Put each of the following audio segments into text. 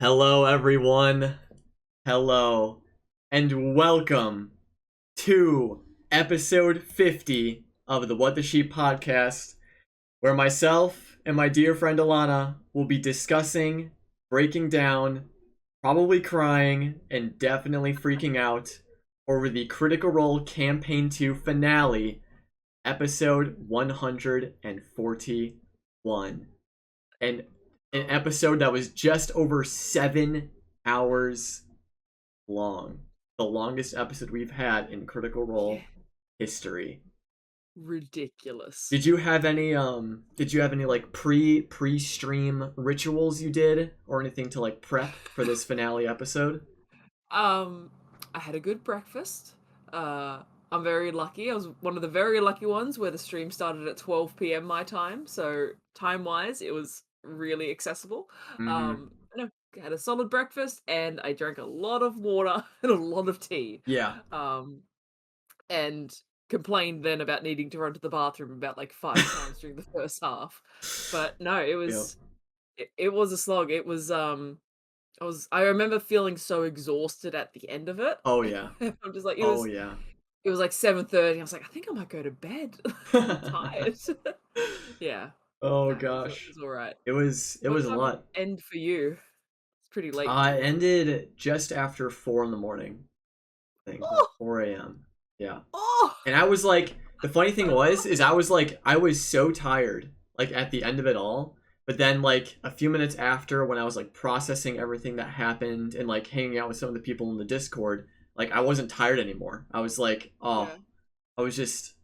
Hello, everyone. Hello, and welcome to episode 50 of the What the Sheep podcast, where myself and my dear friend Alana will be discussing, breaking down, probably crying, and definitely freaking out over the Critical Role Campaign 2 finale, episode 141. And an episode that was just over 7 hours long. The longest episode we've had in Critical Role history. Ridiculous. Did you have any like pre-stream rituals you did or anything to like prep for this finale episode? I had a good breakfast. I'm very lucky. I was one of the very lucky ones where the stream started at 12 p.m. my time, so time-wise it was really accessible. Mm-hmm. I had a solid breakfast and I drank a lot of water and a lot of tea. Yeah. And complained then about needing to run to the bathroom about like 5 times during the first half. But no, it Yep. was it was a slog. I remember feeling so exhausted at the end of it. Oh yeah. I'm just like Oh yeah. it was like 7:30. I was like, I think I might go to bed. I'm tired. Yeah. Oh No, it gosh. was all right. It was What a time did lot. it end for you? It's pretty late for It me. ended just after 4 in the morning. I think like Oh, 4 a.m. Yeah. oh, And I was like, the funny thing is I was so tired, like at the end of it all. But then like a few minutes after when I was like processing everything that happened and like hanging out with some of the people in the Discord, like I wasn't tired anymore. I was like, oh, yeah, I was just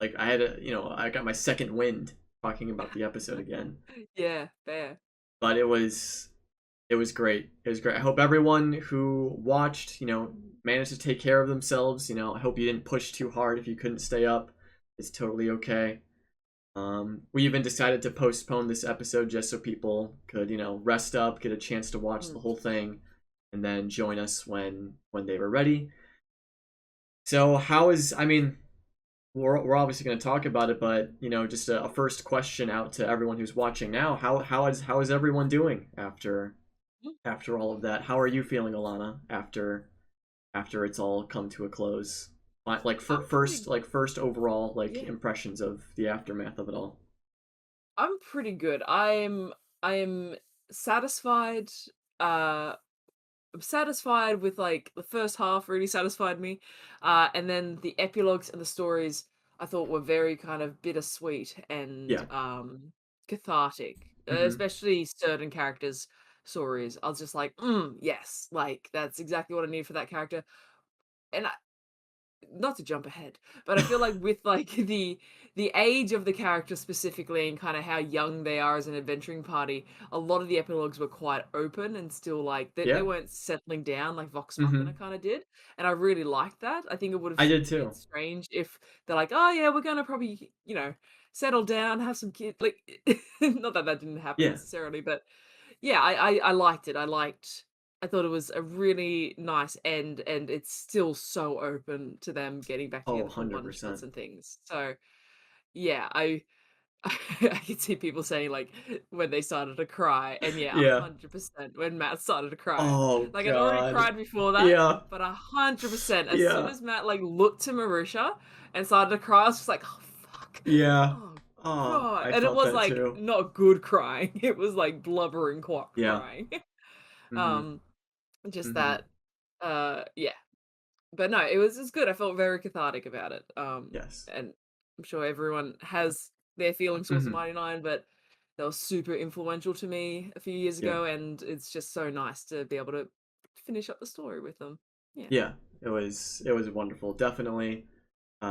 like I got my second wind talking about the episode again. yeah, fair. But it was great. It was great. I hope everyone who watched, managed to take care of themselves. I hope you didn't push too hard if you couldn't stay up. It's totally okay. We even decided to postpone this episode just so people could, rest up, get a chance to watch the Mm. whole thing, and then join us when they were ready. So I mean, we're obviously going to talk about it, but just a first question out to everyone who's watching now. How is everyone doing after all of that? How are you feeling, Alana, after it's all come to a close? Like I'm first, pretty, like first overall, like yeah. impressions of the aftermath of it all. I'm pretty good. I am satisfied. Uh, I'm satisfied with like the first half really satisfied me. And then the epilogues and the stories I thought were very kind of bittersweet and Yeah. cathartic. Hmm. Especially certain characters' stories. I was just like, yes, like that's exactly what I need for that character. And not to jump ahead, but I feel like with like the age of the character specifically and kind of how young they are as an adventuring party, a lot of the epilogues were quite open and still like they Yeah. weren't settling down like Vox Machina Hmm. kind of did, and I really liked that. I think it would have I did seemed a bit too. strange if they're like, oh yeah, we're gonna probably settle down, have some kids. Like, not that that didn't happen Yeah. necessarily, but yeah, I liked it. I thought it was a really nice end, and it's still so open to them getting back Oh, together for one 100%. shots and things. So yeah, I could see people saying like when they started to cry, and yeah, Yeah. 100% when Matt started to cry. Oh Like I'd already God. cried before that, Yeah. but 100% as soon Yeah. as Matt like looked to Marisha and started to cry, I was just like, oh fuck, Yeah. oh Oh, god, I and it felt was that like too. not good crying. It was like blubbering Yeah. crying. Hmm. um, just Hmm. that, yeah. But no, it was good. I felt very cathartic about it. Yes. And I'm sure everyone has their feelings towards the Hmm. Mighty Nine, but they were super influential to me a few years Yeah. ago, and it's just so nice to be able to finish up the story with them. Yeah. Yeah. It was wonderful. Definitely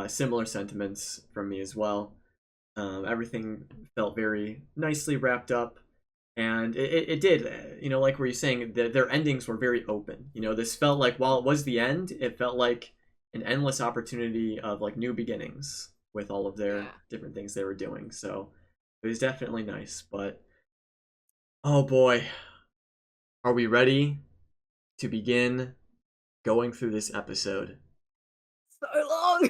similar sentiments from me as well. Everything felt very nicely wrapped up, and it did. Like were you saying, their endings were very open. This felt like while it was the end, it felt like an endless opportunity of like new beginnings with all of their Yeah. different things they were doing. So it was definitely nice. But oh boy, are we ready to begin going through this episode? So long.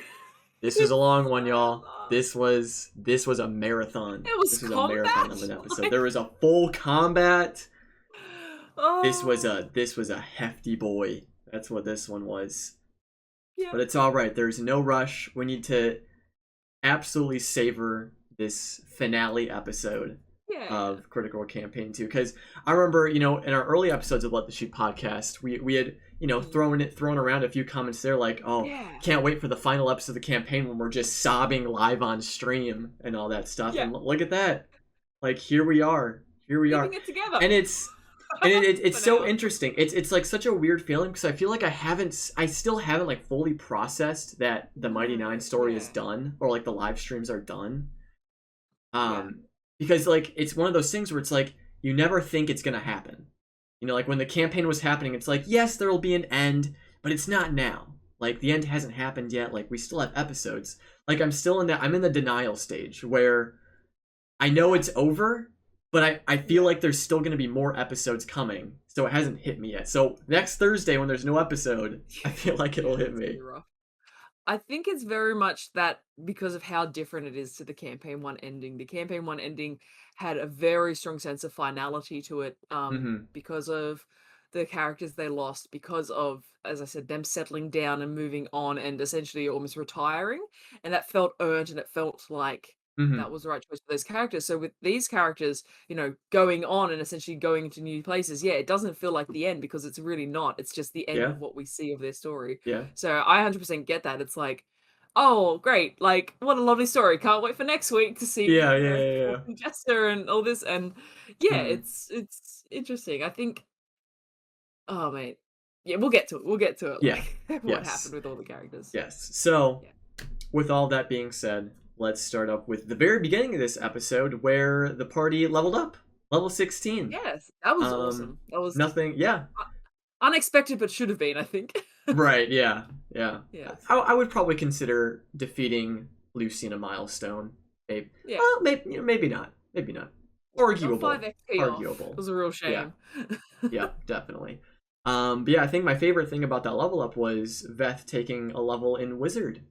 This was a It's long one, so y'all. long. This was a marathon. It was This was a marathon of combat. an episode. Like, There was a full combat. Oh, this was a hefty boy. That's what this one was. yeah, But it's all right. There's no rush. We need to absolutely savor this finale episode yeah, of Critical Campaign 2 because I remember, in our early episodes of Let the Sheep podcast, we had, mm, thrown around a few comments there like, "Oh, yeah, can't wait for the final episode of the campaign when we're just sobbing live on stream and all that stuff." yeah. And look at that. Like here we are. Here we Keeping are. it together And it's for so now. interesting. It's like such a weird feeling because I feel like I still haven't like fully processed that the Mighty No, Nine story is yeah, done or like the live streams are done. yeah, Um, because like it's one of those things where it's like you never think it's gonna happen. Like when the campaign was happening, it's like yes, there will be an end, but it's not now. Like the end hasn't happened yet. Like we still have episodes. Like I'm in the denial stage where I know yeah, it's over, but I feel yeah. like there's still gonna be more episodes coming. So it hasn't hit me yet. So next Thursday when there's no episode, I feel like it'll Yeah, hit it's gonna me. be rough. I think it's very much that because of how different it is to the campaign one ending. The campaign one ending had a very strong sense of finality to it, Mm-hmm. because of the characters they lost, because of, as I said, them settling down and moving on and essentially almost retiring. And that felt earned and it felt like Mm-hmm. that was the right choice for those characters. So with these characters, going on and essentially going into new places, yeah, it doesn't feel like the end because it's really not. It's just the end Yeah. of what we see of their story. Yeah. So I 100% get that. It's like, oh, great. Like, what a lovely story. Can't wait for next week to see, Yeah. Yeah. Yeah. Thorpe Yeah. and Jester and all this. And yeah, Mm-hmm. it's interesting. I think, oh mate. Yeah, we'll get to it. We'll get to it. Yeah. Like what happened Yes. with all the characters. Yes. So Yeah. with all that being said, let's start up with the very beginning of this episode where the party leveled up, level 16. Yes, that was Um, awesome. That was Nothing, yeah, u- unexpected, but should have been, I think. right, yeah, yeah. Yes. I would probably consider defeating Lucy in a milestone. Maybe, Yeah. well, maybe not, maybe not. Got 5 Arguable, XP off. It arguable. was a real Yeah, shame. yeah, definitely. But yeah, I think my favorite thing about that level up was Veth taking a level in Wizard,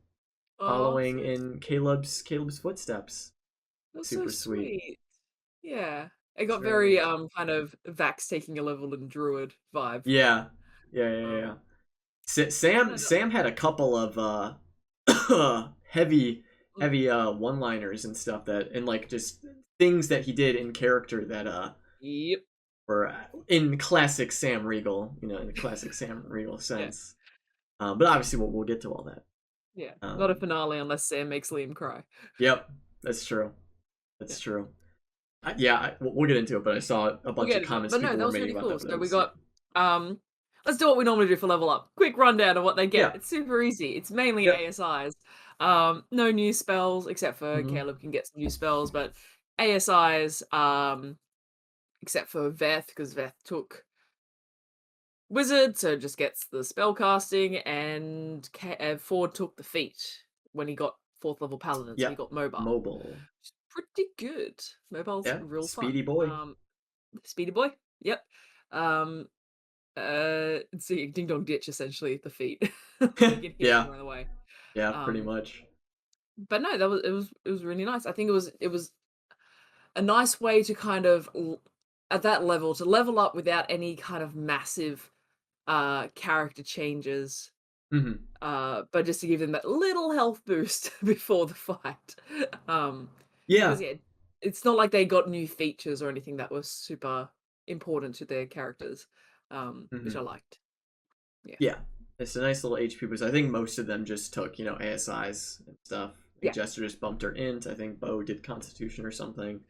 Oh, following so in Caleb's footsteps. that's so Super sweet. sweet. Yeah. It It's got very very nice. kind of Vax taking a level in Druid vibe. Yeah, yeah, yeah, yeah. Um but Sam no, Sam had a couple of heavy mm, one-liners and stuff that and like just things that he did in character that yep. were in classic Sam Riegel, in the classic Sam Riegel Yeah. sense. But obviously we'll get to all that. Yeah. Not a Um, finale unless Sam makes Liam cry. yep, that's true. Yeah. That's true. Yeah, we'll get into it, but I saw a We'll bunch get of into it. comments But no, people that were was making really about cool. that. But that So we was yeah, got let's do what we normally do for level up. Quick rundown of what they get. yeah, It's super easy. It's mainly yep. ASIs. No new spells except for Hmm. Caleb can get some new spells, but ASIs, except for Veth, because Veth took Wizard, so just gets the spell casting, and Ford took the feat when he got 4th level Paladin, so he Yep. got mobile. Mobile. Which is pretty good. Mobile's Yeah. real Speedy fun. boy. Speedy boy. Yep. Um, see, Ding Dong Ditch essentially the feat. You can hit it and Yeah. run away. Yeah. Pretty Um, much. but no, it was really nice. I think it was a nice way to kind of at that level to level up without any kind of massive character changes, Hmm. but just to give them that little health boost before the fight. Um, because Yeah. yeah, it's not like they got new features or anything that was super important to their characters, which I Hmm. liked. Yeah, Yeah. It's a nice little HP boost. I think most of them just took, ASIs and stuff. I think yeah, Jester just bumped her int. I think Bo did Constitution or something.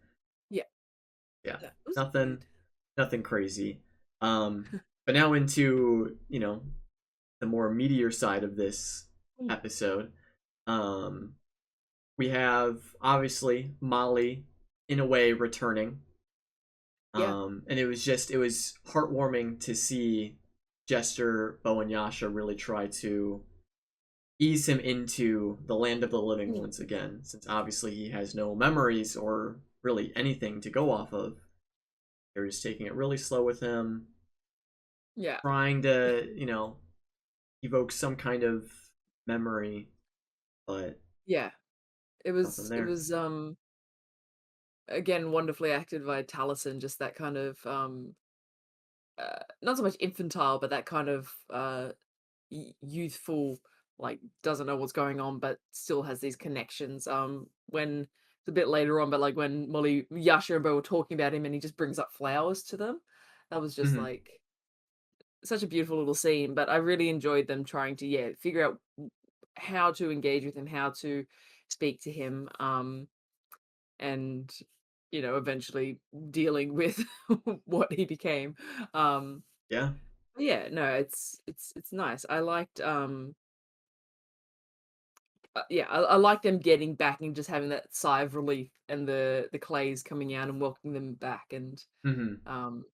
yeah. Yeah. That was Nothing, good. nothing crazy. But now into, the more meteor side of this Mm, episode. Um, we have obviously Molly in a way returning. yeah, And it was heartwarming to see Jester, Bo, and Yasha really try to ease him into the land of the living mm, once again, since obviously he has no memories or really anything to go off of. They're just taking it really slow with him, yeah, trying to, evoke some kind of memory, but yeah. It nothing was it there. was again wonderfully acted by Taliesin. Just that kind of not so much infantile, but that kind of youthful, like doesn't know what's going on, but still has these connections. When it's a bit later on, but like when Yasha and Bo were talking about him, and he just brings up flowers to them, that was just Hmm. like such a beautiful little scene. But I really enjoyed them trying to figure out how to engage with him, how to speak to him, and eventually dealing with what he became. Um, Yeah. yeah, no, it's nice. I liked yeah, I like them getting back and just having that sigh of relief, and the clays coming out and welcoming them back, and Hmm. um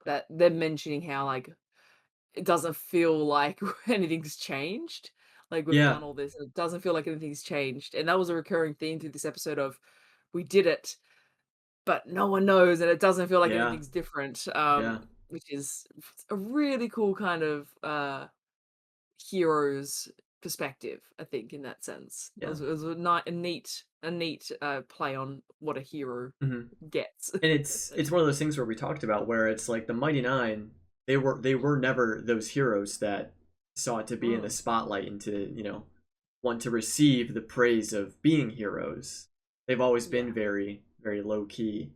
that them mentioning how like it doesn't feel like anything's changed. Like we've Yeah. done all this, and it doesn't feel like anything's changed. And that was a recurring theme through this episode of we did it, but no one knows, and it doesn't feel like Yeah. anything's different. Yeah. Which is a really cool kind of hero's perspective, I think, in that sense. Yeah. It was a neat play on what a hero Hmm. gets. And it's one of those things where we talked about where it's like the Mighty Nine, they were never those heroes that sought to be in the Mm, spotlight and to, want to receive the praise of being heroes. They've always been yeah, very, very low key.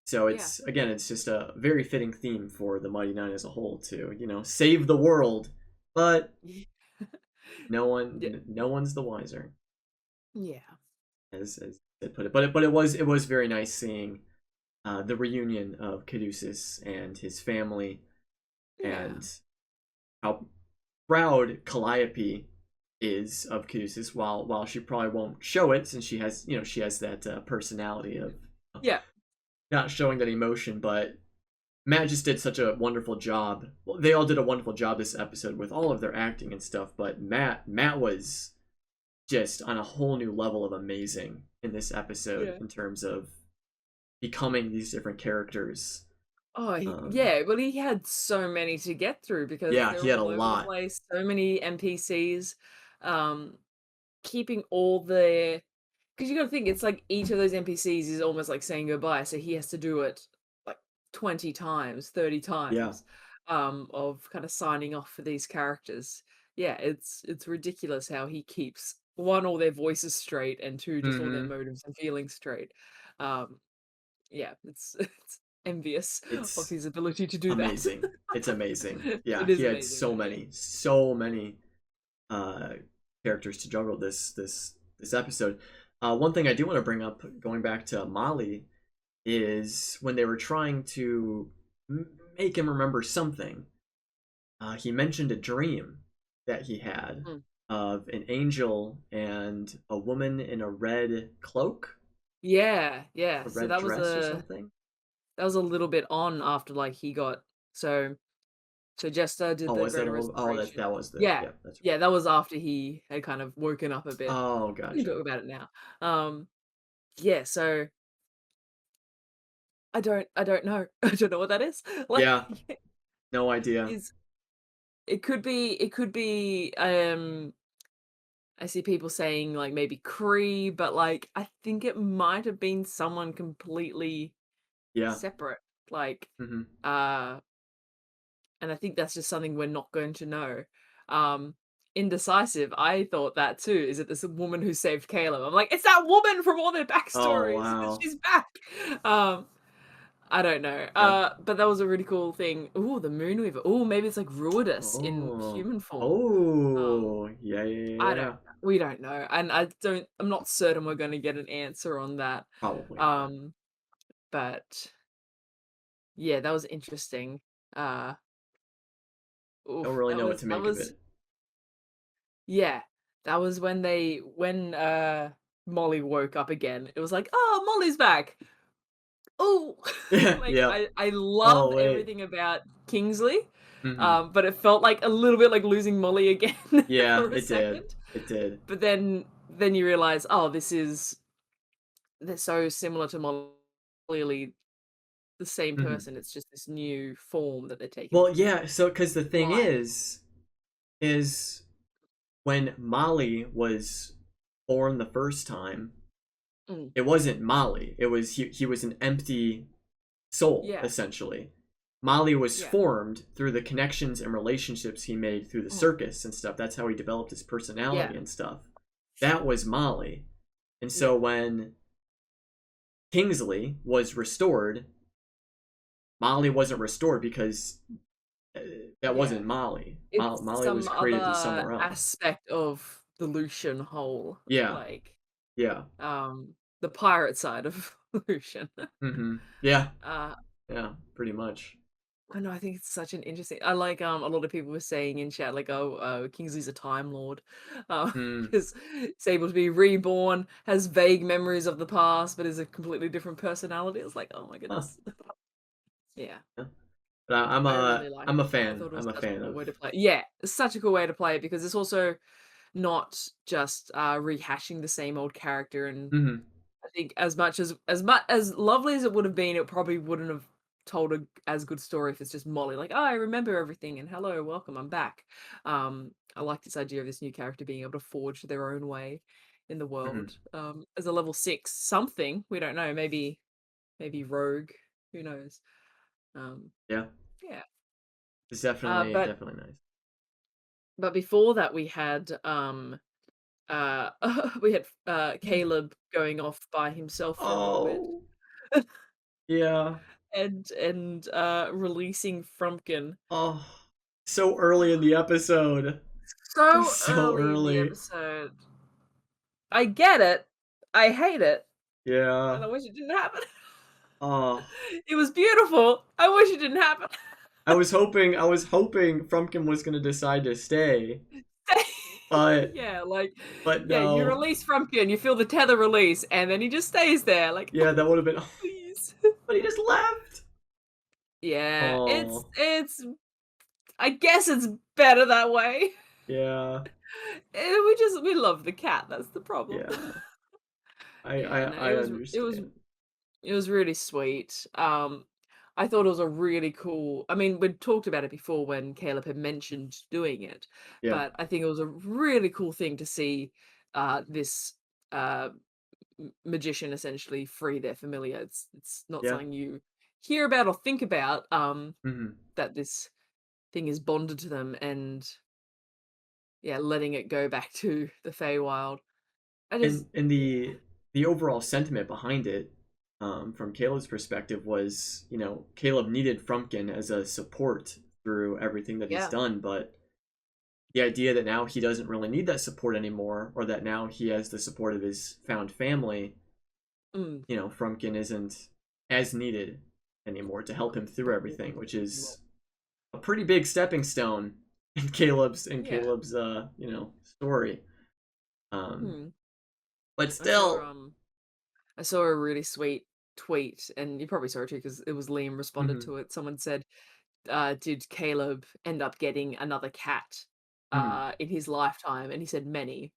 So yeah, it's just a very fitting theme for the Mighty Nine as a whole to, save the world, but yeah, no one's the wiser, yeah, as they put it. But it was very nice seeing the reunion of Caduceus and his family, yeah, and how proud Calliope is of Caduceus, while she probably won't show it since she has that personality of yeah, not showing that emotion. But Matt just did such a wonderful job. Well, they all did a wonderful job this episode with all of their acting and stuff. But Matt was just on a whole new level of amazing in this episode yeah. in terms of becoming these different characters. Oh, Um, yeah. Well, he had so many to get through because yeah, they're he had a all over the lot. place. So many NPCs. Um, Keeping all the because you got to think it's like each of those NPCs is almost like saying goodbye, so he has to do it like 20 times, 30 Yeah. times, of kind of signing off for these characters. Yeah, it's ridiculous how he keeps one all their voices straight, and two just all their Hmm. motives and feelings straight. Um, yeah, it's envious of It's his ability to do that. amazing. It's amazing. Yeah, It he is had amazing so though, yeah. many, so many uh characters to juggle this episode. One thing I do want to bring up, going back to Molly, is when they were trying to make him remember something. He mentioned a dream that he had Mm. of an angel and a woman in a red cloak, Yeah, yeah. a So red dress or something. that was a little bit on after like he got so so Jester did Oh, the was that Greater a little? Oh, that Restoration. that was the, Yeah. yeah, that's right. Yeah, that was after he had kind of woken up a bit. Oh, We can gotcha. talk about it now. Yeah, so I don't know. I don't know what that is. Like Yeah, no idea. is it could be I see people saying like maybe Cree, but like I think it might have been someone completely Yeah. separate. Like Hmm. uh and I think that's just something we're not going to know. Um, Indecisive, I thought that too. Is it this woman who saved Caleb? I'm like, it's that woman from all their Oh, backstories. wow. She's back. Um, I don't know. Yeah. But that was a really cool thing. Ooh, the Moonweaver. Ooh, maybe it's like Ruidus in Oh. human form. Um, Oh. Yeah, yeah, I don't yeah. know. We don't know. And I'm not certain we're gonna get an answer on that. Probably not. Um, but yeah, that was interesting. Uh, Don't oof, really know what to that make of was it. yeah, that was when Molly woke up again. It was like, "Oh, Molly's back." Oh, Yeah, like yeah. I love Oh, wait. everything about Kingsley, Hmm. but it felt like a little bit like losing Molly again Yeah, for a it did. second. It did. But then you realize, oh, they're so similar to Molly, clearly the same Hmm. person. It's just this new form that they're taking Well, from yeah. So, because the thing life. is when Molly was born the first time, Mm, it wasn't Molly. It was he. He was an empty soul, Yeah. essentially. Molly was Yeah. formed through the connections and relationships he made through the Mm. circus and stuff. That's how he developed his Yeah. personality and stuff. That was Molly. And Yeah. so when Kingsley was restored, Molly wasn't restored because that Yeah. wasn't Molly. It's Molly was some created other somewhere else. aspect of the Lucian whole, Yeah, like, yeah, the pirate side of Lucian. yeah, Uh, yeah, pretty much. I know, I think it's such an interesting I like, a lot of people were saying in chat, like, "Oh, Kingsley's a Time Lord." Mm. Because he's able to be reborn, has vague memories of the past, but is a completely different personality. It's like, "Oh my Huh, goodness." Yeah. yeah. But I really liked I'm a it. I fan. thought it was I'm a such a fan cool of. way to play it. Yeah, it's such a cool way to play it because it's also not just rehashing the same old character. And Hmm. I think as lovely as it would have been, it probably wouldn't have told a as good story if it's just Molly, like, oh, I remember everything and hello, welcome, I'm back. I like this idea of this new character being able to forge their own way in the Hmm. world. As a level 6 something, we don't know, maybe rogue, who knows. Um, Yeah, yeah. it's Uh, definitely but definitely nice. but before that we had uh we had Caleb going off by himself for a little bit. Oh, yeah. And releasing Frumpkin Oh, so early in the episode. so So early in the early. episode. I get it. I hate it, and Yeah. I wish it didn't happen. Oh, It was beautiful. I wish it didn't happen. I was hoping Frumpkin was gonna decide to stay, but Yeah, yeah, you no. release Frumpkin, you feel the tether release, and then he just stays there, like, Yeah, that would have been. please. But he just left. Yeah, it's Oh, it's. I guess it's better that way. yeah, We love the cat. That's the problem. yeah. Yeah, no, I understand. it was really sweet. I thought it was a really cool. I mean, we'd talked about it before when Caleb had mentioned doing it, Yeah, but I think it was a really cool thing to see this uh, magician essentially free their familiar. It's not yeah. something you hear about or think about. Hmm. That this thing is bonded to them, and yeah, letting it go back to the Feywild. I just And yeah. the overall sentiment behind it, from Caleb's perspective, was Caleb needed Frumpkin as a support through everything that he's Yeah. done, but the idea that now he doesn't really need that support anymore, or that now he has the support of his found family, Mm. Frumpkin isn't as needed anymore to help him through everything, which is a pretty big stepping stone in Yeah. Caleb's story. Um, Hmm. but I saw still, I saw a really sweet tweet, and you probably saw it too because it was Liam responded hmm to it. Someone said, "Did Caleb end up getting another cat hmm in his lifetime?" And he said many.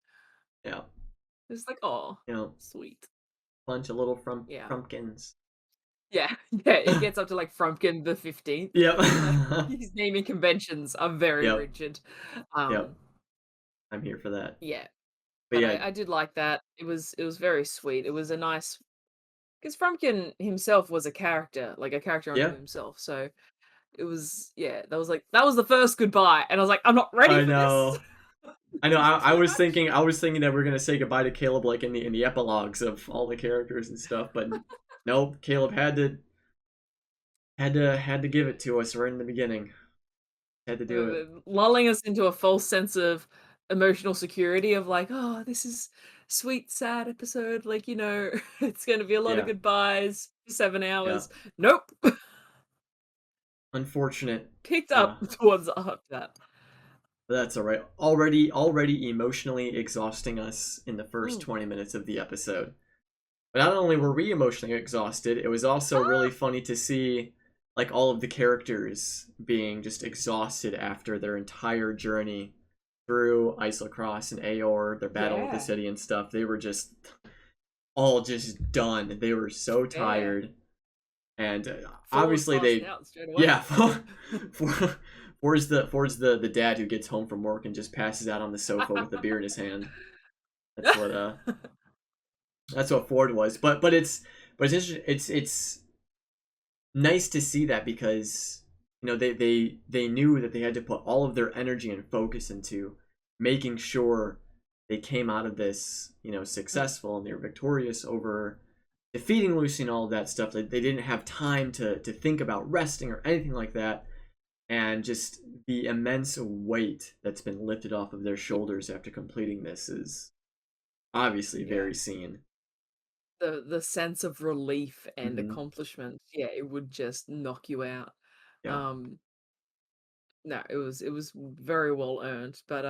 yeah, It's like, oh, you know, sweet. bunch of little Yeah. Frumpkins. Yeah, yeah. It gets up to like Frumpkin the 15th. Yep, Like his naming conventions are very yep, rigid. yep. Um, I'm here for that. yeah, But but yeah, I did like that. It was very sweet. It was a nice because Frumpkin himself was a character, like a character unto yeah, himself. So it was, yeah, that was the first goodbye, and I was like, I'm not ready I for this. know. I know. This is too much. I was thinking that we're gonna say goodbye to Caleb like in the epilogues of all the characters and stuff, but nope. Caleb had to give it to us right in the beginning. Had to do it. Lulling us into a false sense of emotional security of like, oh, this is sweet, sad episode. Like, it's going to be a lot of Yeah, goodbyes for seven yeah. hours. Nope. Unfortunate. Picked Uh, up towards after that. but that's all right. Already emotionally exhausting us in the first Mm. 20 minutes of the episode. But not only were we emotionally exhausted, it was also really Ah, funny to see like all of the characters being just exhausted after their entire journey through Isla and Aor, their battle with the yeah. city and stuff. They were just all just done. They were so Yeah. tired, and Ford obviously passed they, out straight away. yeah. Ford's the dad who gets home from work and just passes out on the sofa with a beer in his hand. That's what that's what Ford was. But it's interesting. It's nice to see that because they knew that they had to put all of their energy and focus into making sure they came out of this Mm, successful and they were victorious over defeating Lucy and all of that stuff. They didn't have time to think about resting or anything like that, and just the immense weight that's been lifted off of their yeah, shoulders after completing this is obviously yeah. very seen. The sense of relief and Hmm. accomplishment, yeah, it would just knock you out. Yeah. Um, no, it was very well earned, but,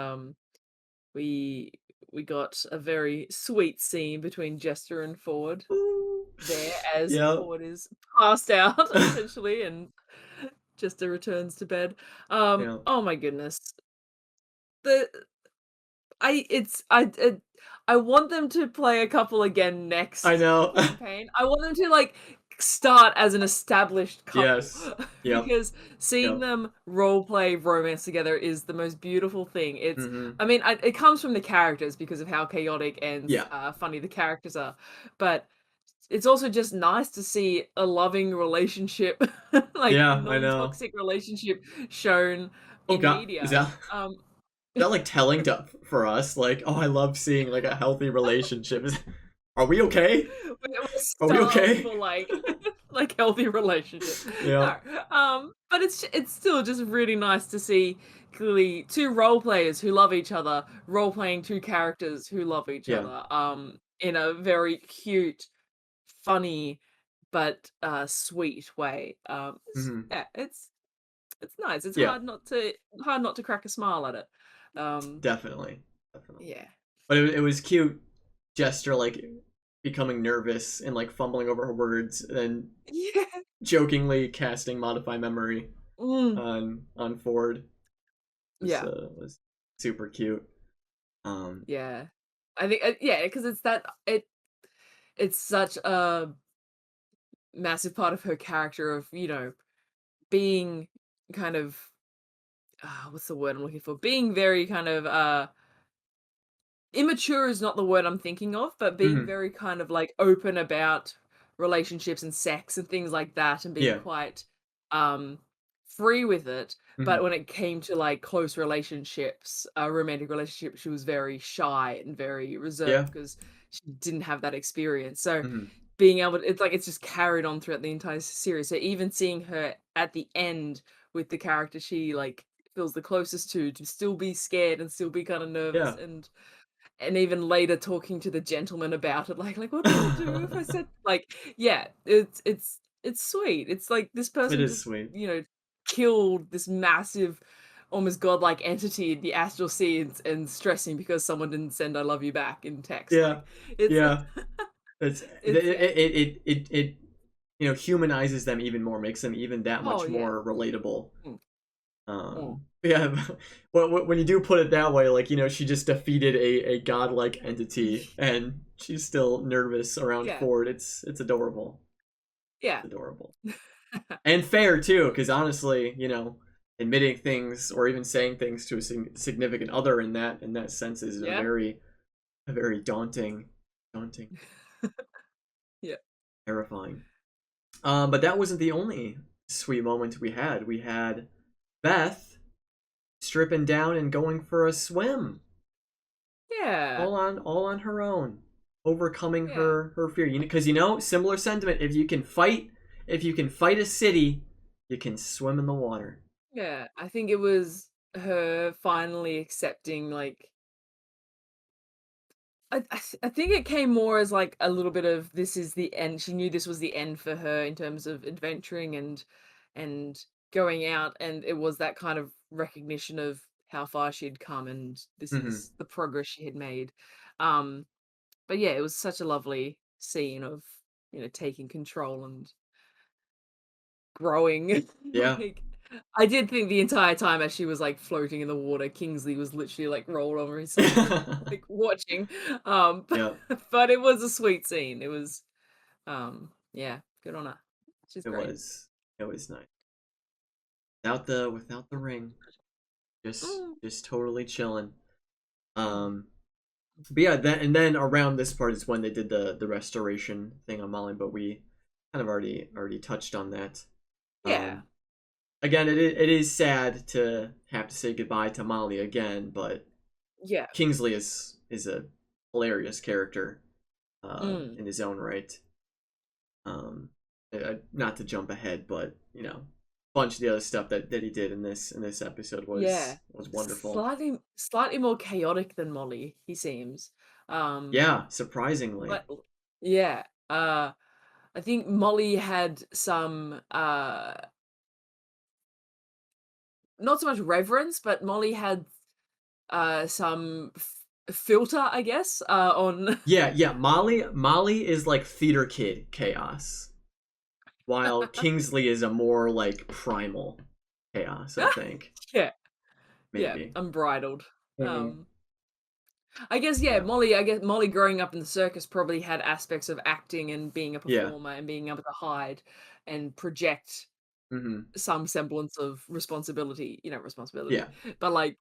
we we got a very sweet scene between Jester and Ford Ooh. there as Yep. Ford is passed out essentially and Jester returns to bed. Yeah. Oh my goodness. The I it's I want them to play a couple again I next know. campaign. I want them to, like, start as an established couple Yes. Yep. because seeing Yep. them role play romance together is the most beautiful thing. It's Hmm. I mean, it comes from the characters because of how chaotic and Yeah. funny the characters are, but it's also just nice to see a loving relationship, like, Yeah, I know. non-toxic relationship shown Oh in god, media. Um is that like telling to for us? Like, oh, I love seeing like a healthy relationship. Are we okay? we're Are we starved okay? for, like like, healthy relationships. Yeah. No, but it's still just really nice to see clearly 2 role players who love each other, role playing 2 characters who love each Yeah. other, in a very cute, funny, but, sweet way. Hmm. It's nice. It's Yeah. hard not to crack a smile at it. Definitely. Definitely. Yeah. But it was cute gesture like becoming nervous and like fumbling over her words and then Yeah. jokingly casting modify memory Mm. on Ford Yeah. was super cute. Um Yeah. I think, yeah, because it's such a massive part of her character of, being kind of, what's the word I'm looking for? Being very kind of, immature is not the word I'm thinking of, but being mhm. very kind of like open about relationships and sex and things like that and being Yeah. quite um free with it. But Mhm. when it came to like close relationships, romantic relationships, she was very shy and very reserved Yeah. because she didn't have that experience. So Mhm. being able to, it's like it's just carried on throughout the entire series. So even seeing her at the end with the character she like feels the closest to still be scared and still be kind of nervous Yeah. and even later talking to the gentleman about it, like, "What would I do if I said" like, yeah, it's sweet. It's like this It person is just, sweet. killed this massive, almost godlike entity in the astral sea and stressing because someone didn't send "I love you" back in text. Yeah. Like, it's Yeah. It's yeah. it humanizes them even more, makes them even that Oh, much yeah. more relatable. Mm, mm. Yeah, when you do put it that way, like she just defeated a godlike entity, and she's still nervous around Yeah, Ford. It's adorable. yeah. It's adorable and fair too, because honestly, admitting things or even saying things to a significant other in that sense is Yeah, a very daunting, yeah. terrifying. But that wasn't the only sweet moment we had. We had Beth stripping down and going for a swim, Yeah, all on her own, overcoming yeah. her fear. Because similar sentiment. If you can fight a city, you can swim in the water. Yeah, I think it was her finally accepting, like I think it came more as, like, a little bit of this is the end. She knew this was the end for her in terms of adventuring and going out, and it was that kind of recognition of how far she had come, and this Hmm. is the progress she had made. Um, but yeah, it was such a lovely scene of, taking control and growing. Yeah. Like, I did think the entire time as she was, like, floating in the water, Kingsley was literally, like, rolled over his side, like, watching, Yeah. but it was a sweet scene. It was, yeah, good on her. She's It great. was. It was nice. Without the ring, just Mm, just totally chilling. But yeah, then around this part is when they did the restoration thing on Molly, but we kind of already touched on that. Yeah. Again, it is sad to have to say goodbye to Molly again, but Yeah. Kingsley is a hilarious character Mm. in his own right. Not to jump ahead, but a bunch of the other stuff that he did in this episode Yeah. was wonderful. Slightly more chaotic than Molly, he seems. Um, Yeah, surprisingly. but yeah, I think Molly had some not so much reverence, but Molly had some filter, I guess, on Yeah. Molly is like theater kid chaos, while Kingsley is a more like primal chaos. I think yeah, yeah, maybe. unbridled. Hmm. Yeah, Yeah. Molly, I guess Molly growing up in the circus probably had aspects of acting and being a Yeah. performer and being able to hide and project Hmm. some semblance of responsibility, responsibility, Yeah. but like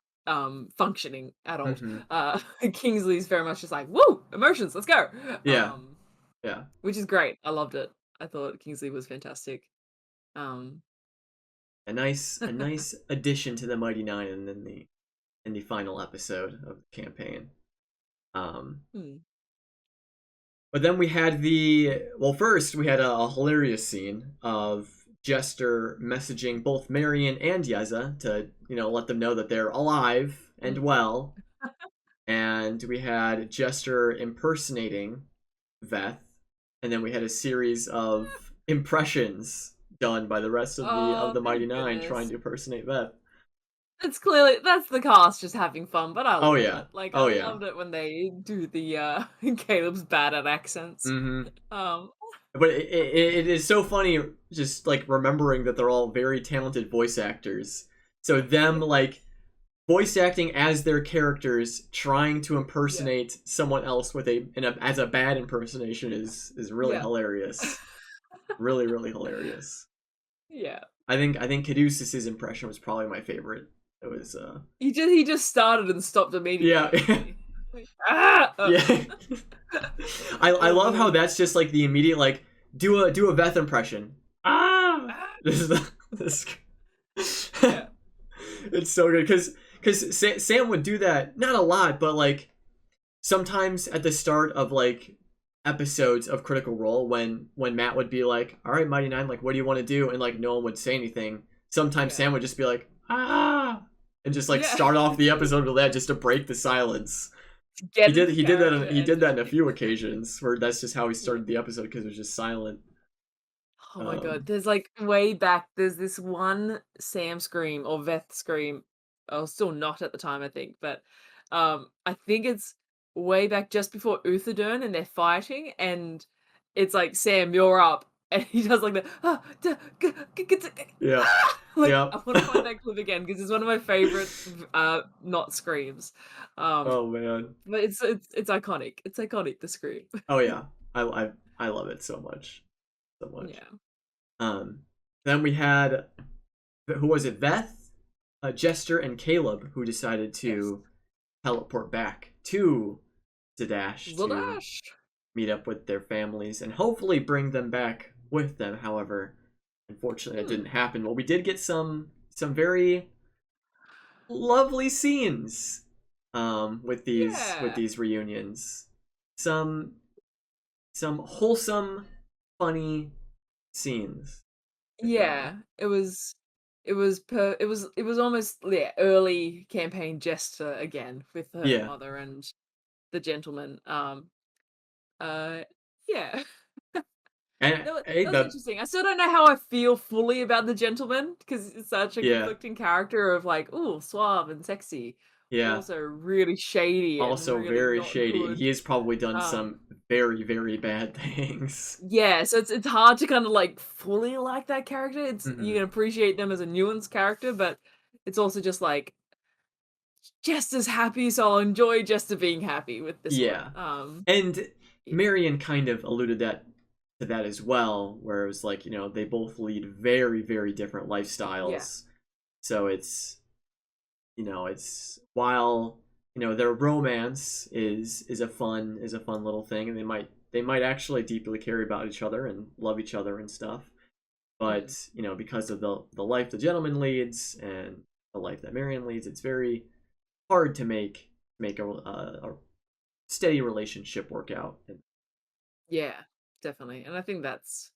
functioning adult. Hmm. Kingsley's very much just like, woo, emotions, let's go. Yeah. Yeah. Which is great. I loved it. I thought Kingsley was fantastic. Um A nice addition to the Mighty Nine, and then in the final episode of the campaign. Um, hmm, but then we had first we had a hilarious scene of Jester messaging both Marion and Yeza to let them know that they're alive and mhm. well, and we had Jester impersonating Veth, and then we had a series of impressions done by the rest of Oh, the Mighty thank Nine trying goodness. to impersonate Veth. That's the cast just having fun, but I Oh love yeah, it. Like I oh yeah. loved it when they do the Caleb's bad at accents. Hmm. Um But it is so funny just like remembering that they're all very talented voice actors. So them yeah, like voice acting as their characters, trying to yeah, impersonate someone else with as a bad impersonation is really yeah. hilarious. Really, really hilarious. Yeah. I think Caduceus's impression was probably my favorite. It was He just started and stopped immediately, yeah. didn't he? Like, ah! Yeah. I Oh love how man. that's just like the immediate like do a Veth impression. Ah, Ah! this is this. Yeah. It's so good because Sam would do that not a lot, but like sometimes at the start of like episodes of Critical Role when Matt would be like, "All right, Mighty Nine, like what do you want to do?" and like no one would say anything. Sometimes Yeah. Sam would just be like, "Ah," and just like Yeah. start off the episode with that just to break the silence. Get into character He and did just that in a few occasions where that's just how he yeah. started the episode because it was just silent. Oh my god. Um, There's like way back, there's this one Sam scream or Veth scream. I was still not at the time, I think, but I think it's way back just before Uthadurn and they're fighting and it's like Sam, you're up. And he does like the yeah, like yeah. I want to find that clip again because it's one of my favorite not screams. Um Oh man. but it's iconic. It's iconic, the scream. Oh yeah. I I I love it so much, so much. Yeah. Um, then we had who was it? Veth, Jester, and Caleb who decided Yes. to teleport back to Zadash to Zildash. meet up with their families and hopefully bring them back with them. However, unfortunately, that didn't Hmm. happen. But we did get some very lovely scenes with Yeah. these reunions. Some some wholesome, funny scenes with Yeah, it was almost, yeah, early campaign Jester again with her yeah. mother and the gentleman, uh, yeah. And hey, That was the interesting. I still don't know how I feel fully about the gentleman because it's such a yeah, conflicting character of like, ooh, suave and sexy, but yeah. also really shady and Also really very not shady, and good. he has probably done some Um very, very bad things. Yeah, so it's hard to kind of like fully like that character. It's you Hmm. can appreciate them as a nuanced character, but it's also just like just as happy, so I'll enjoy just to being happy with this one. Yeah, and Yeah, Marion kind of alluded to that as well, where it was like they both lead very, very different yeah, lifestyles, so it's while their romance is a fun little thing, and they might actually deeply care about each other and love each other and stuff. But, Mm. because of the life the gentleman leads and the life that Marion leads, it's very hard to make a steady relationship work out. And Yeah, definitely. And I think that's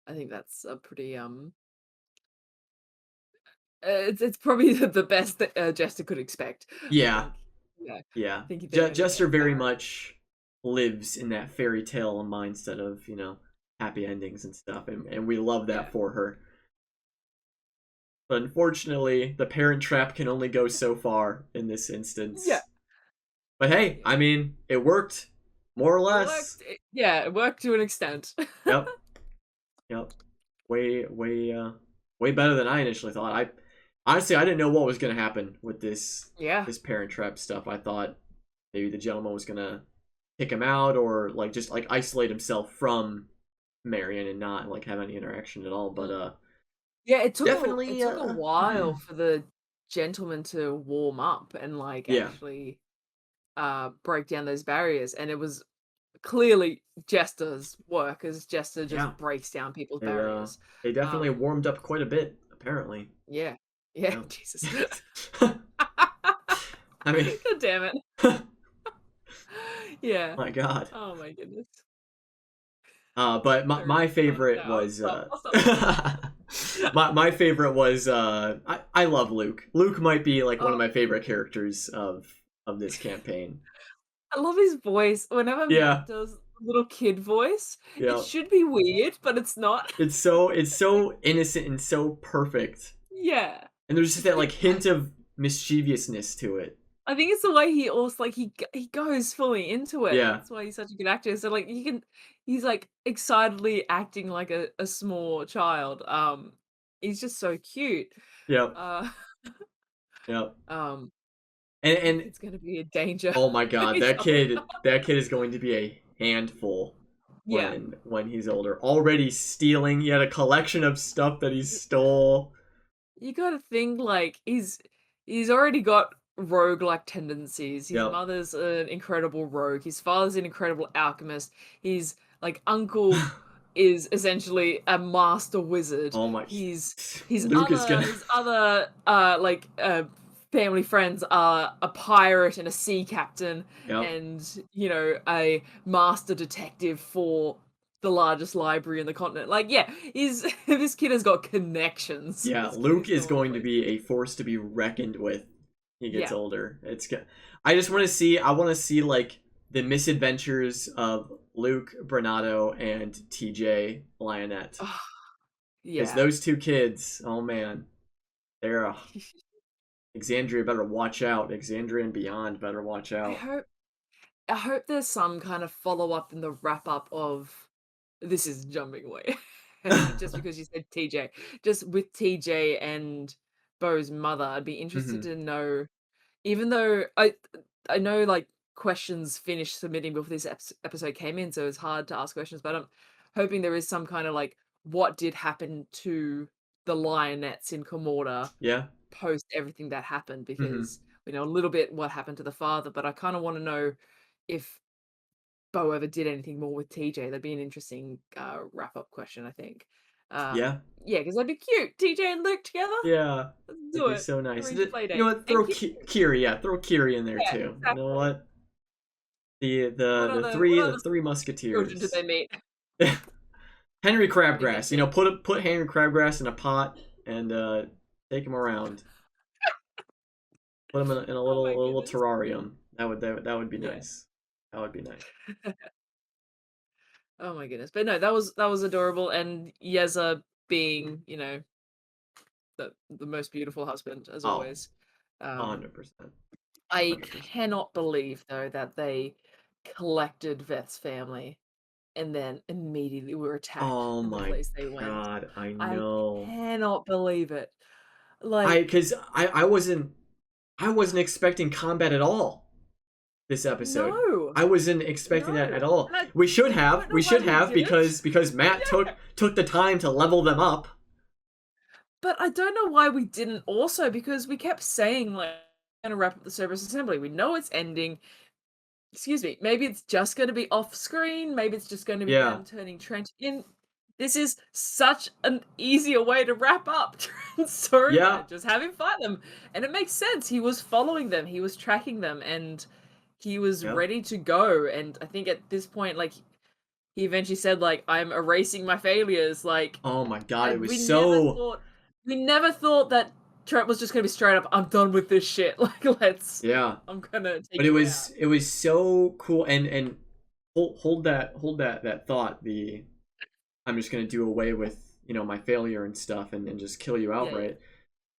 a pretty it's probably the best that Jester could expect. I yeah, think. Yeah. I yeah. think they're gonna get Jester very married. much lives in that fairy tale mindset of, happy endings and stuff, and we love Yeah. that for her. But unfortunately, the parent trap can only go so far in this Yeah. instance. But hey, Yeah. I mean, it worked, more or It less. worked. Yeah, it worked to an extent. Yep, yep. Way, way, way better than I initially thought. I honestly I didn't know what was gonna happen with this Yeah. this parent trap stuff. I thought maybe the gentleman was gonna kick him out or like just like isolate himself from Marion and not like have any interaction at all. But Mm. Yeah, it definitely took a while for the gentleman to warm up and like yeah, actually break down those barriers, and it was clearly Jester's work as Jester yeah. just breaks down people's They barriers. they definitely Um warmed up quite a bit apparently. yeah. Yeah, Yeah. Jesus. I mean, God damn it. Yeah. my God. Oh my goodness. But my Very fun. No, favorite was I'll stop saying that. my favorite was I love Luke. Luke might be like one of Oh, my favorite characters of this campaign. I love his voice. Whenever Yeah, Matt does little kid voice, it yeah. should be weird, but it's not. It's so innocent and so perfect. Yeah. And there's just It's that like like I hint of mischievousness to it. I think it's the way he also like he goes fully into it. Yeah. That's why he's such a good actor. So like he's like excitedly acting like a small child. He's just so cute. Yep. Uh Yep. um that And kid's gonna be a danger. oh my Let God, me tell you. that kid is going to be a handful Yeah. when he's older. Already stealing, he had a collection of stuff that he stole. You gotta think like he's already got rogue-like tendencies. His Yep. mother's an incredible rogue. His father's an incredible alchemist. His like uncle is essentially a master wizard. Oh my, His Luke is other gonna. his other family friends are a pirate and a sea captain Yep. and a master detective for the largest library in the continent. Like, yeah, he's this kid has got connections. Yeah, This kid Luke is is going going to places. be a force to be reckoned with. He gets Yeah. older. It's good. I just want to see. I want to see like the misadventures of Luke, Bernardo, and TJ Lionette. Oh, Because yeah. those two kids, oh man, they're Exandria better watch out. Exandria and beyond better watch I out. hope I hope there's some kind of follow-up in the wrap-up of this is jumping away. Just because you said TJ. Just with TJ and Bo's mother, I'd be interested Hmm. to know, even though I know like questions finished submitting before this episode came in, so it's hard to ask questions, but I'm hoping there is some kind of like what did happen to the lionettes in Commorta Yeah. post everything that happened, Hmm. because we know a little bit what happened to the father, but I kind of want to know if Bo ever did anything more with TJ. That'd be an interesting wrap up question, I think. Yeah. Yeah, because that'd be cute. TJ and Luke together. Yeah. Let's It'd do be it. so nice. Arrange a play You know date. what? And Throw Kiri. Kiri. Yeah, throw Kiri in there Yeah, too. You know exactly. what? The What the the other three what the other three children did musketeers. they meet? Henry They get Crabgrass. to Put Henry Crabgrass in a pot and take him around. Put him in a Oh little my little goodness. terrarium. That would be Yeah. nice. That would be nice. Oh my goodness. But no, that was adorable, and Yeza being, the most beautiful husband as Oh, always. Um 100%. I 100%. cannot believe though that they collected Veth's family and then immediately were attacked Oh in the my place they went. God, I I know. cannot believe it. Like, Cause I wasn't expecting combat at all this episode. no, I wasn't expecting that at no. all. And I We should don't have. know We why should we have didn't. because Matt Yeah. took the time to level them up. But I don't know why we didn't also, because we kept saying like gonna wrap up the service assembly. We know it's ending. Excuse me. Maybe it's just gonna be off screen. Maybe it's just gonna be Yeah. them turning Trent in. this is such an easier way to wrap up Trent's storyline, Yeah, just have him fight them, and it makes sense, he was following them, he was tracking them, and he was yep. ready to go, and I think at this point, like, he eventually said, like, "I'm erasing my failures," like, Oh my god, it and was so we never thought that Trent was just gonna be straight up, "I'm done with this shit, like, yeah. I'm gonna take But you out." it was so cool and hold that thought. The I'm just gonna do away with my failure and stuff and just kill you Yeah, yeah. outright.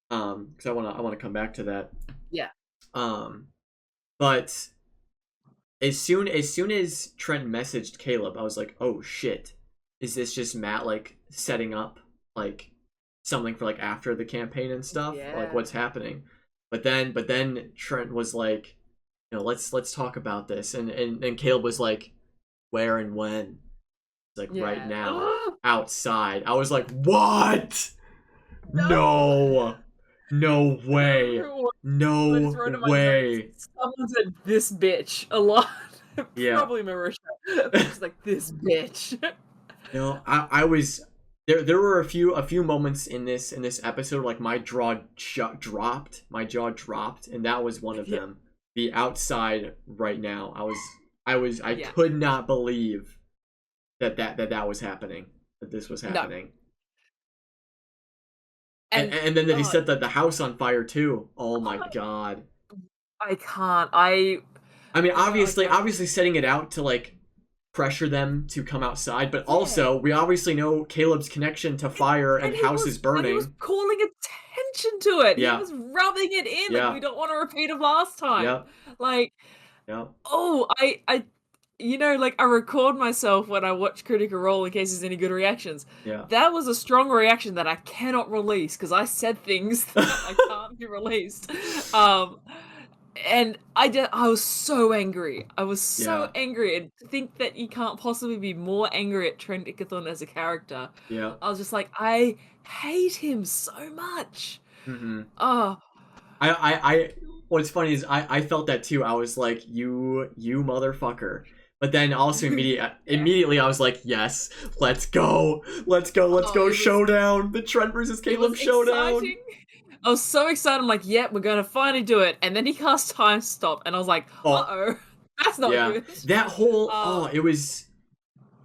Because I wanna come back to that. Yeah. Um, but as soon as Trent messaged Caleb, I was like, oh shit, is this just Matt like setting up like something for like after the campaign and stuff? Like Yeah. what's happening? But then Trent was like, let's talk about this, and Caleb was like, where and when? It's like right Yeah. now, Ugh! outside. I was like, what? No! No, no I don't remember way, who it was, but I just no wrote in my notes, way. someone said, "This bitch," a lot. Yeah. Probably Marisha, but just like, "This bitch." I was there were a few moments in this episode like my jaw dropped, and that was one of Yeah. them. The outside right now. I Yeah. could not believe that was happening. That this was No. happening. And, And then that he oh, set the house on fire too. Oh my god. I can't. I mean, Like, obviously setting it out to like pressure them to come outside, but yeah. also we obviously know Caleb's connection to fire and houses And he was burning. calling attention to it. He Yeah, was rubbing it in, like, yeah, we don't want a repeat of last time. yeah, Like, yeah, oh, like, I record myself when I watch Critical Role in case there's any good reactions. yeah. That was a strong reaction that I cannot release because I said things that I can't be released. Um, and I was so angry. I was so Yeah, angry, and to think that you can't possibly be more angry at Trent Ickathon as a character. yeah. I was just like, I hate him so much. Mm-hmm. Oh, I what's funny is I felt that too. I was like, you motherfucker. But then also yeah. immediately I was like, yes, let's go. Let's Oh, go showdown. The Trent versus it was Caleb showdown. exciting. I was so excited. I'm like, "Yep, we're gonna finally do it." And then he cast time stop, and I was like, Oh, "Uh-oh, that's not yeah. good." That whole Um, it was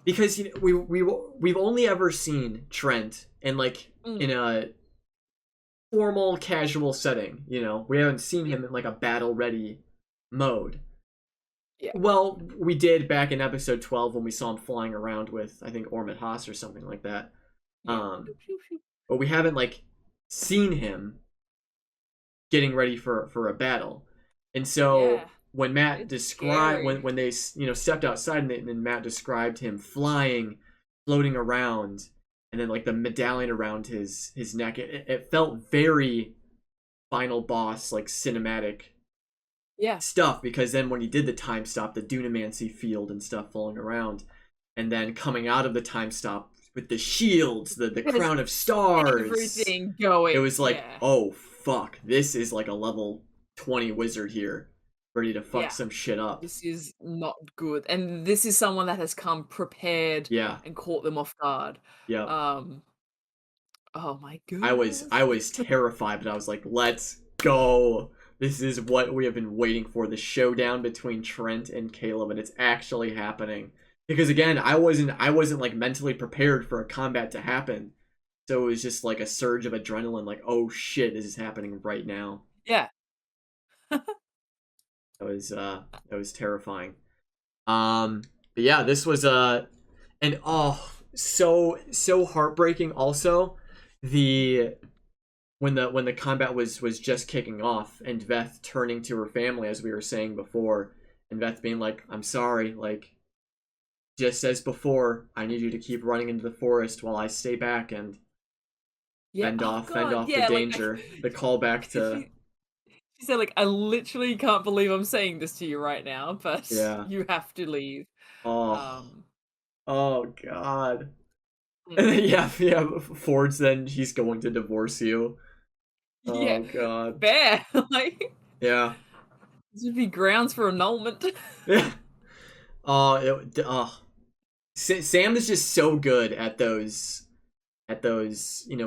because we've only ever seen Trent in like in mm, a formal casual setting, We haven't seen yeah, him in like a battle ready mode. yeah, Well, we did back in episode 12 when we saw him flying around with I think Ormit Haas or something like that. yeah. Um but we haven't like seen him getting ready for a battle. And so Yeah, when Matt it's described scary. when they stepped outside and then Matt described him flying, floating around, and then like the medallion around his neck, it felt very final boss like cinematic Yeah. stuff, because then when he did the time stop, the Dunamancy field and stuff falling around, and then coming out of the time stop with the shields, the There's crown of stars, everything it going. was like, Yeah, oh fuck, this is like a level 20 wizard here, ready to fuck yeah. some shit up. This is not good, and this is someone that has come prepared Yeah, and caught them off guard. yep. Um, oh my I goodness. was terrified, but I was like, let's go. This is what we have been waiting for, the showdown between Trent and Caleb, and it's actually happening. Because again, I wasn't like mentally prepared for a combat to happen. So it was just like a surge of adrenaline, like, oh shit, this is happening right now. Yeah. That was terrifying. But yeah, this was and oh, so heartbreaking also. The when the combat was just kicking off, and Veth turning to her family, as we were saying before, and Veth being like, I'm sorry, like, just as before, I need you to keep running into the forest while I stay back and Yeah. Oh fend god, off the yeah, like, danger. The callback to she she said, like, "I literally can't believe I'm saying this to you right now, but yeah. you have to leave." Oh, Um, oh god. And mm, then yeah, Ford's then he's going to divorce you. yeah, Oh god. fair, like, Yeah. this would be grounds for annulment. Yeah. Oh, Sam is just so good at those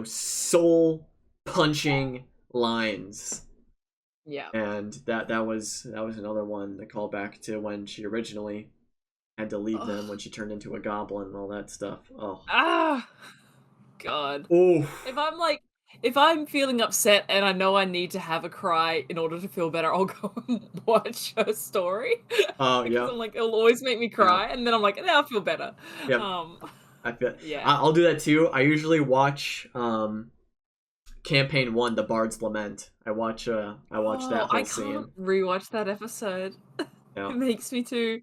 soul punching lines, Yeah. and that was another one that called back to when she originally had to leave them when Ugh. she turned into a goblin and all that stuff. Oh, Ah, God. oh, If I'm like if I'm feeling upset and I know I need to have a cry in order to feel better, I'll go and watch her story oh because yeah, I'm like, it'll always make me yeah, cry, and then I'm like, now I feel better. yeah. Um, I feel yeah. I'll do that too. I usually watch campaign 1, The Bard's Lament. I watch Oh, that I whole can't scene. rewatch that episode. Yeah. It makes me too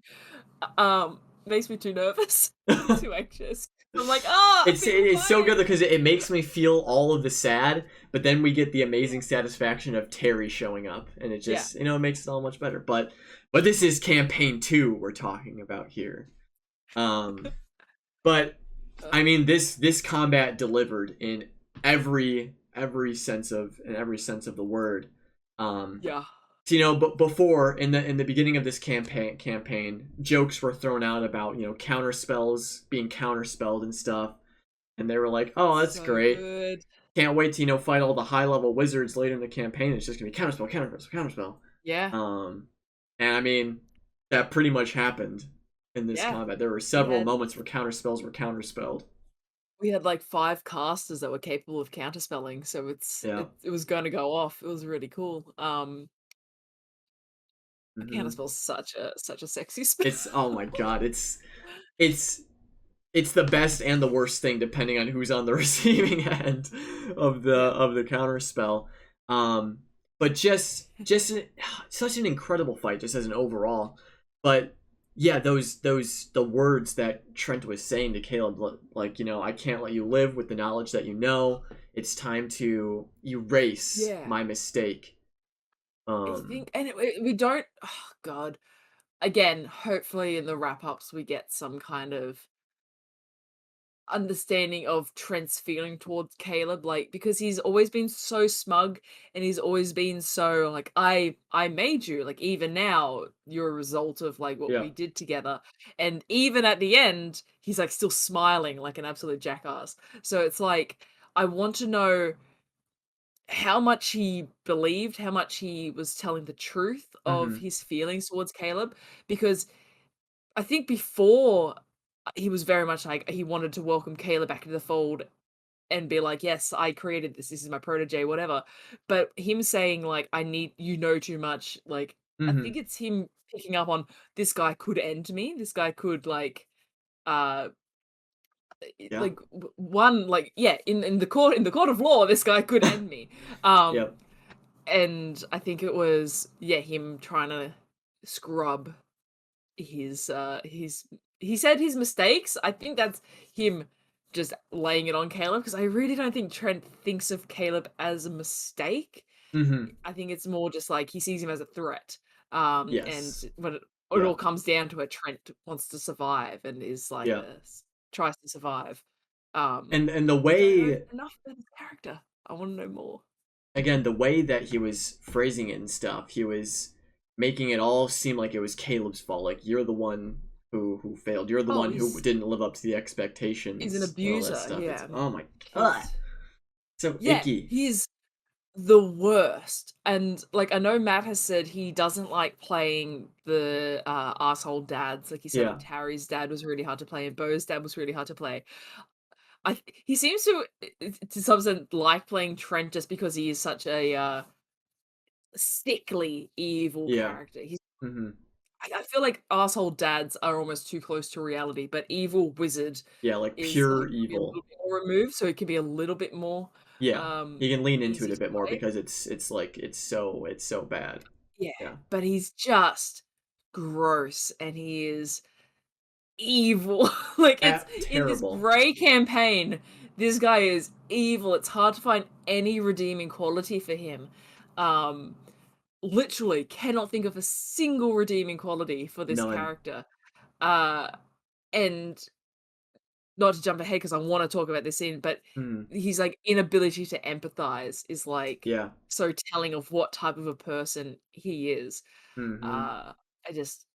nervous, too anxious. I'm like, It's people it's so good dying. because it makes me feel all of the sad, but then we get the amazing satisfaction of Terry showing up, and it Yeah. just it makes it all much better. But this is campaign 2 we're talking about here. Um, but Uh, I mean this combat delivered in every sense of the word. Um, yeah. so, but before in the beginning of this campaign, jokes were thrown out about counter spells being counterspelled and stuff, and they were like, "Oh, that's So great! good. Can't wait to fight all the high level wizards later in the campaign. It's just gonna be counterspell, counterspell, counterspell." Yeah. Um, and I mean that pretty much happened in this Yeah. combat. There were We several had moments where counterspells were counterspelled. we had like 5 casters that were capable of counterspelling, so Yeah. it was gonna go off. It was really cool. Hmm. Counterspell's such a sexy spell. It's oh my god, it's it's the best and the worst thing depending on who's on the receiving end of the Yeah. of the counter spell. Um, but such an incredible fight just as an overall. But yeah, those the words that Trent was saying to Caleb, like I can't let you live with the knowledge that you know. It's time to erase Yeah. my mistake. I Um, think and we don't oh god. Again, hopefully in the wrap-ups we get some kind of understanding of Trent's feeling towards Caleb, like because he's always been so smug and he's always been so like I made you, like even now you're a result of like what yeah. we did together. And even at the end, he's like still smiling like an absolute jackass. So it's like I want to know how much he believed, how much he was telling the truth of Hmm. his feelings towards Caleb because I think before he was very much like he wanted to welcome Caleb back into the fold and be like, "Yes, I created this. This is my protege, whatever." But him saying like, "I need you know too much," like I think Hmm. it's him picking up on this guy could end me. This guy could uh Yeah. one like yeah in the court of law this guy could end me. Yeah. And I think it was yeah him trying to scrub his he said his mistakes. I think that's him just laying it on Caleb because I really don't think Trent thinks of Caleb as a mistake. Hmm. I think it's more just like he sees him as a threat. And Yes. when it Yeah. all comes down to it, Trent wants to survive and is like Yeah. a tries to survive. Um, And the I don't know way enough about his character. I want to know more. again, the way that he was phrasing it and stuff, he was making it all seem like it was Caleb's fault. Like you're the one who failed. You're the Oh, one who didn't live up to the he's an expectations and all that abuser. stuff. It's Yeah, oh my god, he's so yeah, icky. he's the worst. And, like, I know Matt has said he doesn't like playing the, asshole dads. Like, he said, like, Yeah. Harry's dad was really hard to play and Bo's dad was really hard to play. He seems to some extent like playing Trent just because he is such a, sickly, evil Yeah. character. Hmm. I feel like asshole dads are almost too close to reality, but evil wizard Yeah, like is, pure like, maybe a little evil. bit more removed, so it can be a little bit more, Yeah, you can lean into it easy a to bit more play. because it's like it's so bad. Yeah, Yeah. but he's just gross and he is evil. Like it's in this Terrible. Grey campaign, this guy is evil. It's hard to find any redeeming quality for him. Um Literally cannot think of a single redeeming quality for this None. character. Uh and not to jump ahead because I want to talk about this scene, but Hmm. his like inability to empathize is like Yeah. so telling of what type of a person he is. Hmm. I just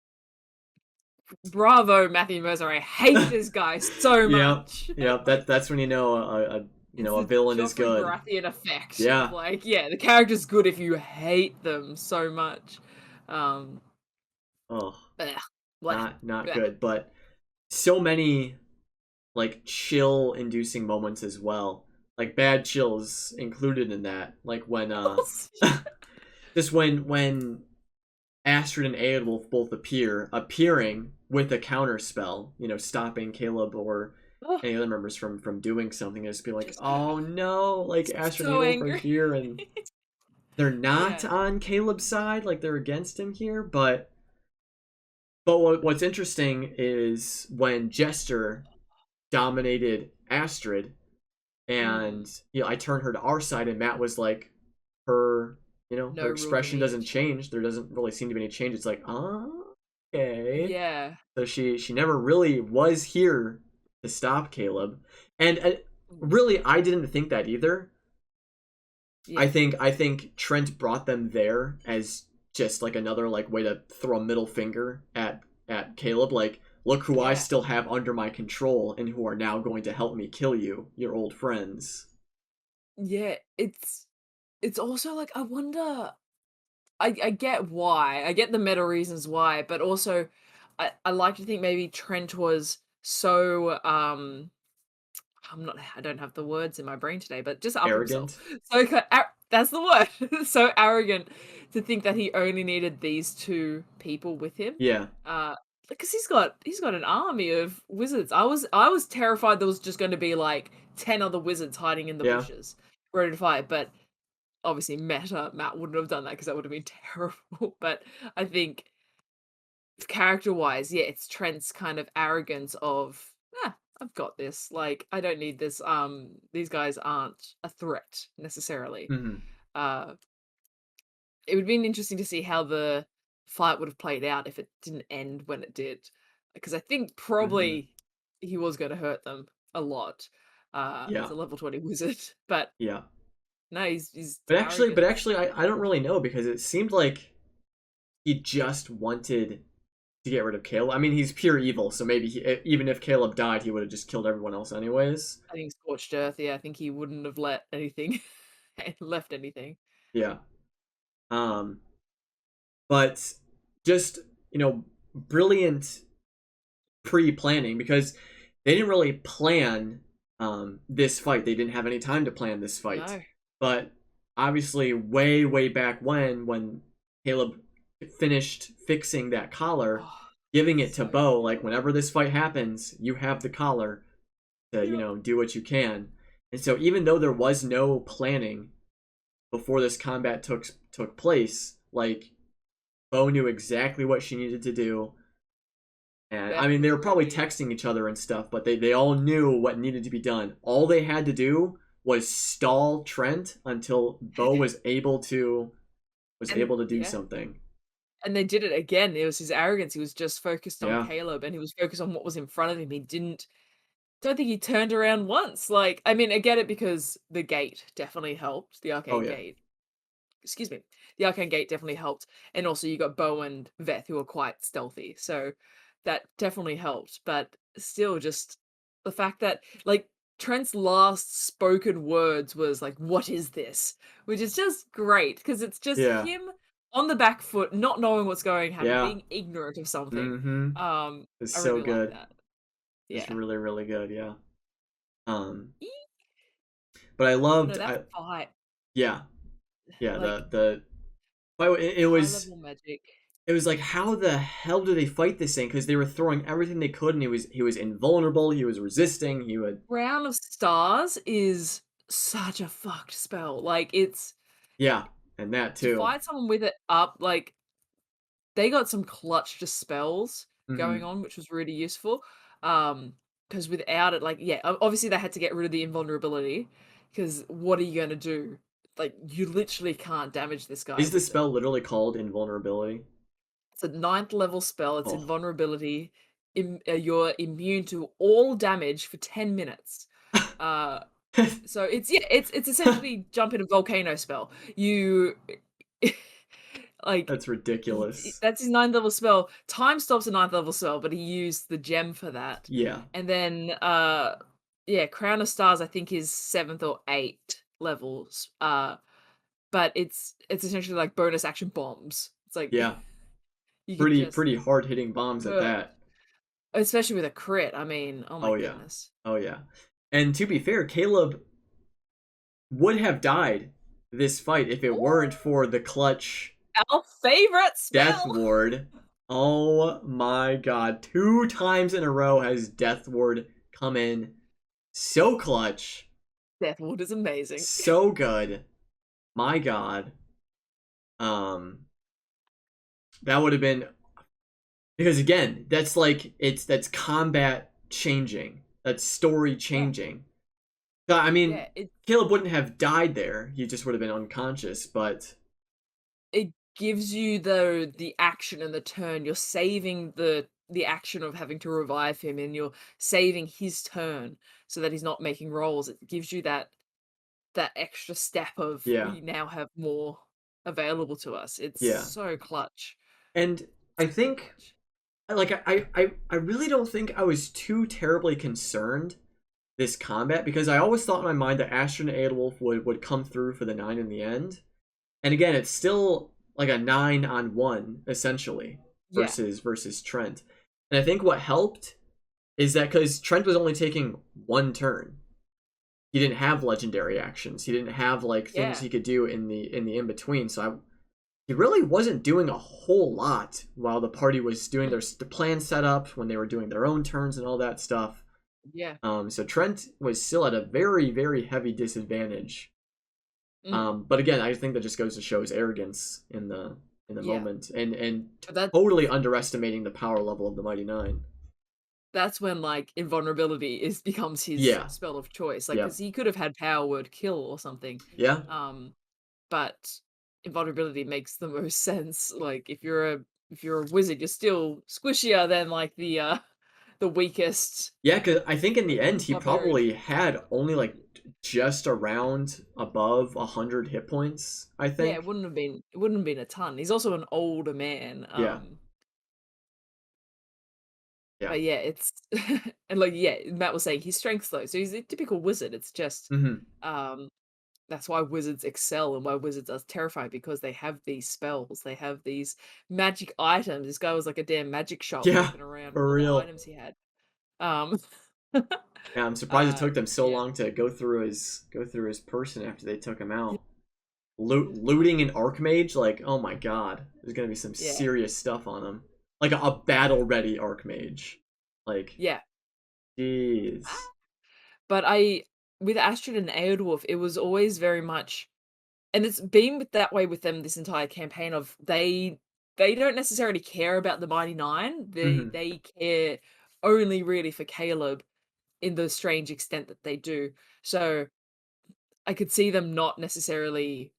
bravo, Matthew Mercer. I hate this guy so Yep, much. yep. Like, That's when you know it's a the villain is Joffrey good. Baratheon effect of Yeah. like, yeah, the character's good if you hate them so much. Um, Oh, bleh, bleh, not bleh. good. But so many like chill inducing moments as well. Like bad chills included in that. Like when just when Astrid and Aod will both appearing with a counter spell, stopping Caleb or Oh, any other members from doing something, and just be like, just oh no, like Astrid and so Aod are angry. here and they're not Yeah. on Caleb's side, like they're against him here, but what's interesting is when Jester dominated Astrid, Mm. and I turned her to our side, and Matt was like, her No her real expression doesn't delineation. change. There doesn't really seem to be any change. It's like, okay. Yeah. So she never really was here to stop Caleb, and Mm. really, I didn't think that either. Yeah. I think Trent brought them there as just like another like way to throw a middle finger at Caleb, like, look who I Yeah. still have under my control and who are now going to help me kill you, your old friends. Yeah. It's also like I wonder I get why. I get the meta reasons why, but also I like to think maybe Trent was so I don't have the words in my brain today, but just up himself. Arrogant. So that's the word. So arrogant to think that he only needed these two people with him. Yeah, Uh because he's got an army of wizards. I was terrified there was just going to be like 10 other wizards hiding in the yeah. bushes ready to fight, but obviously Matt wouldn't have done that because that would have been terrible. But I think character wise, yeah, it's Trent's kind of arrogance of, I've got this. Like, I don't need this. These guys aren't a threat necessarily. Hmm. Uh, it would have been interesting to see how the fight would have played out if it didn't end when it did. Because I think Hmm. probably he was going to hurt them a lot as Yeah, a level 20 wizard. But yeah. no, he's But arrogant. actually, I don't really know because it seemed like he just wanted to get rid of Caleb. I mean, he's pure evil, so maybe even if Caleb died, he would have just killed everyone else anyways. I think scorched earth. Yeah, I think he wouldn't have let anything left anything. Yeah. Um, but just brilliant pre-planning because they didn't really plan this fight. They didn't have any time to plan this fight. No. But obviously, way back when Caleb finished fixing that collar, Oh, giving it to so Bo, like good. whenever this fight happens, you have the collar to Yep. do what you can. And so even though there was no planning before this combat took place, like Bo knew exactly what she needed to do. And I Beth mean, they was were probably ready. texting each other and stuff, but they all knew what needed to be done. All they had to do was stall Trent until Bo And was able to do yeah. something. And they did it again. It was his arrogance. He was just focused on Yeah. Caleb and he was focused on what was in front of him. He didn't don't think he turned around once. Like, I mean, I get it because the gate definitely helped. The Oh arcane yeah. gate. Excuse me. The arcane gate definitely helped. And also you got Bo and Veth who are quite stealthy. So that definitely helped. But still just the fact that like Trent's last spoken words was like, "What is this?" Which is just great because it's just Yeah. him on the back foot, not knowing what's going to happen, Yeah. being ignorant of something. Mm-hmm. It's I so really like good. that. It's Yeah. really good. Yeah. Um. Eek. But I But no, loved. that fight, Yeah. Yeah. like It high was. level magic. It was like, how the hell do they fight this thing? Because they were throwing everything they could, and he was invulnerable. He was resisting. He would. Crown of Stars is such a fucked spell. Like it's Yeah, and that to too. fight someone with it up, like they got some clutch just spells going Hmm. on, which was really useful. Because without it, like yeah, obviously they had to get rid of the invulnerability. Because what are you gonna do? Like you literally can't damage this guy Is the with it. spell literally called invulnerability? It's a ninth level spell. It's Oh. invulnerability. You're immune to all damage for 10 minutes. Uh, so it's yeah, it's essentially jump in a volcano spell. You Like, That's ridiculous. that's his 9th level spell. Time Stop's a 9th level spell, but he used the gem for that. Yeah. And then, yeah, Crown of Stars, I think, is 7th or 8th levels. But it's essentially like bonus action bombs. It's like Yeah. you can Pretty just, pretty hard hitting bombs at that. especially with a crit. I mean, oh my Oh yeah. goodness. Oh yeah. And to be fair, Caleb would have died this fight if it Ooh, weren't for the clutch our favorite Death spell. Ward. Oh my god. 2 times in a row has Death Ward come in so clutch, Death Ward is amazing. so good. My god. Um that would have been, because again, that's like that's combat changing. That's story Yeah, changing. I mean, yeah. It Caleb wouldn't have died there. He just would have been unconscious, but it gives you the action and the turn. You're saving the action of having to revive him, and you're saving his turn so that he's not making rolls. It gives you that extra step of yeah. we now have more available to us. It's Yeah. so clutch. And I So think, clutch. like, I really don't think I was too terribly concerned this combat, because I always thought in my mind that Astrid and Aodwolf would come through for the 9 in the end. And again, it's still like a 9-on-1 essentially Yeah. versus Trent. And I think what helped is that because Trent was only taking 1 turn, he didn't have legendary actions. He didn't have like things Yeah. he could do in the in between. So he really wasn't doing a whole lot while the party was doing Mm, their plan setup, when they were doing their own turns and all that stuff. yeah. So Trent was still at a very, very heavy disadvantage. Mm, But again, I think that just goes to show his arrogance in the yeah. moment, and But that totally underestimating the power level of the Mighty Nine. that's when, like, invulnerability is becomes his Yeah. spell of choice. Like, Yep. because he could have had power word kill or something. Yeah. Um, but invulnerability makes the most sense. Like, if you're a wizard, you're still squishier than like the weakest Yeah, because I think in the end he barbarian. probably had only like just around above 100 hit points, I Yeah, think. it wouldn't have been a ton. He's also an older man. Yeah. Yeah. But yeah, it's and like yeah, Matt was saying his strength's low, so he's a typical wizard. It's just Hmm. um that's why wizards excel and why wizards are terrifying, because they have these spells, they have these magic items. This guy was like a damn magic shop Yeah, walking around with for all the real. items he had. Um Yeah, I'm surprised it took them so yeah. long to go through his person after they took him Yeah. out. Looting an Archmage, like, oh my god, there's gonna be some Yeah. serious stuff on him. Like a battle ready Archmage. Like, Yeah. jeez. But I with Astrid and Aodwolf, it was always very much, and it's been with that way with them this entire campaign of they don't necessarily care about the Mighty Nine. Hmm. They care only really for Caleb in the strange extent that they do. So I could see them not necessarily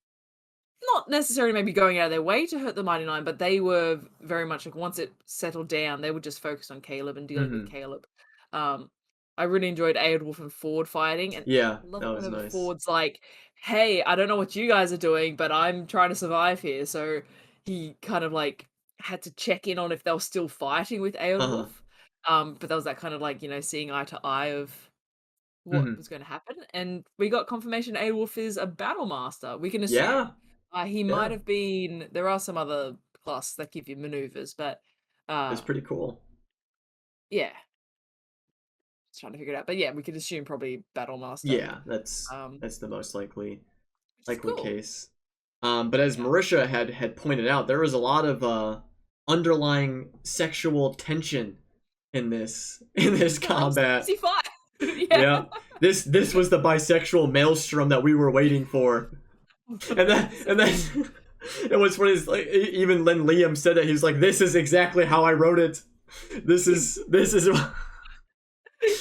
maybe going out of their way to hurt the Mighty Nine, but they were very much like once it settled down, they were just focused on Caleb and dealing with Hmm. Caleb. Um, I really enjoyed Aodwolf and Ford fighting, and Yeah, I love that it was whenever nice. Ford's like, "Hey, I don't know what you guys are doing, but I'm trying to survive here." So he kind of like had to check in on if they were still fighting with Uh-huh. Aodwolf. But that was that kind of like seeing eye to eye of what Hmm. was going to happen, and we got confirmation Aodwolf is a battle master. We can Yeah, assume he might yeah. have been. There are some other classes that give you maneuvers, but It's uh, pretty cool. yeah, just trying to figure it out. But yeah, we could assume probably battle master. Yeah, that's the most Which is likely cool. case. But as Yeah, Marisha had pointed out, there was a lot of underlying sexual tension in this yeah, that was an combat. easy fight. Yeah, Yeah, this was the bisexual maelstrom that we were waiting for, and then it was when his like even when Liam said that, he was like, "This is exactly how I wrote it. This is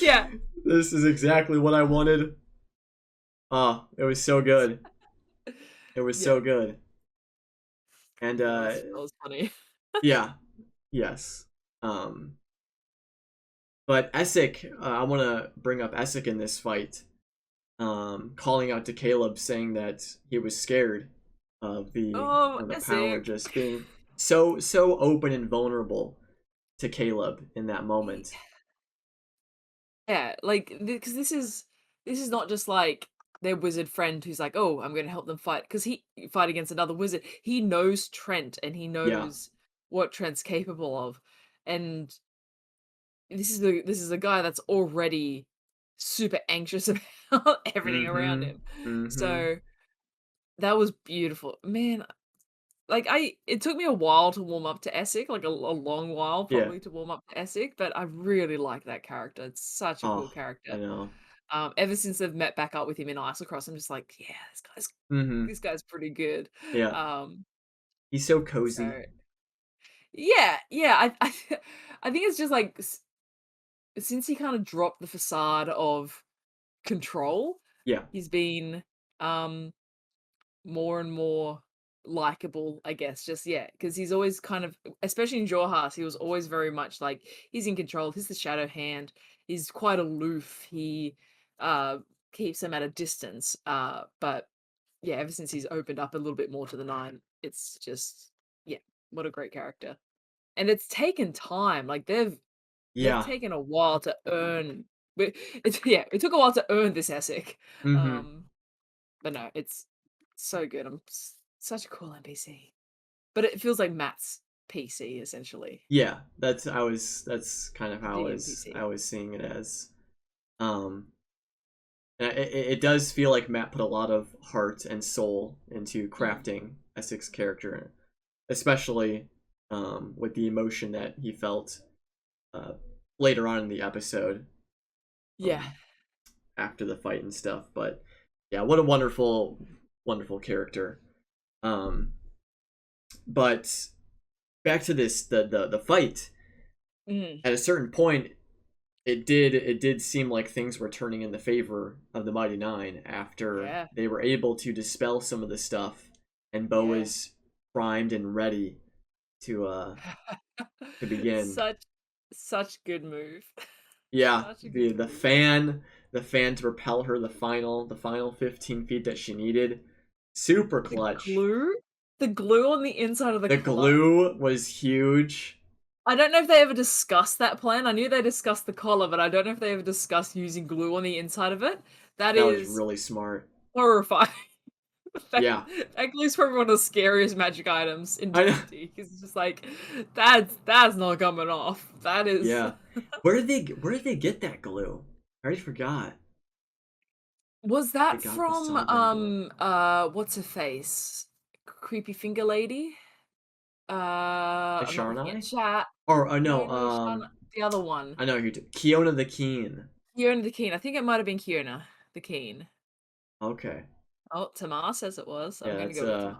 yeah, this is exactly what I wanted." Ah, it was so good. It was yeah. so good. And That was funny. yeah, yes. Um, but Essek, I want to bring up Essek in this fight, calling out to Caleb, saying that he was scared of the power Essex. just being so open and vulnerable to Caleb in that He moment. Yeah, like, because this is not just, like, their wizard friend who's like, "Oh, I'm gonna help them fight," because he fight against another wizard. He knows Trent, and he Yeah. knows what Trent's capable of, and this is a guy that's already super anxious about everything around Mm-hmm. him. Mm-hmm. So, that was beautiful. Man, like, it took me a while to warm up to Essek, like, a long while Yeah. probably to warm up to Essek, but I really like that character. It's such a cool Oh, I character. know. Ever since they've met back up with him in Isocross, I'm just like, yeah, Mm-hmm. this guy's pretty good. Yeah. Um, He's so cozy. so yeah, yeah, I think it's just like since he kind of dropped the facade of control, Yeah. he's been um more and more likable, I guess. Just yeah, because he's always kind of, especially in Jorhas, he was always very much like he's in control. He's the shadow hand. He's quite aloof. He uh keeps him at a distance. But yeah, ever since he's opened up a little bit more to the Nine, it's just yeah, what a great character. And it's taken time. Like they've Yeah. taken a while to earn. But it's yeah, it took a while to earn this Essek. Mm-hmm. Um, but no, it's so good. Such a cool NPC. But it feels like Matt's PC essentially. Yeah. That's kind of how The I NPC. was seeing it as. Um and it does feel like Matt put a lot of heart and soul into Mm. crafting Essex's character, especially with the emotion that he felt uh, later on in the episode, Yeah. um, after the fight and stuff. But yeah, what a wonderful character. Um, but back to this the fight. Mm. At a certain point, it did seem like things were turning in the favor of the Mighty Nine after Yeah. they were able to dispel some of the stuff, and Bo Yeah. was primed and ready to uh to begin. Such such good move. Yeah, Such a good the move. the fan to propel her the final 15 feet that she needed. Super The clutch. glue? The glue on the inside of the The collar? glue was huge. I don't know if they ever discussed that plan. I knew they discussed the collar, but I don't know if they ever discussed using glue on the inside of it. That That was is really smart. horrifying. that, Yeah. that glue's probably one of the scariest magic items in I know. D&D because it's just like that's not coming off. That is Yeah. Where did they get that glue? I already forgot. Was They that got the from sovereign glue. what's her face? Creepy finger lady? I'm not looking at Isharnai? chat. Or No, no, no, Shan, the other one. I know who Kiona the Keen. Kiona the Keen. I think it might have been Kiona the Keen. Okay. Oh, Tamar says it was. I'm Yeah, gonna go with Tamar.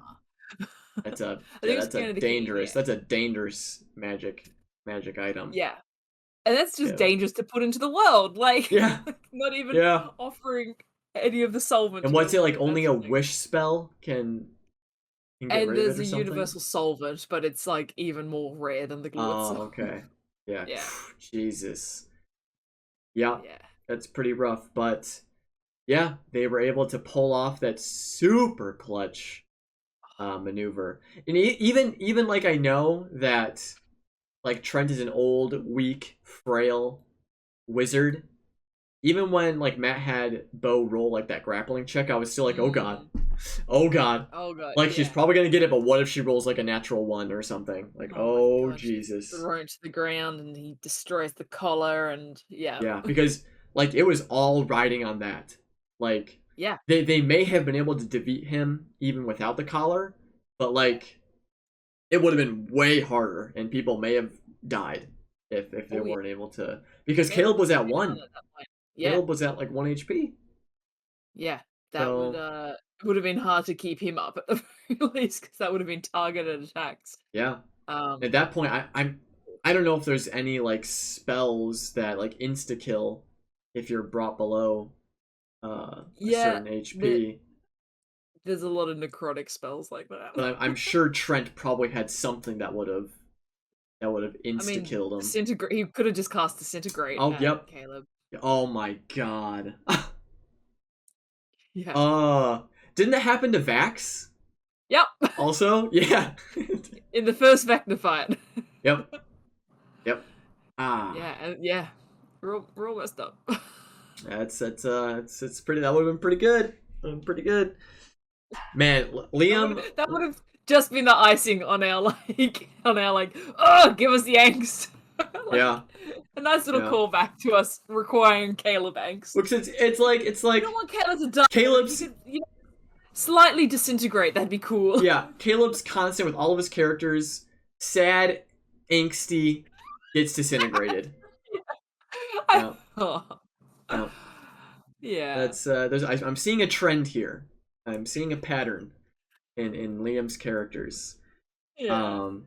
I think it was Kiona the Keen, yeah. that's a dangerous magic item. Yeah. And that's just Yeah. dangerous to put into the world. Like, Yeah. not even Yeah. offering any of the solvent And to go what's it with like it. only That's a just like wish spell can get and rid of there's it or a something? universal solvent, but it's like even more rare than the glue Oh, itself. okay. Yeah. Yeah. Jesus. Yeah. Yeah. That's pretty rough, but yeah, they were able to pull off that super clutch maneuver. And even like I know that like Trent is an old, weak, frail wizard. Even when like Matt had Bo roll like that grappling check, I was still like, oh god, Mm. oh god. Oh god, Like she's yeah. probably gonna get it, but what if she rolls like a natural one or something? Like, Oh my oh god, she's Jesus. thrown to the ground and he destroys the collar and yeah. Yeah, because like it was all riding on that. Like Yeah. they may have been able to defeat him even without the collar, but like it would have been way harder, and people may have died if they Oh yeah. weren't able to. Because Caleb Caleb was was at pretty done one. at that point. Yeah. Caleb was at like 1 HP. Yeah. That So would have been hard to keep him up at the very least because that would have been targeted attacks. yeah, at Um that point, I don't know if there's any like spells that like insta kill if you're brought below a yeah, certain the, HP. there's a lot of necrotic spells like that. But I'm sure Trent probably had something that would have I insta mean, killed him. disintegrate. He could have just cast disintegrate Oh at yep. Caleb. Oh my god. Yeah. uh didn't that happen to Vax? Yep. Also, yeah. In the first Vecna fight. Yep. Yep. Ah. Yeah, and yeah. We're all messed up. It's pretty. That would have been pretty good. Pretty good. Man, Liam. That would have just been the icing on our like, oh, give us the angst. Like Yeah. a nice little Yeah. callback to us requiring Caleb angst. Because it's You like don't want Caleb to die. But if you Caleb's could, slightly disintegrate, that'd be cool. yeah, Caleb's constant with all of his characters, sad, angsty, gets disintegrated. Yeah, Oh. yeah. Yeah. That's I'm seeing a trend here. I'm seeing a pattern in Liam's characters. Yeah. Um,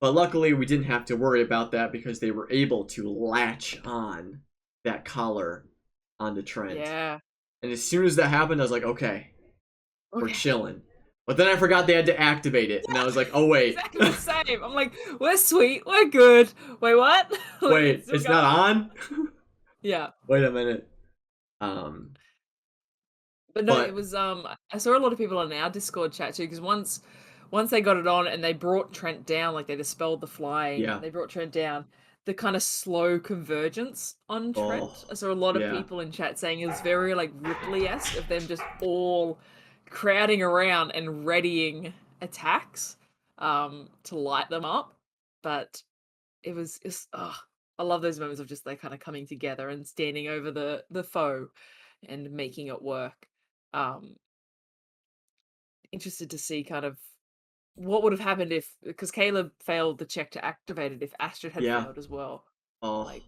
but luckily we didn't have to worry about that because they were able to latch on that collar onto Trent. Yeah. And as soon as that happened, I was like, okay, we're Okay. chilling. But then I forgot they had to activate it, and I was like, oh wait, Exactly the same. I'm like, we're sweet, we're good. Wait, what? Like, wait, it's not on. Yeah. Wait a minute. Um, But no, it but was I saw a lot of people on our Discord chat too, because once they got it on and they brought Trent down, like they dispelled the flying, yeah, they brought Trent down, the kind of slow convergence on oh, Trent. I saw a lot of yeah, people in chat saying it was very like Ripley-esque of them just all crowding around and readying attacks to light them up. But it's I love those moments of just they kind of coming together and standing over the foe and making it work. Um, Interested to see kind of what would have happened if because Caleb failed the check to activate it if Astrid had yeah. failed as well. Oh, Like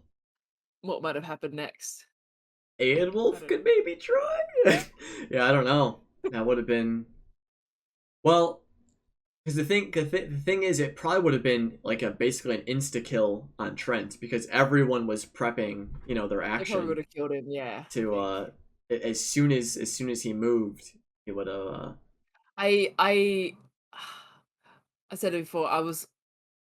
what might have happened next? and I Wolf don't could know. maybe try. Yeah, I don't know. That would have been well. Because the thing is, it probably would have been like a basically an insta kill on Trent because everyone was prepping, their They probably would action have killed him, yeah, I to think. as soon as he moved, he would have. I I said it before, I was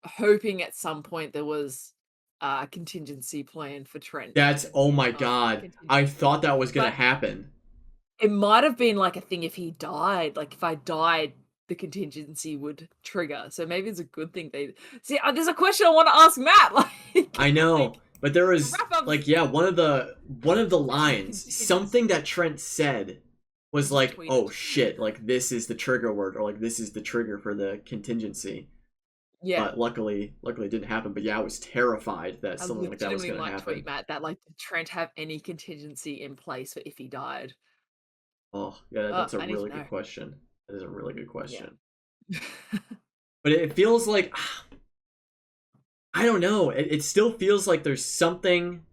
hoping at some point there was a contingency plan for Trent That's oh my to god! I continue. thought that was gonna But happen. it might have been like a thing if he died. Like if I died, the contingency would trigger. So maybe it's a good thing they see. There's a question I want to ask Matt. I Like know, but there the was wrap up's like yeah, one of the definitely lines, contingent. something that Trent said He was just like, "Oh tweeted. shit!" Like this is the trigger word, or like this is the trigger for the contingency. Yeah, But luckily it didn't happen. But yeah, I was terrified that I something like that was legitimately gonna might tweet happen. Matt that like did Trent have any contingency in place for if he died? Oh yeah, that's a I need to really good know. question. That is a really good Yeah. question. But it feels like I don't know. It still feels like there's something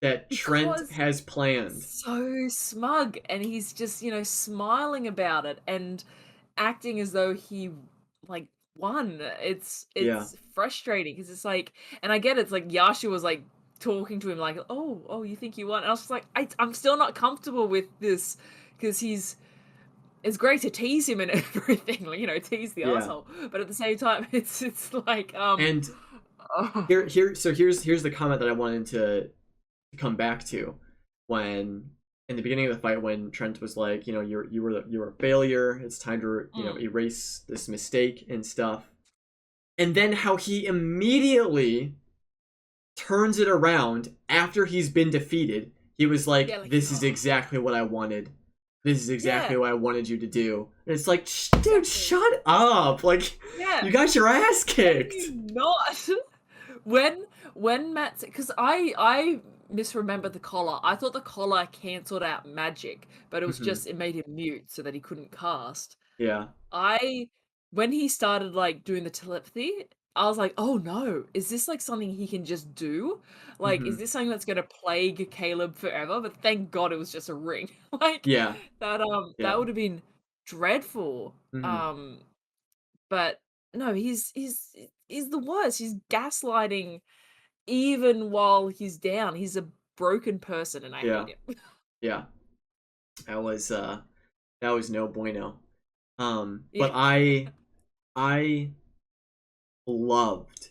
that Trent Because has he's planned. so smug and he's just, smiling about it and acting as though he like won. Yeah, It's frustrating because it's like and I get it's like Yasha was like talking to him like, "Oh, you think you won?" And I was just like, I'm still not comfortable with this because he's it's great to tease him and everything, like, tease the yeah. asshole. But at the same time, it's like And oh, here's the comment that I wanted to come back to when in the beginning of the fight when Trent was like, you were a failure. It's time to mm, erase this mistake and stuff. And then how he immediately turns it around after he's been defeated. He was yeah, like, like "This is exactly what I wanted. This is exactly yeah, what I wanted you to do." And it's like, dude, exactly. shut up! Like, Yeah. you got your ass How do kicked. you not? When Matt because I misremembered the collar. I thought the collar cancelled out magic, but it was Hmm. just it made him mute so that he couldn't cast. Yeah. I when he started like doing the telepathy, I was like, "Oh no, is this like something he can just do? Like, is Hmm. this something that's gonna plague Caleb forever?" But thank God it was just a ring. Like Yeah. that Yeah. would have been dreadful. Hmm. But no, he's the worst. He's gaslighting even while he's down. He's a broken person, and I Yeah. hate him. Yeah. That was that was no bueno. But Yeah. I loved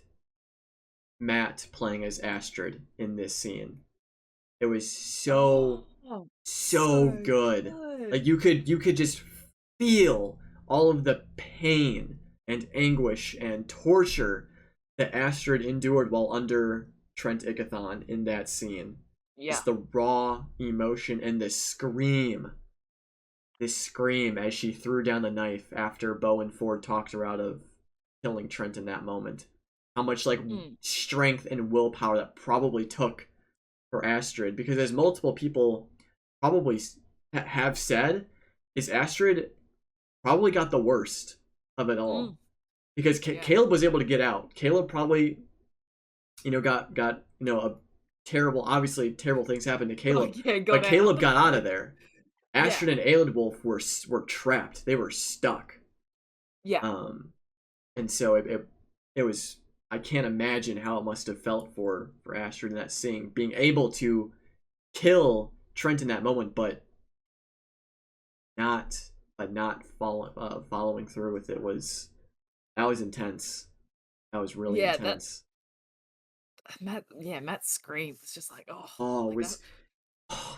Matt playing as Astrid in this scene. It was so Oh, so so good. good. Like you could just feel all of the pain and anguish and torture that Astrid endured while under Trent Ickathon in that scene. Yeah. Just the raw emotion and this scream as she threw down the knife after Bo and Ford talked her out of killing Trent in that moment. How much like Mm, strength and willpower that probably took for Astrid, because as multiple people probably have said, is Astrid probably got the worst of it all, mm, because yeah. Caleb was able to get out. Caleb probably got a terrible, obviously terrible things happened to Oh, Caleb, yeah, but got Caleb out. got out of Like, there. yeah, Astrid and Aelid Wolf were trapped. They were stuck. yeah, Um, and so it was. I can't imagine how it must have felt for Astrid in that scene, being able to kill Trent in that moment, not following through with it was that was intense. That was really yeah, that intense. Matt's scream was just like, oh, Oh, it like that. was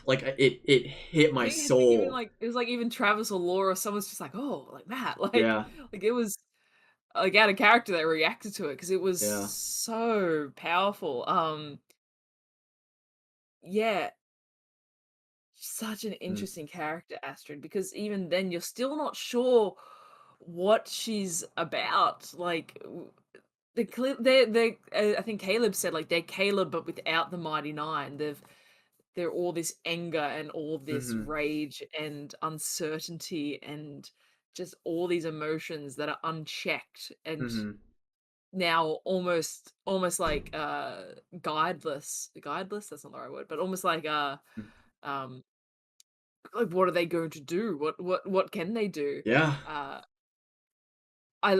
like it hit my I think even soul. like it was like even Travis or Laura, someone's just like, oh, like Matt, Yeah, like it was like out of character that reacted to it because it was yeah, so powerful. Yeah, such an mm, interesting character, Astrid, because even then you're still not sure what she's about. Like I think Caleb said like they're Caleb but without the Mighty Nine. They're all this anger and all this mm-hmm, rage and uncertainty and just all these emotions that are unchecked and mm-hmm, now almost like guideless, that's not the right word, but almost um like what are they going to do, what can they do? yeah, uh I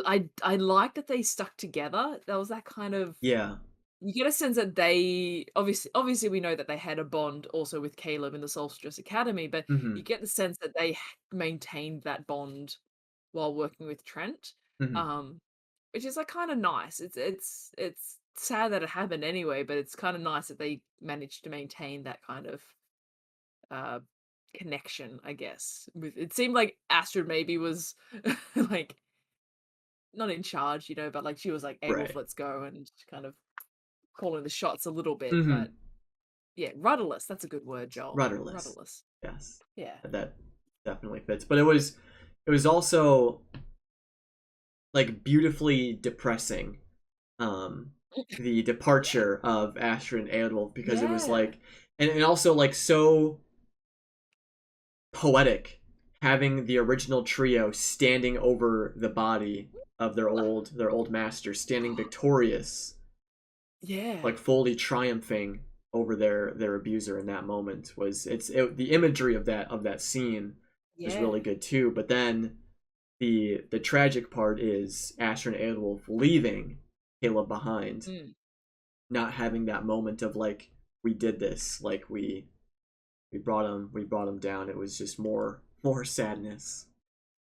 like that they stuck together. There was that kind of, yeah, you get a sense that they obviously we know that they had a bond also with Caleb in the Solstice Academy, but mm-hmm, you get the sense that they maintained that bond while working with Trent, mm-hmm, um, which is like kind of nice. It's sad that it happened anyway, but it's kind of nice that they managed to maintain that kind of uh connection, I guess. With it seemed like Astrid maybe was like not in charge, but like she was like, "Hey, Wolf, right, let's go," and kind of calling the shots a little bit, mm-hmm, but yeah, rudderless, that's a good word, Joel. rudderless. Rudderless. Yes, Yeah. that definitely fits. But it was also like beautifully depressing, um the Yeah. departure of Astrid and Eowulf, because it was Yeah. like, and also like so poetic, having the original trio standing over the body of their old master, standing victorious, Yeah. like fully triumphing over their abuser in that moment. The imagery of that scene was Yeah. really good too. But then the tragic part is Astrid and Eowulf leaving Caleb behind, Mm. not having that moment of like, we did this, like we brought him down. It was just more sadness.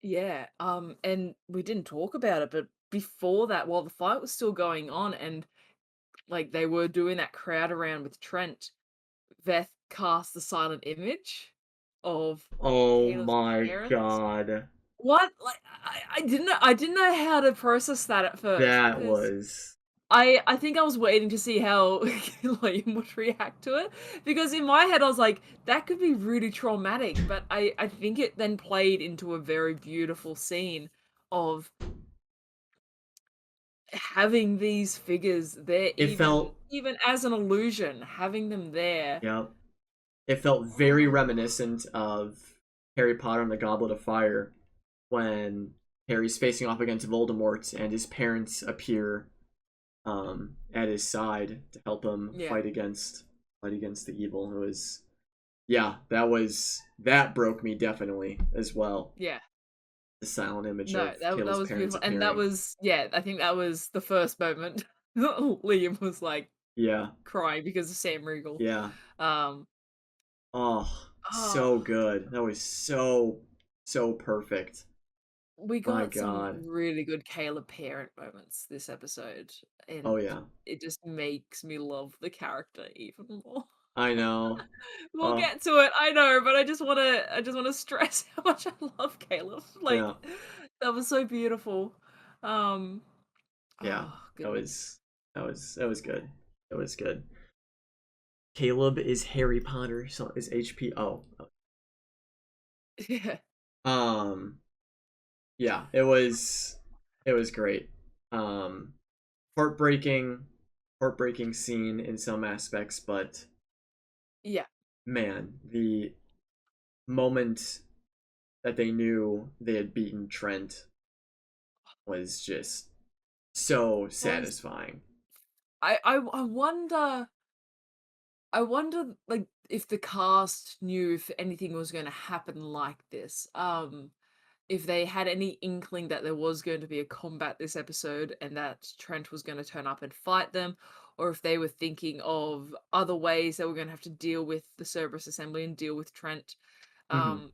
Yeah. And we didn't talk about it, but before that, while the fight was still going on and like they were doing that crowd around with Trent, Veth cast the silent image of Oh Caleb's my parents. god. What? Like I didn't know how to process that at first That because was I think I was waiting to see how Liam would react to it, because in my head I was like, that could be really traumatic, but I think it then played into a very beautiful scene of having these figures there, it even felt even as an illusion, having them there. yeah. It felt very reminiscent of Harry Potter and the Goblet of Fire, when Harry's facing off against Voldemort and his parents appear at his side to help him Yeah, fight against the evil. It was, yeah, that broke me definitely as well. yeah. The silent image No, of that Caleb's was parents beautiful, and that appearing. was, yeah, I think that was the first moment Liam was like Yeah, crying because of Sam Riegel. yeah. Um, Oh, oh, so good. That was so perfect. we My got some God. really good Caleb parent moments this episode, Oh and yeah. it just makes me love the character even more. I know. We'll Oh get to it, I know, but I just wanna stress how much I love Caleb. Like, yeah. That was so beautiful. Um, Yeah, oh that goodness. was that was good. That was good. Caleb is Harry Potter, so is HP. Oh, Yeah. um, yeah, it was great. Um, heartbreaking, heartbreaking scene in some aspects, but Yeah. man, the moment that they knew they had beaten Trent was just so Was satisfying. I wonder like if the cast knew if anything was going to happen like this. If they had any inkling that there was going to be a combat this episode and that Trent was going to turn up and fight them, or if they were thinking of other ways they were going to have to deal with the Cerberus assembly and deal with Trent. Hmm. Um,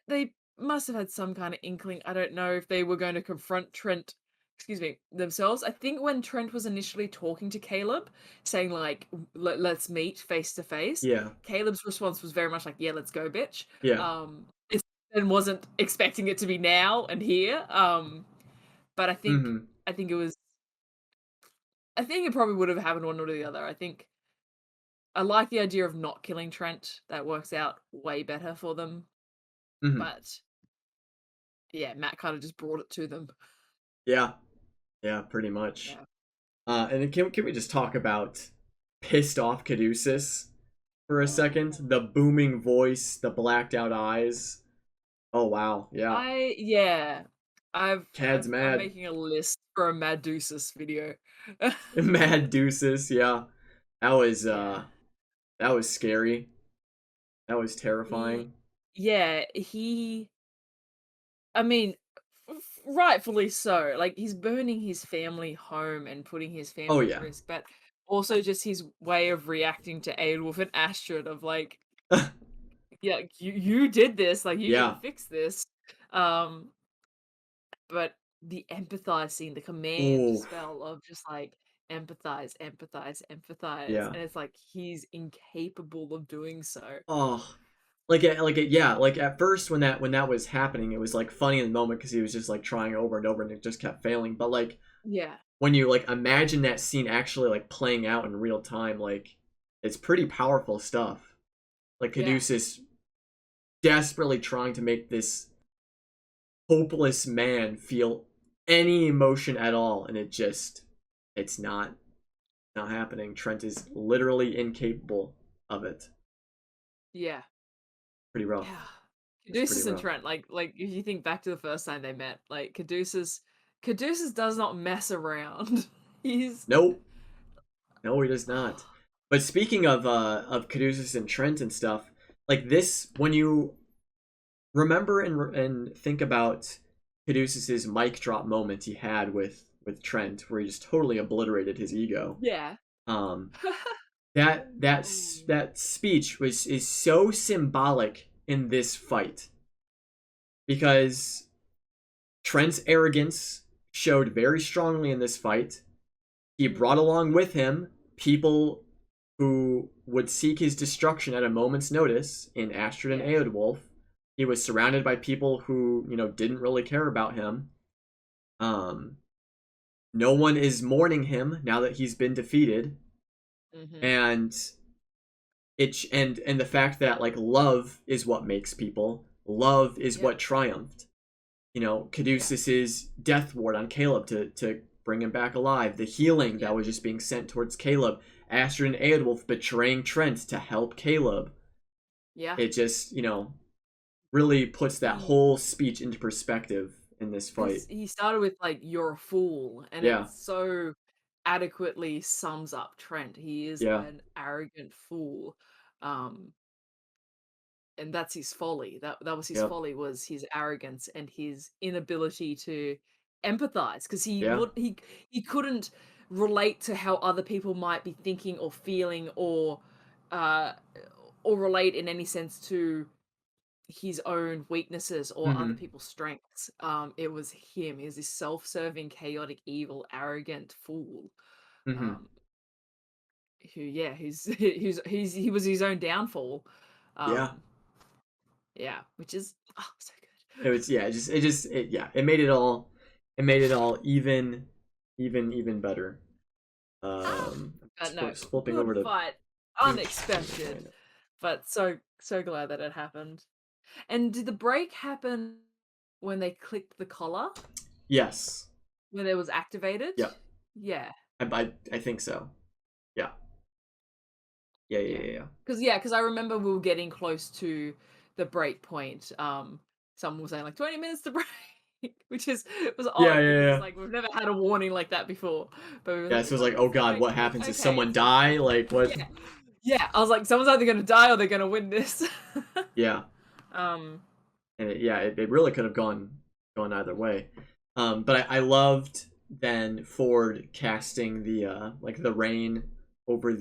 they must have had some kind of inkling. I don't know if they were going to confront Trent, excuse me, themselves. I think when Trent was initially talking to Caleb, saying like, Let's meet face to face," Yeah, Caleb's response was very much like, "Yeah, let's go, bitch." yeah. It's and wasn't expecting it to be now and here. But Hmm. I think it was I think it probably would have happened one or the other. I like the idea of not killing Trent. That works out way better for them. Hmm. But yeah, Matt kind of just brought it to them. Yeah, yeah, pretty much. Yeah. And then can we just talk about pissed off Caduceus for a second? The booming voice, the blacked out eyes. Oh wow, yeah. Yeah. Cad's I'm mad. making a list for a Madusis video. Mad Deuces, yeah. That was Yeah. that was scary. That was He terrifying. yeah, he I mean, rightfully so. Like he's burning his family home and putting his Oh family at yeah. risk, but also just his way of reacting to Aelwulf and Astrid of like, yeah, you did this, like you need to Yeah. fix this. Um, but the empathize scene, the command Ooh. spell of just like empathize, empathize, empathize, Yeah. and it's like he's incapable of doing so. Oh. Yeah, like at first when that was happening, it was like funny in the moment because he was just like trying over and over and it just kept failing. But like Yeah, when you like imagine that scene actually like playing out in real time, like it's pretty powerful stuff. Like yeah, Caduceus desperately trying to make this hopeless man feel any emotion at all, and it's not happening. Trent is literally incapable of it. yeah. Pretty rough. Yeah. It's pretty Caduceus and rough. Trent, like if you think back to the first time they met, like Caduceus does not mess around. He's Nope. No, he does not. But speaking of Caduceus and Trent and stuff, like this, when you remember and think about Caduceus's mic drop moment he had with Trent, where he just totally obliterated his ego. yeah. Um, Ooh. that speech was is so symbolic in this fight because Trent's arrogance showed very strongly in this fight. He brought Mm, along with him people who would seek his destruction at a moment's notice in Astrid and yeah. Eowulf. He was surrounded by people who, didn't really care about him. Um, no one is mourning him now that he's been defeated, Mhm. and and the fact that like love is what makes people. Love is Yep. what triumphed. Yeah. Caduceus's death ward on Caleb to bring him back alive. The healing that Yep. was just being sent towards Caleb. Astrid and Eowulf betraying Trent to help Caleb. Yeah. It just, really puts that He whole speech into perspective in this fight. because he started with like "You're a fool," and it Yeah, so adequately sums up Trent. He is yeah, an arrogant fool. Um, and that's his folly. That was his yep, folly, was his arrogance and his inability to empathize, because yeah, he couldn't relate to how other people might be thinking or feeling, uh or relate in any sense to his own weaknesses or other mm-hmm, people's strengths. It was him. He was this self-serving, chaotic, evil, arrogant fool. mm-hmm, Um, he was his own downfall. yeah, Um, yeah, which is, oh, so good. It was it made it all even better. No, Flipping good over to fight. Unexpected, but so glad that it happened. And did the break happen when they clicked the collar? yes, When it was activated? yeah, Yeah, I think so. Yeah, yeah, yeah, yeah. yeah, yeah. Because I remember we were getting close to the break point. Someone was saying, like, 20 minutes to break, which was Yeah, odd yeah, because it's yeah. like we've never had a warning like that before. But we were Yeah, like, so it was 20 like, oh minutes to god, break. what happens? Does Okay, someone it's like die? Like what? yeah. Yeah, I was like, someone's either gonna die or they're gonna win this. Yeah, Um, and it really could have gone either way. But I loved then Ford casting the like the rain over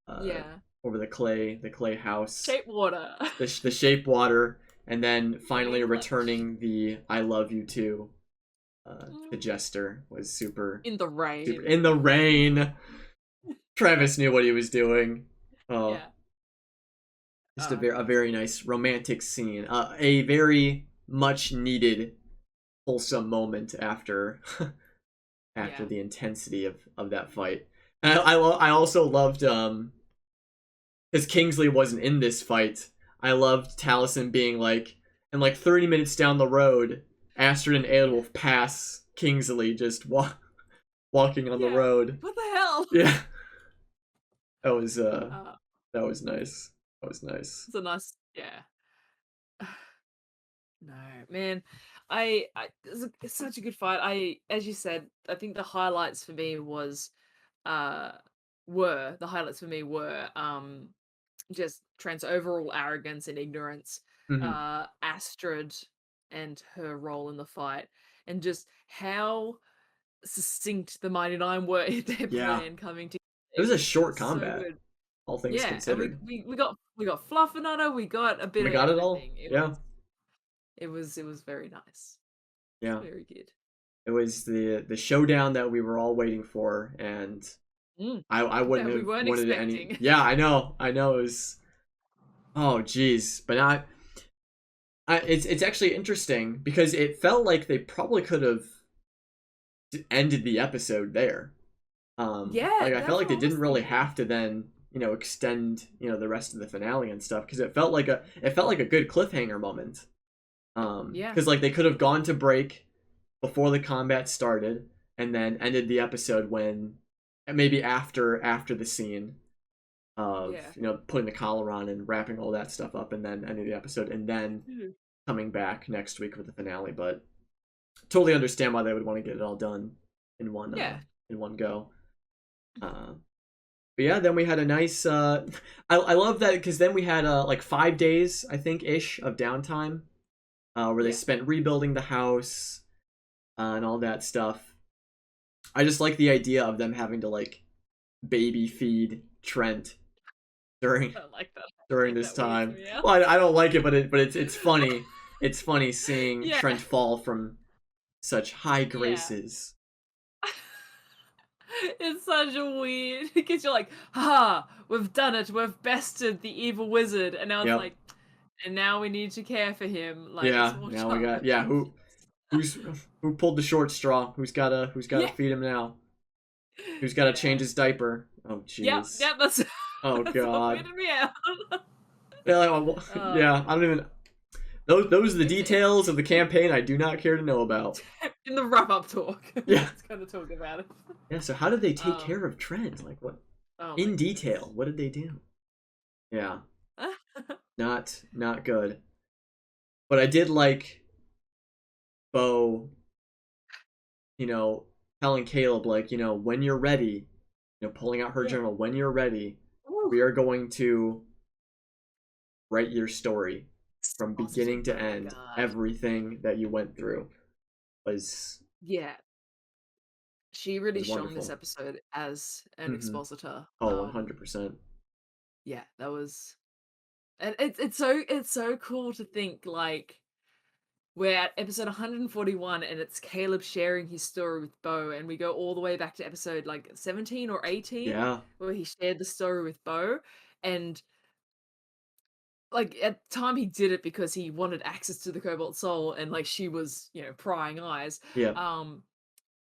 uh yeah. over the clay house, Shape water. the shape water, and then finally Clean clutch. returning the I love you too to Mm. Jester was super In the super rain. in the rain. Travis knew what he was doing. Oh, Yeah. just a That's very good. nice romantic scene. A very much needed wholesome moment after after Yeah. the intensity of that fight. And I also loved because Kingsley wasn't in this fight. I loved Taliesin being like, and like 30 minutes down the road, Astrid and Yeah. Aelwulf pass Kingsley just walking on the Yeah. road. What the hell? Yeah, that was Uh, that was nice. That was nice. it's a nice yeah. No, man. It's such a good fight. As you said, I think the highlights for me uh the highlights for me were just Trent's overall arrogance and ignorance, Hmm. Astrid and her role in the fight, and just how succinct the Mighty Nine were in their Yeah, plan coming together. it was a It short was so combat, good. all things Yeah, and considered. we got Fluffernutter, we got a bit We of got it all. everything. Yeah, It was very nice. It's yeah. very good. It was the showdown that we were all waiting for, and Mm, I wouldn't that we have weren't wanted it any. expecting. Yeah, I know. It was oh geez, but it's actually interesting because it felt like they probably could have ended the episode there. Yeah, Like I felt that's like what I they was didn't really thinking. have to then extend the rest of the finale and stuff because it felt like a good cliffhanger moment. Yeah, Because like they could have gone to break before the combat started and then ended the episode when maybe after the scene of yeah. putting the collar on and wrapping all that stuff up and then ending the episode and then Mhm. coming back next week with the finale. But totally understand why they would want to get it all done in one Yeah. in one go. uh but yeah, then we had a nice I love that because then we had like 5 days I think ish of downtime where they Yeah. spent rebuilding the house and all that stuff. I just like the idea of them having to like baby feed Trent during I don't like that during idea. this That weirds time. me out. Well, I don't like it, but it's funny. It's funny seeing Yeah. Trent fall from such high Yeah. graces. It's such a weird because you're like, ha, we've done it, we've bested the evil wizard, and now it's Yep. like, and now we need to care for him like a Yeah. small Now we child. got who's who pulled the short straw? Who's gotta Yeah. feed him now? Who's gotta change Yeah. his diaper? Oh Yep, jeez. yep, that's Oh that's what god. weirded me out. Yeah, well, Uh, yeah. I don't even. Those are the it's details of the campaign I do not care to know about. in the wrap-up talk. Yeah. Let's kind of talk about it. Yeah. So how did they take Um, care of Trent? Like what? oh my In goodness. detail, what did they do? Yeah. Not good. But I did like Bo, you know, telling Caleb like, when you're ready, pulling out her Yeah. journal, when you're ready, Ooh. we are going to write your story from beginning Expositor. to Oh my end. god. Everything that you went through was Yeah. She really was shone this wonderful. episode as an Hmm. expositor. Oh, 100%. Yeah, that was and it's so cool to think like we're at episode 141 and it's Caleb sharing his story with Bo and we go all the way back to episode like 17 or 18 Yeah. where he shared the story with Bo and like, at the time he did it because he wanted access to the Cobalt Soul and, like, she was, prying eyes. Yeah. Um,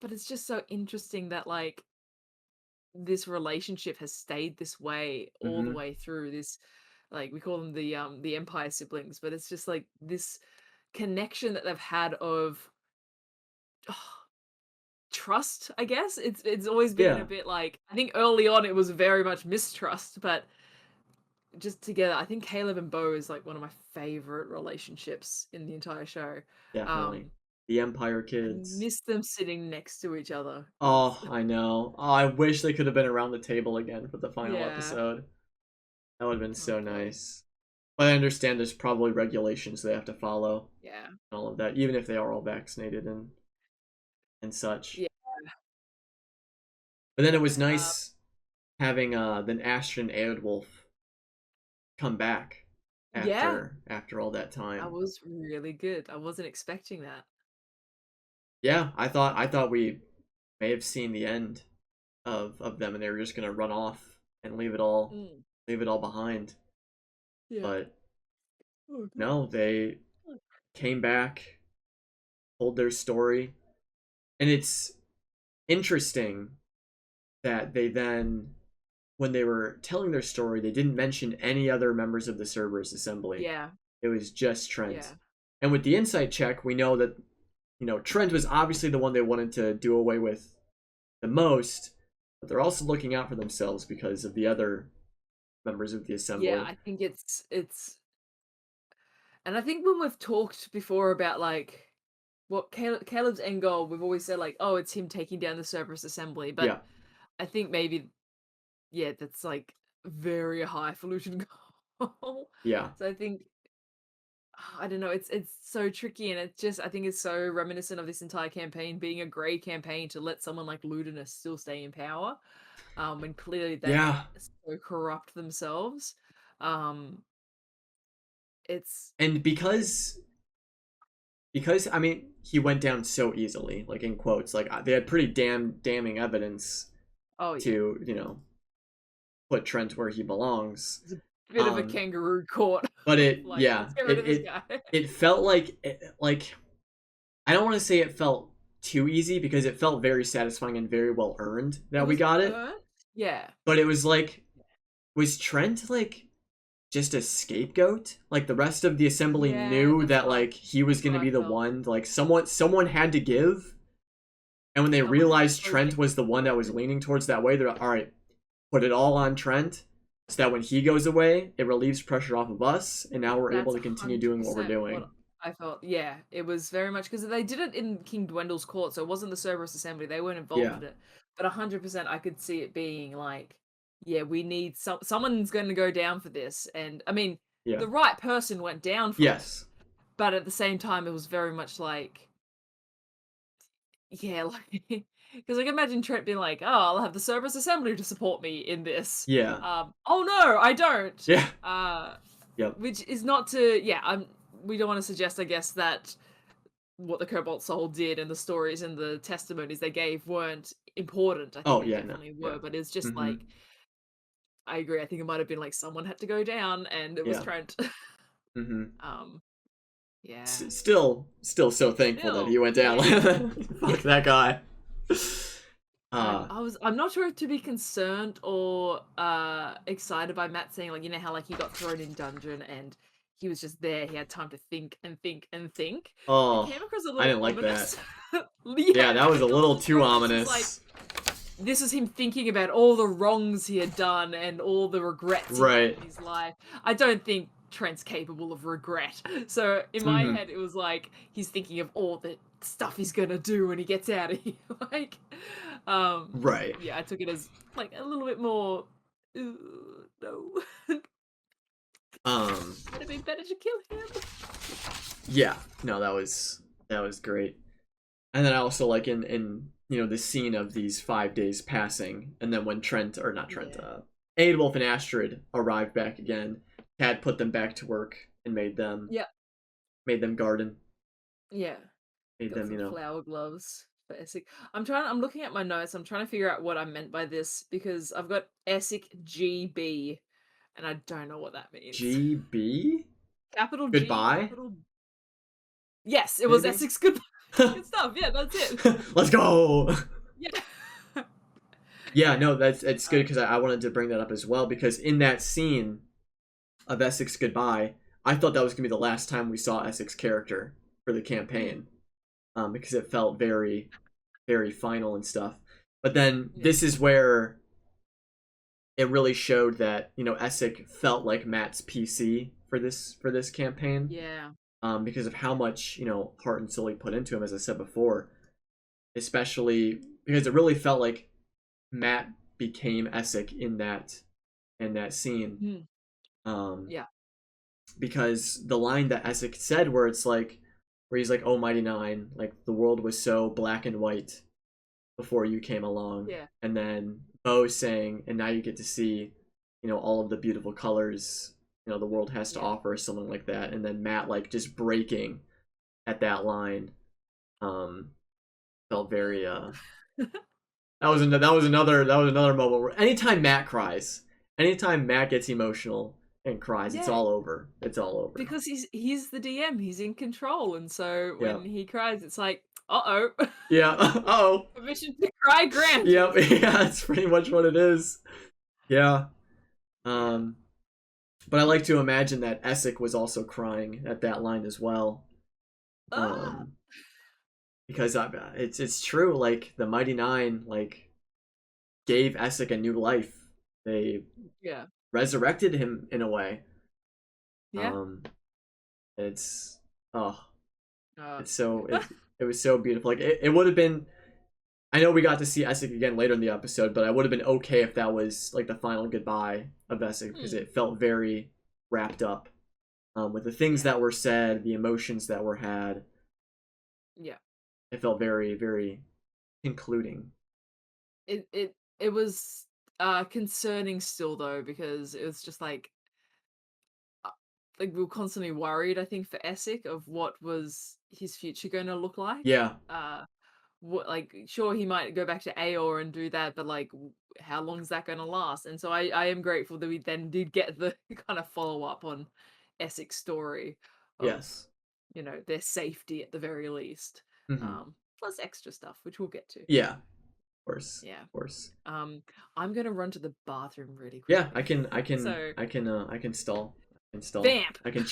but it's just so interesting that, like, this relationship has stayed this way all the Mhm. way through this, like, we call them the Empire siblings, but it's just, like, this connection that they've had of trust, I guess. It's always been a Yeah. bit like I think early on it was very much mistrust, but just together, I think Caleb and Bo is like one of my favorite relationships in the entire show. Definitely. Um, The Empire I kids. miss them sitting next to each other because Oh, I know. Oh, I wish they could have been around the table again for the final yeah. episode. That would have been Oh so god. nice. But I understand there's probably regulations they have to follow Yeah. and all of that, even if they are all vaccinated and such. Yeah. But then it was Uh, nice having then Astrid and Aodwolf come back yeah. after all that That time. was really good. I wasn't expecting that. Yeah, I thought we may have seen the end of them and they were just gonna run off and Mm. leave it all behind. Yeah. But Oh god. no, they came back, told their story, and it's interesting that they then, when they were telling their story, they didn't mention any other members of the Cerberus Assembly. Yeah. It was just Trent. Yeah. And with the insight check, we know that Trent was obviously the one they wanted to do away with the most, but they're also looking out for themselves because of the other members of the Yeah, assembly. I think it's and I think when we've talked before about like what Caleb's end goal, we've always said like, oh, it's him taking down the Cerberus Assembly, but Yeah, I think maybe yeah, that's like very highfalutin goal. yeah, So I think I don't know, it's so tricky and it's just I think it's so reminiscent of this entire campaign being a great campaign to let someone like Ludinus still stay in power, when clearly they yeah. so corrupt themselves. Um, it's And it's because I mean he went down so easily, like in quotes, like they had pretty damning evidence oh yeah, to put Trent where he belongs. it's a bit of a Um, kangaroo court but of it like yeah let's get rid it of this it guy. it felt like I don't want to say it felt too easy because it felt very satisfying and very well earned It that we was got it. earned, yeah, But it was like, was Trent like just a scapegoat? Like the rest of the assembly yeah. knew that like he was That's what gonna I be the felt. one, like someone had to give. And when they Someone had to realized close the Trent was the one that was leaning towards that way, they're like, all right, put it all on Trent, so that when he goes away, it relieves pressure off of us, and now we're able That's to continue doing what we're 100% doing. what I felt. Yeah, it was very much because they did it in King Dwendal's court, so it wasn't the Cerberus Assembly. They weren't involved Yeah, in it. But 100% I could see it being like, yeah, we need someone's going to go down for this. And I mean, yeah, the right person went down for it. yes, But at the same time, it was very much like, yeah, like, because I can imagine Trent being like, oh, I'll have the Cerberus Assembly to support me in this. yeah, Oh no, I don't. yeah, Uh, yep. which is not to, yeah, we don't want to suggest, I guess, that what the Cobalt Soul did and the stories and the testimonies they gave weren't important. I think Oh they yeah, no, definitely yeah, were, but it's just mm-hmm, like, I agree. I think it might have been like someone had to go down and it was yeah, Trent. mm-hmm. um, yeah. Still so thankful that Still, he went down. yeah. Fuck that guy. I'm Uh, I'm not sure if to be concerned or excited by Matt saying like how like he got thrown in dungeon and he was just there, he had time to think and think and think. It oh, came across a I little didn't like that. ominous. Yeah, Yeah, that was it a got a little little too ominous. It's like ominous. this is him thinking about all the wrongs he had done and all the regrets he had Right. in his life. I don't think Trent's capable of regret. So in my Mm-hmm. head, it was like he's thinking of all the stuff he's gonna do when he gets out of here. like, Right. yeah, I took it as like a little bit more. No, Um. would have been better to kill him. Yeah. No, that was great. And then I also like in the scene of these 5 days passing, and then when Trent or not Trent, Yeah, Aodwolf and Astrid arrived back again, Tad put them back to work and yeah, made them garden, yeah. made Got them some flower gloves for Essek. I'm looking at my notes. I'm trying to figure out what I meant by this because I've got Essek GB and I don't know what that means. GB? Capital G, Goodbye? capital. Yes, it was Maybe? Essex Goodbye. Good stuff. Yeah, that's it. Let's go! Yeah. Yeah, no, it's good Um, because I wanted to bring that up as well, because in that scene of Essex Goodbye, I thought that was going to be the last time we saw Essex character for the campaign, because it felt very, very final and stuff. But then yeah. this is where it really showed that, you know, Essex felt like Matt's PC for this campaign, Yeah. because of how much, you know, heart and soul he put into him, as I said before, especially because it really felt like Matt became Essex in that scene. Mm, Um, yeah. because the line that Essex said, where he's like, "Oh mighty Nine, like the world was so black and white before you came along," Yeah. and then Bo saying, "And now you get to see, you know, all of the beautiful colors, you know, the world has to Yeah. offer," or something like that, and then Matt like just breaking at that line, um, felt very that was another moment where anytime Matt gets emotional and cries, it's Yeah. all over. It's all over. Because he's the DM, he's in control, and so Yeah. when he cries, it's like, uh-oh. Yeah. Uh-oh. Permission to cry Yep. granted. Yeah, that's pretty much what it is. Yeah. Yeah. Um but I like to imagine that Essex was also crying at that line as well. Ah! Um because it's true, like the Mighty Nine like gave Essex a new life. They Yeah. resurrected him in a way. Yeah. Um it's oh Uh, it's so it was so beautiful. Like it would have been, I know we got to see Essex again later in the episode, but I would have been okay if that was like the final goodbye of Essex, because hmm. it felt very wrapped up, with the things Yeah. that were said, the emotions that were had. Yeah. It felt very, very concluding. It was concerning still though, because it was just uh, like we were constantly worried, I think, for Essex of what was his future going to look like. Yeah. What, like, sure, he might go back to Aor and do that, but like how long is that going to last? And so I am grateful that we then did get the kind of follow up on Essex story of, Yes. you know, their safety at the very least, Hmm. plus extra stuff which we'll get to. Yeah. Of course. Yeah. Of course. I'm gonna run to the bathroom really Yeah. quickly. So I can stall. I can stall. vamp. I can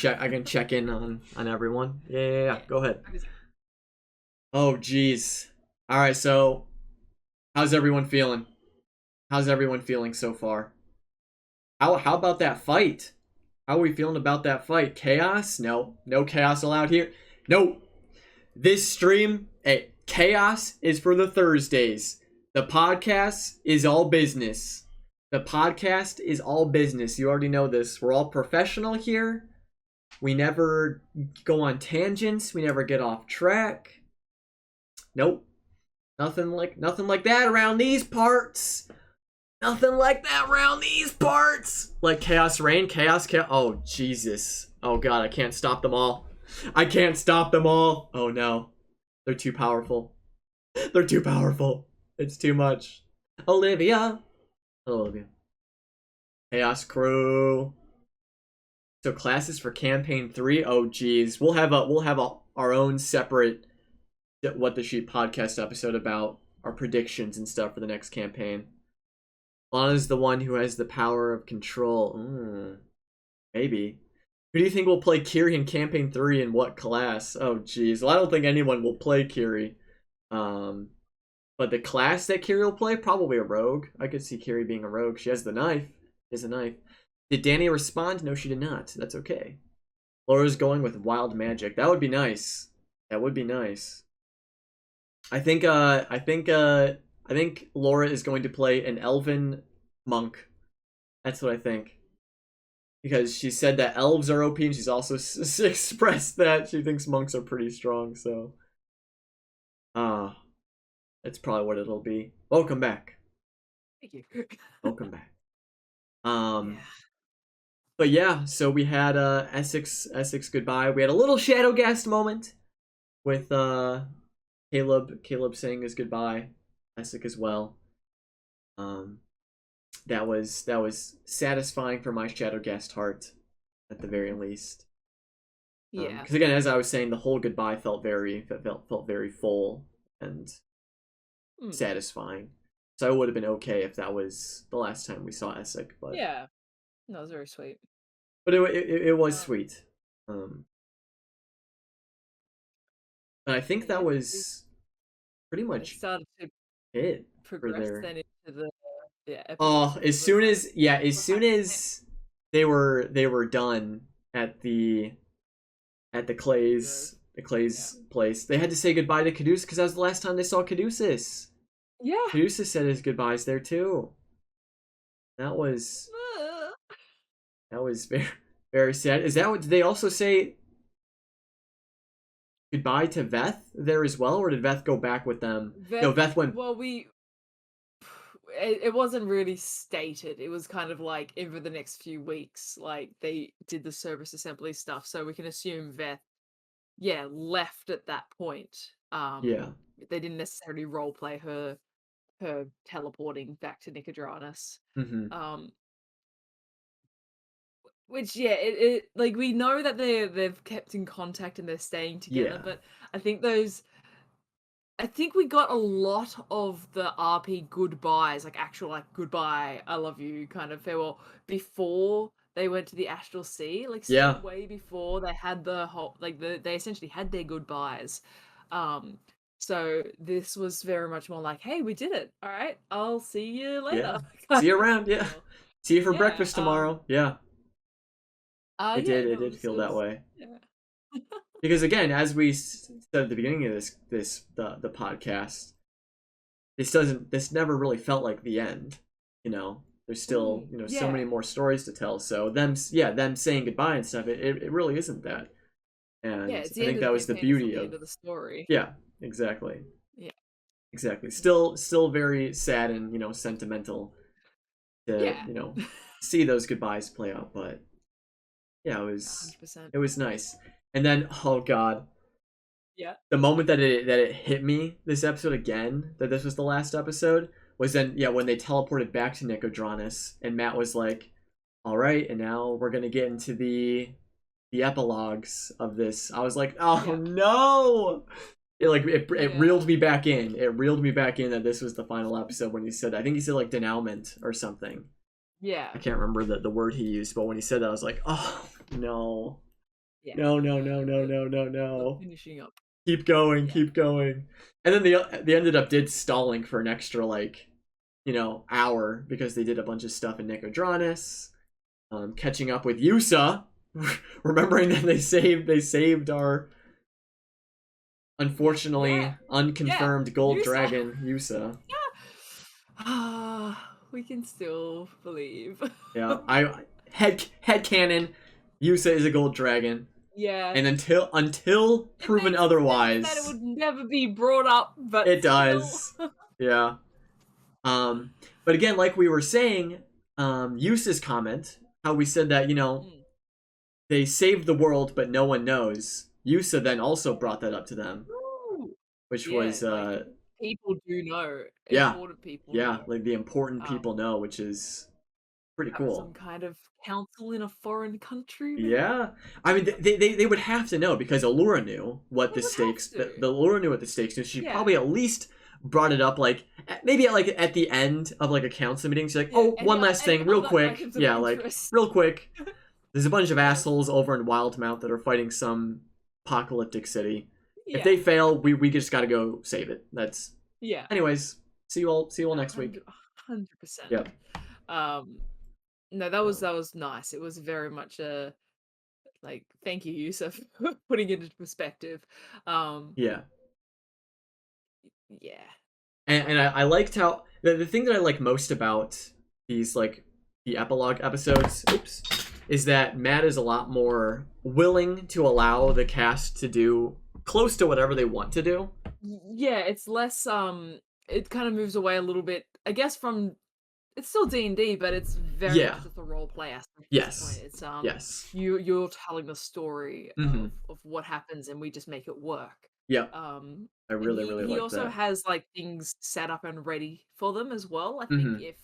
check in on everyone. Yeah. Yeah. Yeah. Yeah. Go ahead. I was- Oh, geez. All right. So, how's everyone feeling? How's everyone feeling so far? How about that fight? How are we feeling about that fight? Chaos? No. No chaos allowed here. No. This stream, hey, chaos is for the Thursdays. The podcast is all business. The podcast is all business. You already know this. We're all professional here. We never go on tangents. We never get off track. Nope. Nothing like that around these parts. Nothing like that around these parts. Like Chaos Rain, Chaos. Oh, Jesus. Oh, God, I can't stop them all. I can't stop them all. Oh, no. They're too powerful. They're too powerful. It's too much. Olivia. Hello, Olivia. Chaos Crew. So classes for campaign 3. Oh, geez. We'll have our own separate What the Sheep podcast episode about our predictions and stuff for the next campaign. Lana's the one who has the power of control. Maybe. Who do you think will play Kiri in campaign 3 and what class? Oh, jeez. Well, I don't think anyone will play Kiri. But the class that Kiri will play, probably a rogue. I could see Kiri being a rogue. She has the knife. She has a knife. Did Danny respond? No, she did not. That's okay. Laura's going with wild magic. That would be nice. That would be nice. I think Laura is going to play an elven monk. That's what I think. Because she said that elves are OP, and she's also expressed that she thinks monks are pretty strong, so. That's probably what it'll be. Welcome back. Thank you. Welcome back. Yeah. But yeah, so we had Essex goodbye. We had a little shadow guest moment with Caleb saying his goodbye. Essex as well. that was satisfying for my shadow guest heart, at the very least. Yeah. Because again, as I was saying, the whole goodbye felt very full and Mm. satisfying. So I would have been okay if that was the last time we saw Essek, but Yeah. That was very sweet. it was Um, sweet. And I think but that yeah, was pretty they much started to it for progress their. then into the epilogues Oh, a as little bit soon of like as yeah, as what soon happened as next. they were done at the Caduceus. Yeah. Clay's place, they had to say goodbye to Caduceus because that was the last time they saw Caduceus. Yeah. Caduceus said his goodbyes there too. That was very very sad. Is that what did they also say goodbye to Veth there as well, or did Veth go back with them? No, Veth, Veth went. well, it wasn't really stated. It was kind of like over the next few weeks, like they did the service assembly stuff, so we can assume Veth, yeah, left at that point. Yeah. They didn't necessarily role play her teleporting back to Nicodranus. Mm-hmm. Um, which yeah, it like we know that they've kept in contact and they're staying together, Yeah. but I think those I think we got a lot of the RP goodbyes, like actual like goodbye, I love you kind of farewell before they went to the Astral Sea, like still Yeah. way before they had the whole like they essentially had their goodbyes. Um so this was very much more like, hey, we did it. All right, I'll see you Yeah. later See kind you of around. Yeah. feel. See you for Yeah. breakfast tomorrow. Yeah. Yeah, It no, did it feel that was way. yeah. Because again, as we said at the beginning of the podcast, this never really felt like the end. There's still so many Yeah. more stories to tell. So them saying goodbye and stuff, it really isn't that. Yeah, And it's I the end think of the that was the campaign, it's not beauty the of. end of the story. Yeah, exactly. Yeah. Exactly. Yeah. Still very sad and sentimental to Yeah. see those goodbyes play out, but yeah,100%. it was nice. And then, oh god, Yeah. the moment that it hit me this episode again, that this was the last episode, was then when they teleported back to Nicodranus and Matt was like, all right, and now we're gonna get into the epilogues of this. I was like, oh Yeah. no. It reeled Yeah. me back in. It reeled me back in that this was the final episode when he said, I think he said like denouement or something. Yeah. I can't remember the word he used, but when he said that, I was like, oh no, Yeah. no, no, no, no, The no, no, the no. finishing up. Keep going, Yeah. keep going. And then they ended up stalling for an extra like, hour because they did a bunch of stuff in Nicodranus, catching up with Yusa, remembering that they saved our Yeah. unfortunately Yeah. unconfirmed gold Yusa. dragon Yusa. Ah, we can still believe. Yeah, I head canon. Yusa is a gold dragon, Yeah. and until It proven makes sense that it otherwise, would never be brought up, but it still. does. Yeah. But again, like we were saying, Yusa's comment, how we said that Mm. they saved the world, but no one knows. Yusa then also brought that up to them, Woo. which Yeah, was like people do know. yeah, Important people yeah, know. like the important Um, people know, which is pretty have some cool. kind of council in a foreign country, maybe? Yeah, I mean they would have to know because Allura knew what They the would have stakes. The to. Allura knew what the stakes was. She Yeah. probably at least brought it up like maybe at the end of like a council meeting. She's like, Yeah. oh, one last Any thing, real other quick. items of Yeah, like interest? real quick. There's a bunch of Um, assholes over in Wildmount that are fighting some apocalyptic city. If yeah. they fail, we just got to go save it. That's. Yeah. Anyways, see you all next week. 100%. Yep. No, that was nice. It was very much a like thank you, Yusuf, for putting it into perspective. Um, Yeah. yeah. And I liked how the thing that I like most about these like the epilogue episodes, is that Matt is a lot more willing to allow the cast to do close to whatever they want to do. Yeah, it's less it kind of moves away a little bit, I guess, from it's still D&D, but it's very Yeah. much just a role play aspect at this Yes. point. It's Yes. you're telling the story Mm-hmm. of what happens and we just make it work. Yep. I And really he like also that. has like things set up and ready for them as well. I think Mm-hmm. if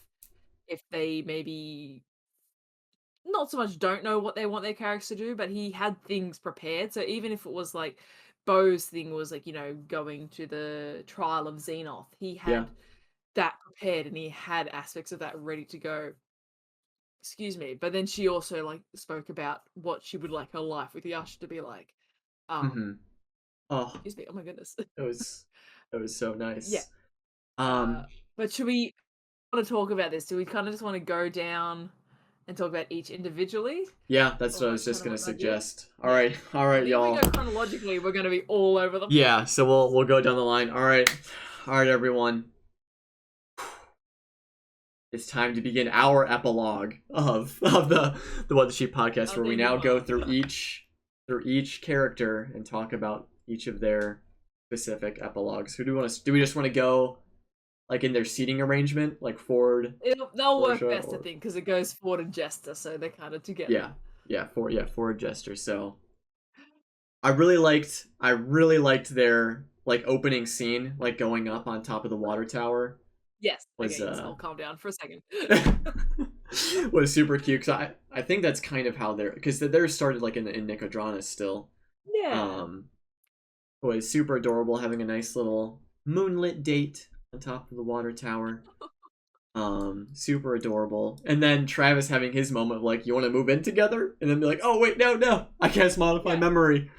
if they maybe not so much don't know what they want their characters to do, but he had things prepared. So even if it was like Bo's thing was like, going to the trial of Xenoth, he Yeah. had that prepared and he had aspects of that ready to go. Excuse me. But then she also like spoke about what she would like her life with Yash to be like. Um, Mm-hmm. Oh, excuse me. Oh my goodness. it was so Yeah. nice. Uh, Um, but should we want to talk about this? Do we kind of just want to go down and talk about each individually? yeah, that's Or what I like was kind just of gonna what an idea? suggest. Yeah. All I right, think if we y'all. go chronologically, we're going to be all over the Yeah, place. so we'll go down the line. All right, everyone. It's time to begin our epilogue of the What the Sheep podcast, Our where we now go denouement. through each character and talk about each of their specific epilogues. Who do we want to? Do we just want to go like in their seating arrangement, like Ford, They'll work Portia, best, I or think, because it goes Ford and Jester, so they're kind of together. Ford Jester. So I really liked their like opening scene, like going up on top of the water tower Yes. was Okay, yes, I'll calm down for a second. was super cute, because I think that's kind of how they're started like in Nicodranus still. Yeah. Um, was super adorable, having a nice little moonlit date on top of the water tower. Super adorable. And then Travis having his moment of like, you want to move in together? And then be like, oh wait, no, I can't modify Yeah. memory.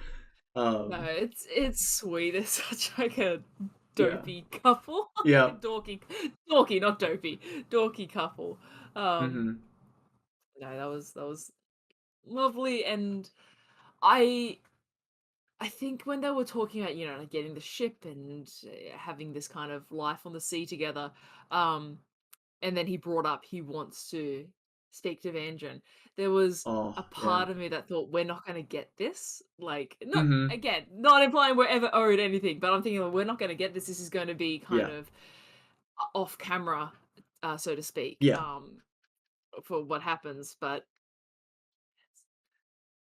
No, it's sweet. It's such like a Yeah, dopey couple. Like a yeah. dorky, not dopey. Dorky couple. Um, Mm-hmm. no, that was lovely, and I I think when they were talking about, like getting the ship and having this kind of life on the sea together, um, and then he brought up he wants to speak to Vandrin. There was Oh a yeah. part of me that thought we're not going to get this. Like, not Mm-hmm. again, not implying we're ever owed anything, but I'm thinking like, we're not going to get this. This is going to be kind Yeah, of off camera, so to speak, yeah. for what happens. But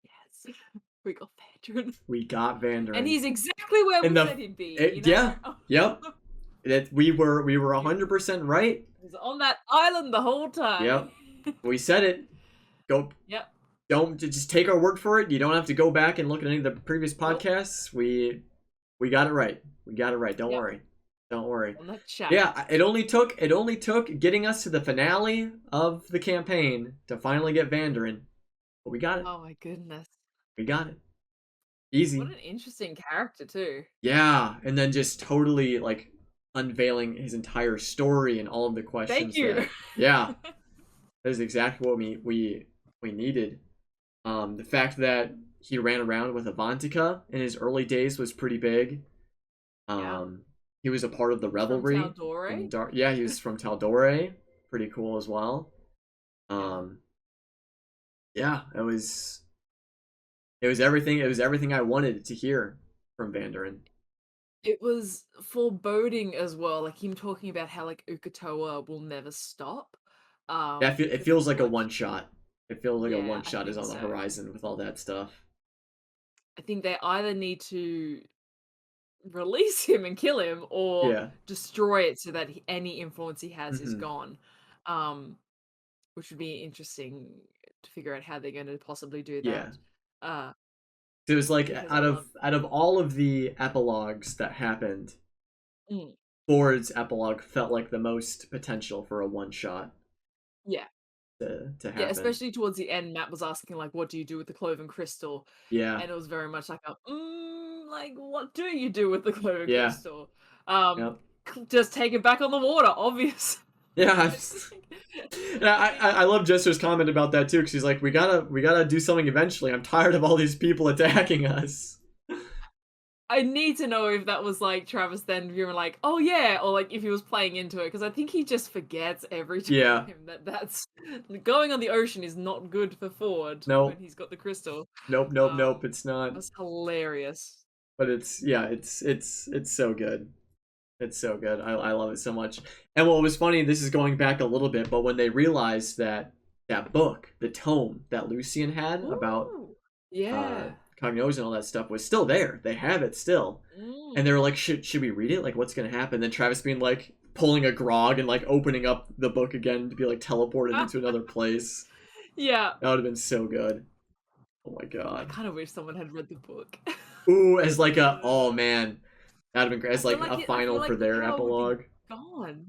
yes, we got Vandrin. We got And Vandarin. he's exactly where And we said he'd be, yeah, yep. That we were He 100% right. was on that island the whole time. Yep. We said it. Go Yep. don't just take our word for it. You don't have to go back and look at any of the previous Nope. podcasts. We got it right. We got it right. Don't Yep. worry. Don't worry. On that chat. Yeah, it only took getting us to the finale of the campaign to finally get Vandarin. But we got it. Oh my goodness. We got it. What Easy. an interesting character too. Yeah, and then just totally like unveiling his entire story and all of the Thank questions you. yeah, that is exactly what we needed. The fact that he ran around with Avantika in his early days was pretty big. Yeah. He was a part of the He's from revelry Taldore. yeah, he was from Taldore. Pretty cool as well. Yeah. Yeah, it was everything I wanted to hear from Vandarin. It was foreboding as well, like him talking about how like Ukatoa will never stop. Yeah, it With feels like a what one shot. It feels like a Yeah, one I shot is think on the so. horizon with all that stuff. I think they either need to release him and kill him or Yeah. destroy it so that any influence he has is Hmm. gone. Which would be interesting to figure out how they're going to possibly do Yeah. that. Uh, It was like because I out love of out of all of the epilogues that happened, mm, Ford's epilogue felt like the most potential for a one shot yeah. to Yeah, happen. especially towards the end, Matt was asking like, "What do you do with the cloven crystal?" Yeah. And it was very much like like what do you do with the cloven Yeah. crystal? Um, Yep. just take it back on the water, obvious. Yeah. It's And I love Jester's comment about that too, because he's like, we gotta do something eventually. I'm tired of all these people attacking us. I need to know if that was like Travis then viewing like, oh yeah, or like if he was playing into it, because I think he just forgets every Yeah. time that's going on the ocean is not good for Ford when Nope. he's got the crystal. Nope. It's not. That's hilarious. But it's so good. It's so good. I love it so much. And what was funny, this is going back a little bit, but when they realized that that book, the tome that Lucian had about Ooh, yeah. Cognos and all that stuff was still there. They have it still. And Mm. they were like, should we read it? Like, what's gonna happen? Then Travis being like, pulling a grog and like opening up the book again to be like teleported into another place. Yeah. That would have been so good. Oh my I god. kind of wish someone had read the book. Ooh, as like a oh man, that'd have been great. As like a I feel final for like the their power would be epilogue. gone.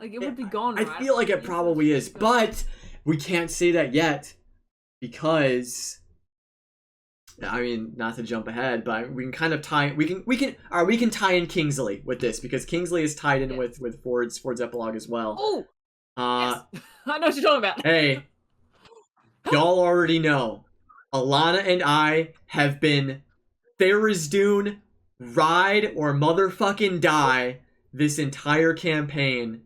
Like it I would be gone, I right? feel like it It's probably is, literally gone. but we can't say that yet because I mean, not to jump ahead, but we can kind of tie we can tie in Kingsley with this because Kingsley is tied in Yes. with Ford's epilogue as well. Oh, Uh, yes. I know what you're talking about. hey, y'all already know, Alana and I have been Tharizdun ride or motherfucking die this entire campaign,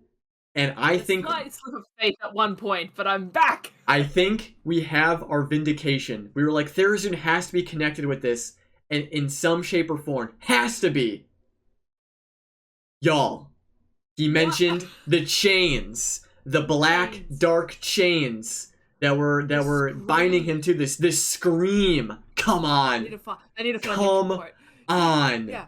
and I had a slight slip of faith at one point, but I'm back. I think we have our vindication. We were like, Tharizdun has to be connected with this in some shape or form. Has to be. Y'all, he mentioned What? the chains, the black Chains. dark chains that were binding him to this scream. Come on. I need to find Come the quote. on. Yeah.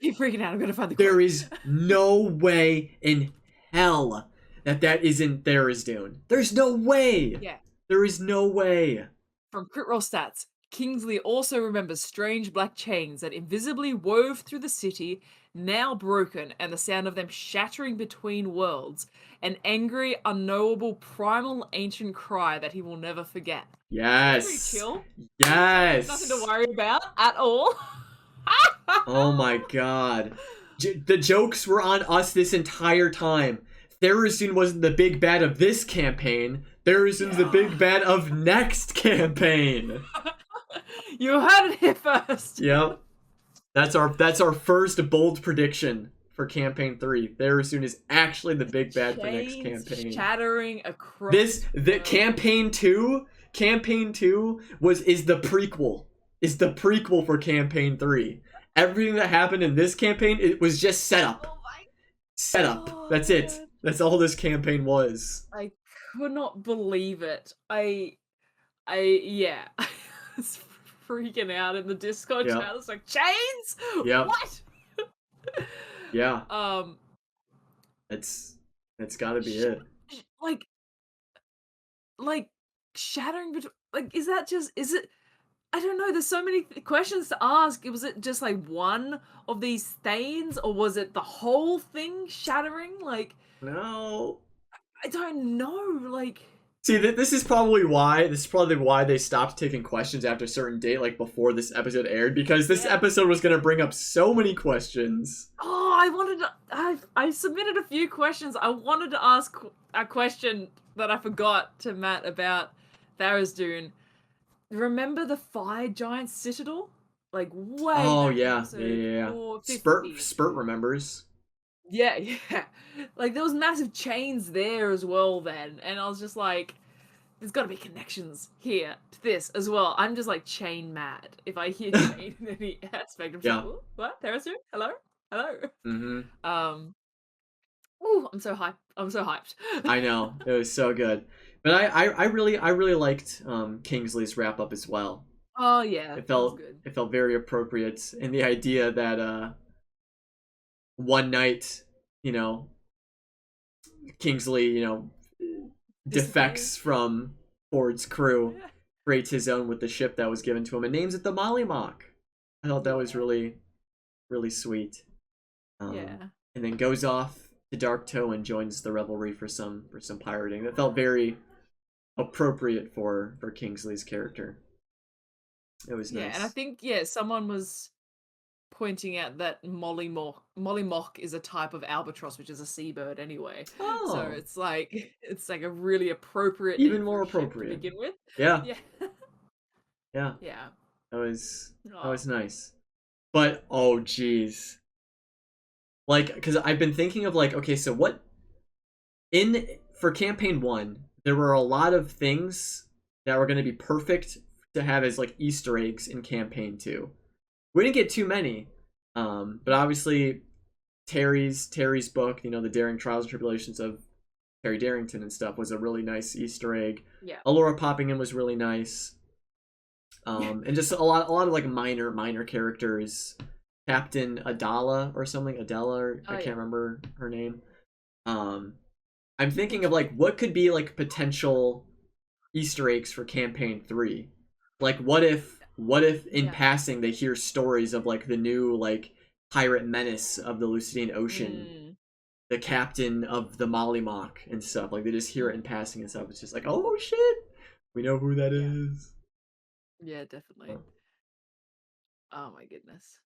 Keep freaking out. I'm gonna find the quote. There is no way in hell that isn't Tharizdun. There's no way. Yeah. There is no way. From crit roll stats, Kingsley also remembers strange black chains that invisibly wove through the city, now broken, and the sound of them shattering between worlds. An angry, unknowable, primal, ancient cry that he will never forget. Yes. Pretty chill. Yes. Nothing to worry about at all. Oh my god. The jokes were on us this entire time. Tharizdun wasn't the big bad of this campaign. Tharizdun's the big bad of next campaign. You heard it here first. Yep. That's our first bold prediction for campaign 3. Tharizdun is actually the big bad for next campaign. Shattering across the campaign 2 is the prequel. Is the prequel for campaign 3. Everything that happened in this campaign, it was just setup. Oh my Setup. God. That's it. That's all this campaign was. I could not believe it. Yeah. I was freaking out in the Discord Yep. chat. I was like, chains? Yep. What? Yeah. That's gotta be it. Like shattering between, like, is it, I don't know, there's so many questions to ask. Was it just like one of these stains, or was it the whole thing shattering? Like, No. I don't know, like... See, this is probably why they stopped taking questions after a certain date, like before this episode aired, because this episode was gonna bring up so many questions. Oh, I submitted a few questions. I wanted to ask a question that I forgot to Matt about Tharizdun. Remember the Fire Giant Citadel? Like, way Oh back in yeah. episode 450. Spurt remembers. Yeah. Like, there was massive chains there as well then, and I was just like, there's gotta be connections here to this as well. I'm just like chain mad. If I hear chain in any aspect, I'm just like, "Ooh, what? Tharizdun? Hello? Mm-hmm. Ooh, I'm so hyped. I know. It was so good. But I really liked Kingsley's wrap up as well. Oh yeah. It felt very appropriate, and the idea that one night, Kingsley, defects from Ford's crew, creates his own with the ship that was given to him, and names it the Mollymock. I thought that was really, really sweet. And then goes off to Dark Toe and joins the revelry for some pirating. That felt very appropriate for Kingsley's character. It was nice. Yeah, and I think someone was pointing out that mollymock is a type of albatross, which is a seabird anyway. Oh. So it's like a really appropriate, even more appropriate to begin with. Yeah. Yeah. That was nice. But oh geez, like, because I've been thinking of like, okay, so what for campaign 1 there were a lot of things that were going to be perfect to have as like Easter eggs in campaign 2. We didn't get too many, but obviously Terry's book, the daring trials and tribulations of Terry Darrington and stuff, was a really nice Easter egg. Yeah. Allura popping in was really nice. And just a lot of like minor characters. Captain Adala or something, Adela, I can't remember her name. Um, I'm thinking of like what could be like potential Easter eggs for campaign 3. Like what if in Yeah. passing they hear stories of like the new like pirate menace of the Lucidian Ocean, Mm, the captain of the Mollymock and stuff. Like they just hear it in mm, passing and stuff. It's just like, oh shit, we know who that yeah. is. Yeah, definitely. Oh, Oh my goodness.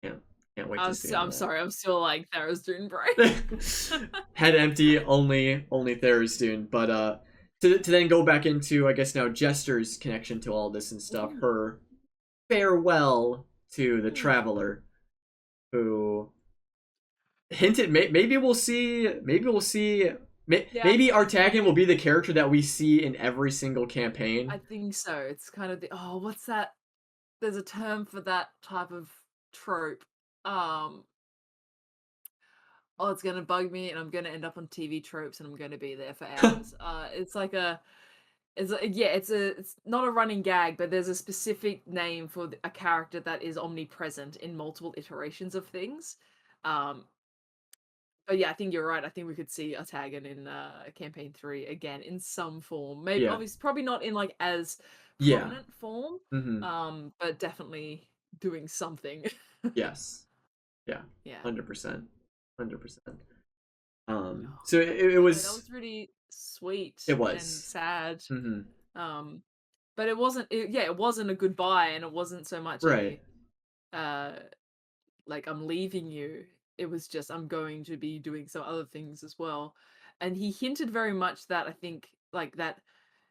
can't can't wait to see all I'm sorry, I'm still like Tharizdun brain. that. Head empty, only Tharizdun. But to then go back into I guess now Jester's connection to all this and stuff. Ooh. Her farewell to the Mm. traveler who hinted maybe we'll see Yeah, maybe Artagan will be the character that we see in every single I campaign. think so. It's kind of the what's that? There's a term for that type of trope. Um, it's gonna bug me, and I'm gonna end up on TV tropes, and I'm gonna be there for hours. It's like it's not a running gag, but there's a specific name for a character that is omnipresent in multiple iterations of things. Um, but yeah, I think you're right. I think we could see Atagan in campaign 3 again in some form. Maybe Yeah, obviously probably not in like as yeah. prominent form, Mm-hmm. but definitely doing something. Yes, yeah. Yeah. 100%, 100%. Oh, So it anyway, that was was really sweet it and was. sad. Mm-hmm. Um, but it wasn't a goodbye, and it wasn't so much Right. a uh like I'm leaving you. It was just I'm going to be doing some other things as well. And he hinted very much that I think like that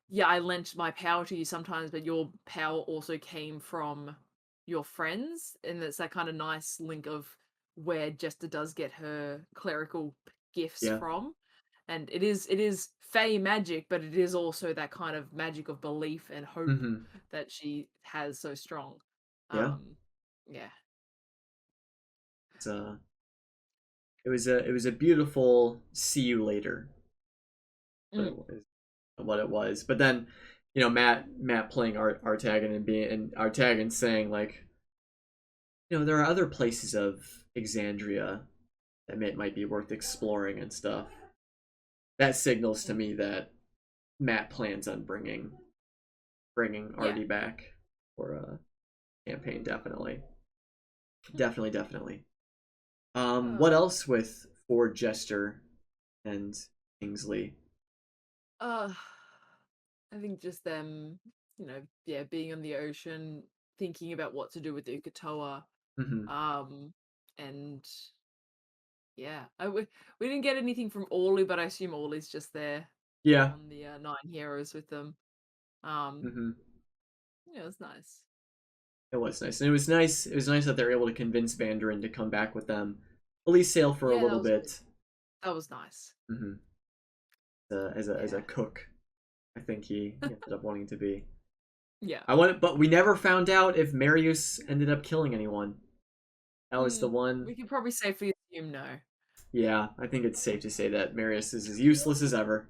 yeah, I lent my power to you sometimes, but your power also came from your friends. And it's that kind of nice link of where Jester does get her clerical gifts Yeah. from. And it is fey magic, but it is also that kind of magic of belief and hope Mm-hmm. that she has so strong. Yeah. Um yeah. It's it was a beautiful see you later. What Mm, it was. What it was. But then, Matt playing Artagan and being and Artagan saying like, there are other places of Exandria that might be worth exploring and stuff. That signals to mm. me that Matt plans on bringing Yeah. Artie back for a campaign. Definitely, Mm. definitely. What Uh, else with Ford Jester and Kingsley? uh, I think just them, yeah, being on the ocean, thinking about what to do with the Ukatoa, Hmm. um, and yeah, we didn't get anything from Orly, but I assume Orly's just there Yeah. on the Nine Heroes with them. Um, Hmm. yeah, it was nice. It was nice, and it was nice. It was nice that they were able to convince Vanderin to come back with them, at least sail for a Yeah, little bit. that was nice. Hmm. As a Yeah, cook, I think he ended up wanting to be. yeah. But we never found out if Marius ended up killing anyone. That was the one. We could probably safely assume no. Yeah, I think it's safe to say that Marius is as useless as ever.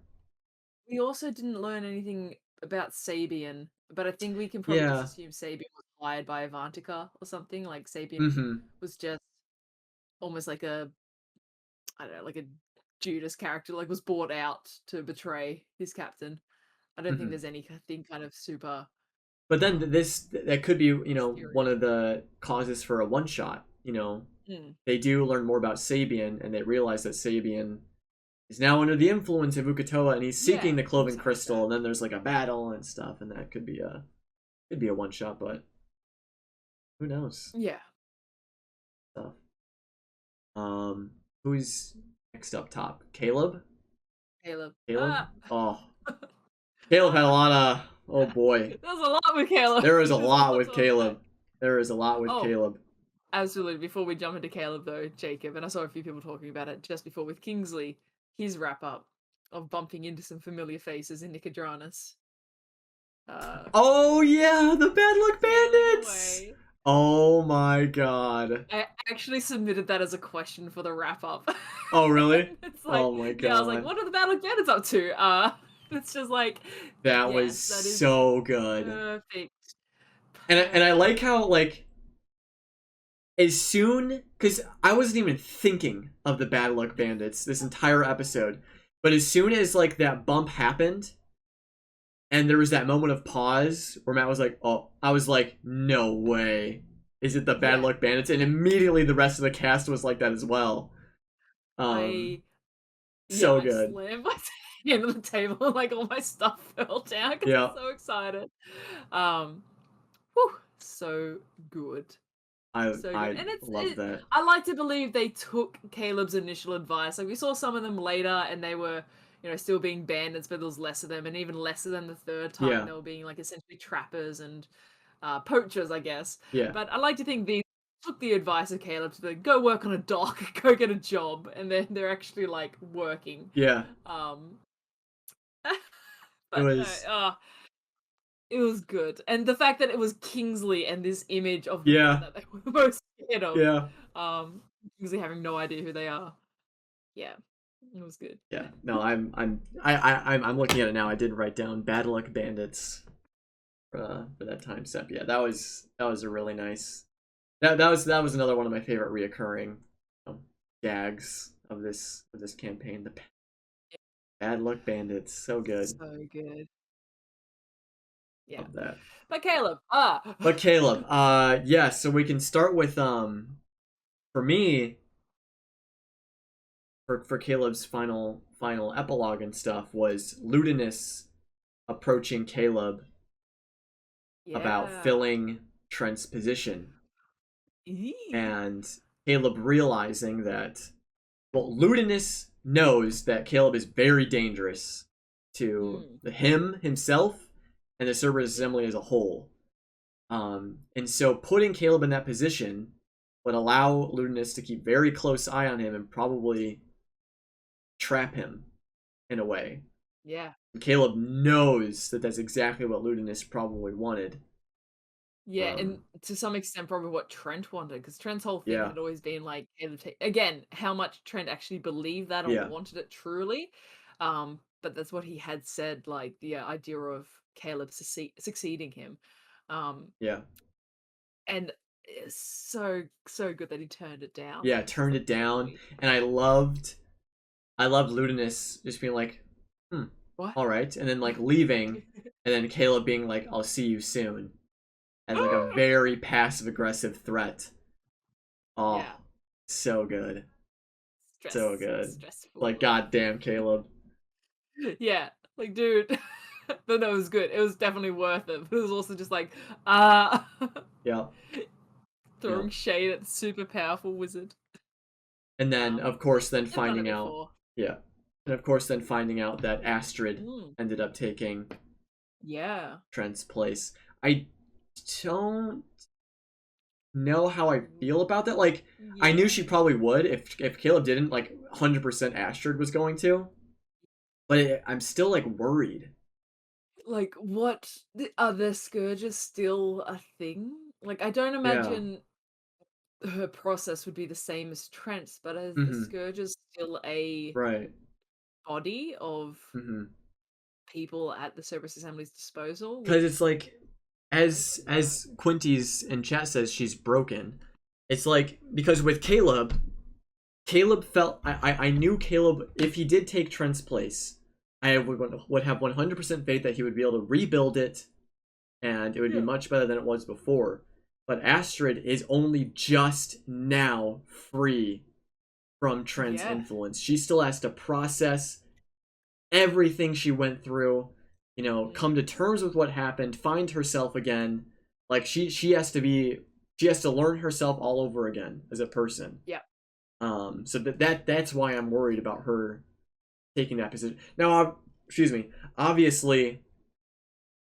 We also didn't learn anything about Sabian, but I think we can probably just Yeah. assume Sabian was hired by Avantika or something. Like Sabian Hmm. was just almost like I don't know, like a Judas character, like was bought out to betray his captain. I don't think Hmm. there's anything kind of super But then um that could be one mysterious. of the causes for a one shot. Mm. They do learn more about Sabian, and they realize that Sabian is now under the influence of Ukatoa, and he's seeking Yeah, the or Cloven something like Crystal. that. And then there's like a battle and stuff, and that could be a one shot, but who knows? Yeah, Stuff. Um, who's next up top? Caleb. Caleb. Caleb. Oh, Caleb had a lot of. Oh boy, There's a lot with Caleb. there is a There's a lot lot with to unpack. Caleb. There is a lot with Oh, Caleb. absolutely. Before we jump into Caleb, though, Jacob, and I saw a few people talking about it just before with Kingsley, his wrap up of bumping into some familiar faces in Nicodranus, uh, Oh yeah, the Bad Luck sailing Bandits. away. Oh my god. I actually submitted that as a question for the wrap up. Oh really? It's like, Oh my yeah, I was like, god. what are the Battle Bandits up to? It's just like, That was yes, that is so good. perfect. And I like Perfect. how like as soon, because I wasn't even thinking of the Bad Luck Bandits this entire episode, but as soon as like that bump happened and there was that moment of pause where Matt was like, "Oh," I was like, "No way, is it the Bad Yeah, Luck Bandits?" And immediately the rest of the cast was like that as well. I yeah, So I good. slammed my hand on the table and like all my stuff fell down because I was Yeah, so excited. Um, whew, so good. So good. I And love that. I like to believe they took Caleb's initial advice. Like we saw some of them later and they were, still being bandits, but there was less of them, and even lesser than the third time when Yeah, they were being like essentially trappers and poachers, I guess. yeah, But I like to think these took the advice of Caleb to go work on a dock, go get a job, and then they're actually like working. yeah. Um It but no, was it was good. And the fact that it was Kingsley and this image of the man yeah, that they were most scared of. yeah. Um, Kingsley having no idea who they are. Yeah, it was good. Yeah, no, I'm looking at it now. I did write down Bad Luck Bandits for that time step. Yeah, that was a really nice. That was another one of my favorite reoccurring um, gags of this campaign. The Bad Luck Bandits, so good. So good. Yeah. Love that. But Caleb, But Caleb, yeah, so we can start with for me, for Caleb's final epilogue and stuff was Ludinus approaching Caleb about yeah. filling Trent's position, Eee. and Caleb realizing that, well, Ludinus knows that Caleb is very dangerous to Mm, him himself and the Cerberus yeah. Assembly as a whole. And so putting Caleb in that position would allow Ludinus to keep very close eye on him and probably trap him in a way. Yeah. And Caleb knows that that's exactly what Ludinus probably wanted. Yeah, and Um, to some extent, probably what Trent wanted, because Trent's whole thing yeah, had always been like, again, how much Trent actually believed that or yeah, wanted it truly. But that's what he had said, like the idea of Caleb succeeding him. Um, yeah. and it's so good that he turned it down. Yeah, Like it's just turned like it down, sweet. and I loved Ludinus just being like, "Hmm, What? all right," and then like leaving, and then Caleb being like, "I'll see you soon," as like a very passive aggressive threat. Oh, Yeah, so good, so good. Like, stressful. goddamn, Caleb. Yeah, like, dude. But no, it was good. It was definitely worth it. But it was also just like, uh Yeah, yeah. throwing shade at the super powerful wizard. And then of course, then They've done it finding out, before. yeah, and of course, then finding out that Astrid Mm, ended up taking yeah. Trent's place. I don't know how I feel about that. Like, I knew she Yeah. probably would if Caleb didn't. Like, 100% Astrid was going to, but I'm still like worried. Like, what are the scourges still a thing? Like, I don't Yeah. imagine her process would be the same as Trent's, but are the Mm-hmm. scourges still a Right. body of Mm-hmm. people at the Cerberus Assembly's disposal Because with it's like, as Quinty's in chat says, she's broken. It's like, because with Caleb, Caleb felt I knew Caleb, if he did take Trent's place, I would have 100% faith that he would be able to rebuild it, and it would be Yeah. much better than it was before. But Astrid is only just now free from Trent's Yeah. influence. She still has to process everything she went through, come to Mm. terms with what happened, find herself again. Like, she has to learn herself all over again as a person. Yeah. So that's why I'm worried about her taking that position. Now, excuse me. Obviously,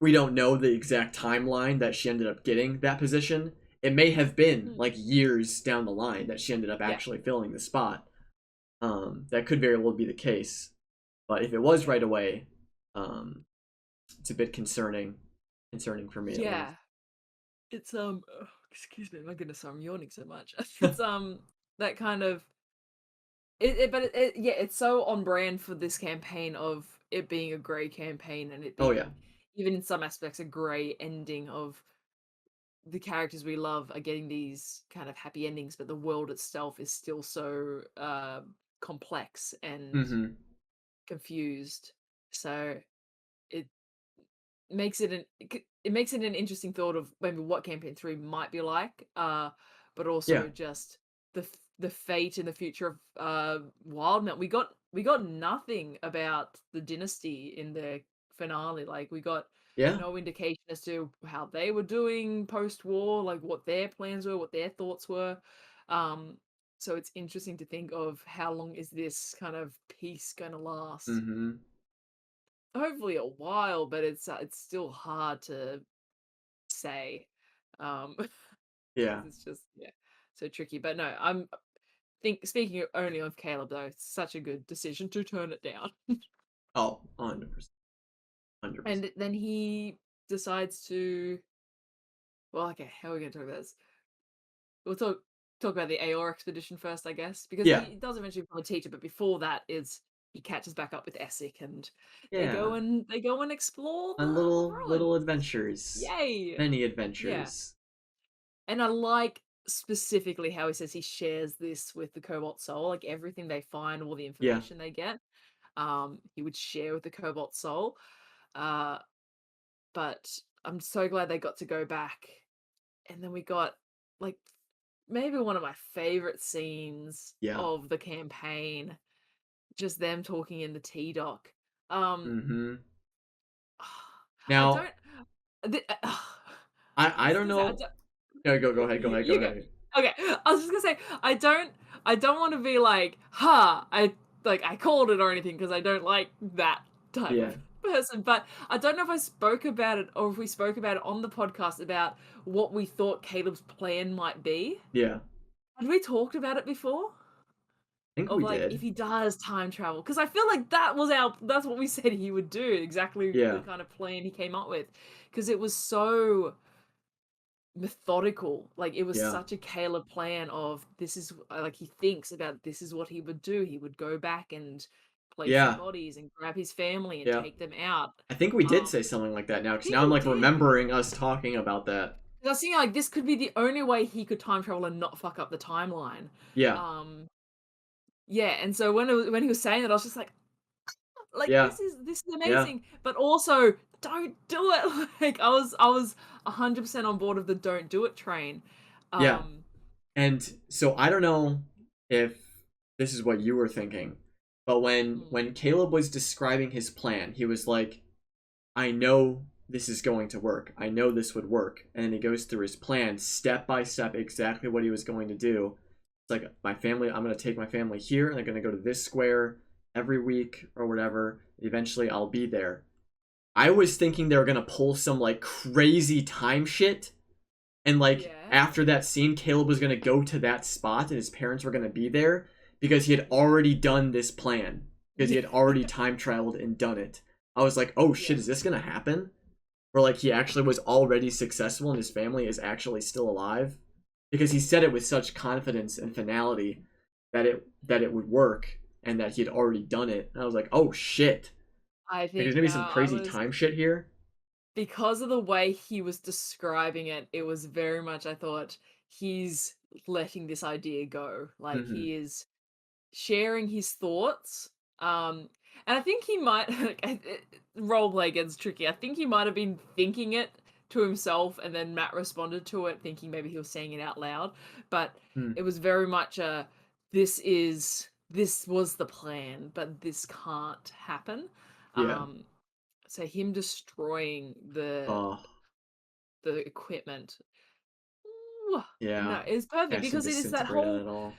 we don't know the exact timeline that she ended up getting that position. It may have been Mm. like years down the line that she ended up Yeah. actually filling the spot. That could very well be the case. But if it was Yeah. right away, um, it's a bit concerning for me at least. Yeah. It's excuse me, my goodness, I'm yawning so much. It's that kind of yeah, it's so on brand for this campaign of it being a grey campaign and it Oh yeah, being even in some aspects a grey ending of the characters we love are getting these kind of happy endings, but the world itself is still so complex and Mm-hmm. confused. So it makes it it makes it an interesting thought of maybe what campaign 3 might be like, but Yeah. also just the fate and the future of Wildmount. We got nothing about the dynasty in the finale. Like we got Yeah. no indication as to how they were doing post-war, like what their plans were, what their thoughts were. Um, so it's interesting to think of how long is this kind of peace going to last. Mm-hmm. Hopefully a while, but it's still hard to say, because Yeah. it's just, yeah, so tricky. But no, speaking only of Caleb though, it's such a good decision to turn it down. Oh, 100%. 100%. And then he decides to, well, okay, how are we gonna talk about this? We'll talk about the Aor Expedition first, I guess, because Yeah. he does eventually become a teacher, but before that is he catches back up with Essek and Yeah. they go and explore On the little ruins. adventures. Yay! Many Yeah. adventures. And I like specifically how he says he shares this with the Cobalt Soul, like everything they find, all the Yeah. information they get, he would share with the Cobalt Soul. Uh, but I'm so glad they got to go back. And then we got like maybe one of my favorite scenes Yeah. of the campaign, just them talking in the tea dock. Um, Mm-hmm. I Now, don't. The, I I was don't gonna say I know. don't. No, go ahead, go You go. ahead. Okay, I was just gonna say I don't want to be like, ha, I called it or anything because I don't like that type Yeah. of person. But I don't know if I spoke about it or if we spoke about it on the podcast about what we thought Caleb's plan might be. Yeah. Had we talked about it before? I think Of we like if did. he does time travel, because I feel like that's what we said he would do, exactly the Yeah. kind of plan he came up with, because it was so methodical. Like it was Yeah. such a Caleb plan of this is like he thinks about this is what he would do. He would go back and place some Yeah. bodies and grab his family and Yeah. take them out. I think we did Um, say something like that now, I because think now I'm we like did because remembering us talking about that. I was thinking like this could be the only way he could time travel and not fuck up the timeline. Yeah. Um, yeah, and so when he was saying that, I was just like Yeah. this is Yeah. amazing, but also don't do it. Like I was 100% on board of the don't do it train. Yeah. Um, And so I don't know if this is what you were thinking, but mm, when Caleb was describing his plan, he was like, I know this is going to work. I know this would work. And then he goes through his plan step by step, exactly what he was going to do. It's like my family, I'm going to take my family here and they're going to go to this square every week or whatever. Eventually I'll be there. I was thinking they were going to pull some like crazy time shit. And like yeah, after that scene, Caleb was going to go to that spot and his parents were going to be there because he had yeah, already done this plan. Because he yeah, had already time traveled and done it. I was like, oh yeah, shit, is this going to happen? Where like he actually was already successful and his family is actually still alive, because he said it with such confidence and finality that it would work and that he had already done it. And I was like, oh shit, I like there's think gonna be some I crazy was time shit here. because of the way he was describing it. It was very much I thought he's letting this idea go. Like Mm-hmm. he is sharing his thoughts. And I think he might roleplay gets tricky. I think he might have been thinking it to himself, and then Matt responded to it, thinking maybe he was saying it out loud. But Mm. it was very much a this was the plan, but this can't happen. Yeah. Um, so him destroying Oh, the equipment, ooh, no, yeah. it's perfect Casting because it is that disintegrate on whole it all.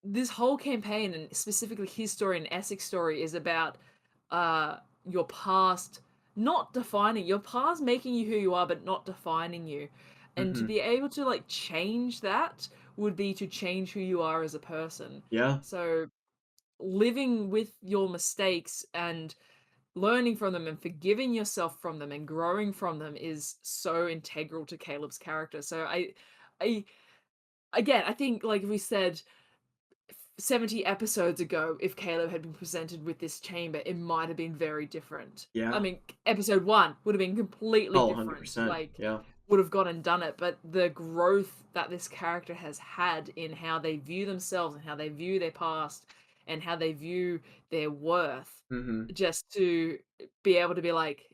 this whole campaign, and specifically his story and Essex's story, is about your past not defining your past, making you who you are, but not defining you. And to Mm-hmm. be able to like change that would be to change who you are as a person. Yeah. So living with your mistakes and learning from them and forgiving yourself from them and growing from them is so integral to Caleb's character. So I again, I think like we said 70 episodes ago, if Caleb had been presented with this chamber, it might have been very different. I Yeah. mean, episode 1 would have been completely Oh, different. 100%. Like, Yeah. would have gone and done it, but the growth that this character has had in how they view themselves and how they view their past and how they view their worth, Mm-hmm. just to be able to be like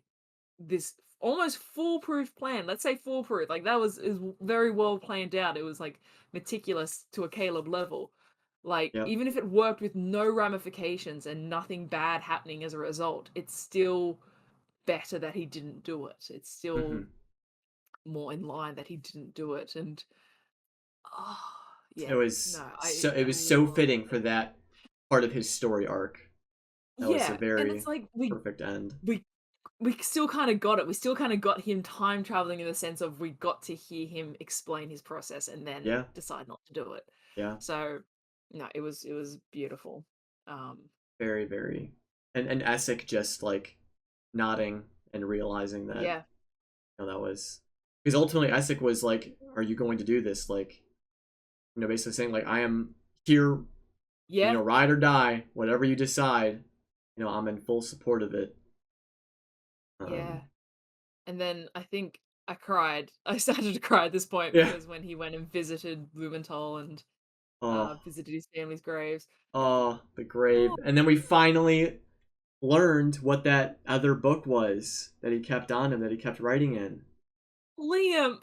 this almost foolproof plan. Let's say foolproof. Like that was is very well planned out. It was like meticulous to a Caleb level. Like Yep. even if it worked with no ramifications and nothing bad happening as a result, it's still better that he didn't do it. It's Mm-hmm. still more in line that he didn't do it. And oh It yeah, no, was so it I was so love fitting for it. that part of his story arc. That was a Yeah, and it's very like perfect end. we we still kind of got it. We still kind of got him time traveling in the sense of we got to hear him explain his process and then Yeah, decide not to do it. yeah, So no, it was beautiful. very, very. And Essek just like nodding and realizing that Yeah, that was because ultimately Essek was like, "Are you going to do this?" Like, basically saying like, "I am here, yeah, ride or die, whatever you decide. I'm in full support of it." yeah. Um, And then I think I cried. I started to cry at this point yeah. because when he went and visited Blumenthal and Oh, visited his family's graves, I was like, oh, the oh, grave, and then we finally learned what that other book was that he kept on him, that he kept writing in. Liam,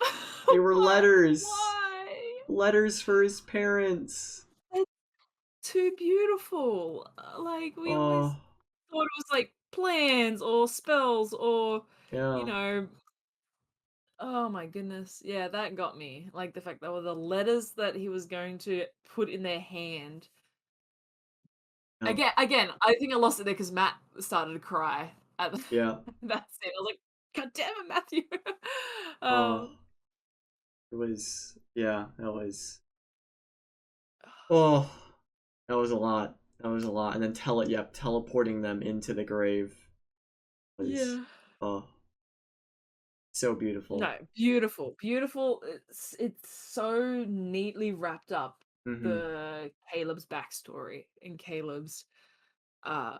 They were what? letters, Why? letters for his parents. It's too beautiful. Like we always Oh, thought it was like plans or spells or you yeah. know oh my goodness. Yeah, that got me. Like the fact that were the letters that he was going to put in their hand. Yep. Again, I think I lost it there because Matt started to cry at Yeah. that scene. I was like, God damn it, Matthew. Oh, um it was. Yeah, that was. Oh, that was a lot. That was a lot. And then teleporting them into the grave was. yeah. Oh, so beautiful. No, beautiful, beautiful. It's so neatly wrapped up Mm-hmm. the Caleb's backstory and Caleb's uh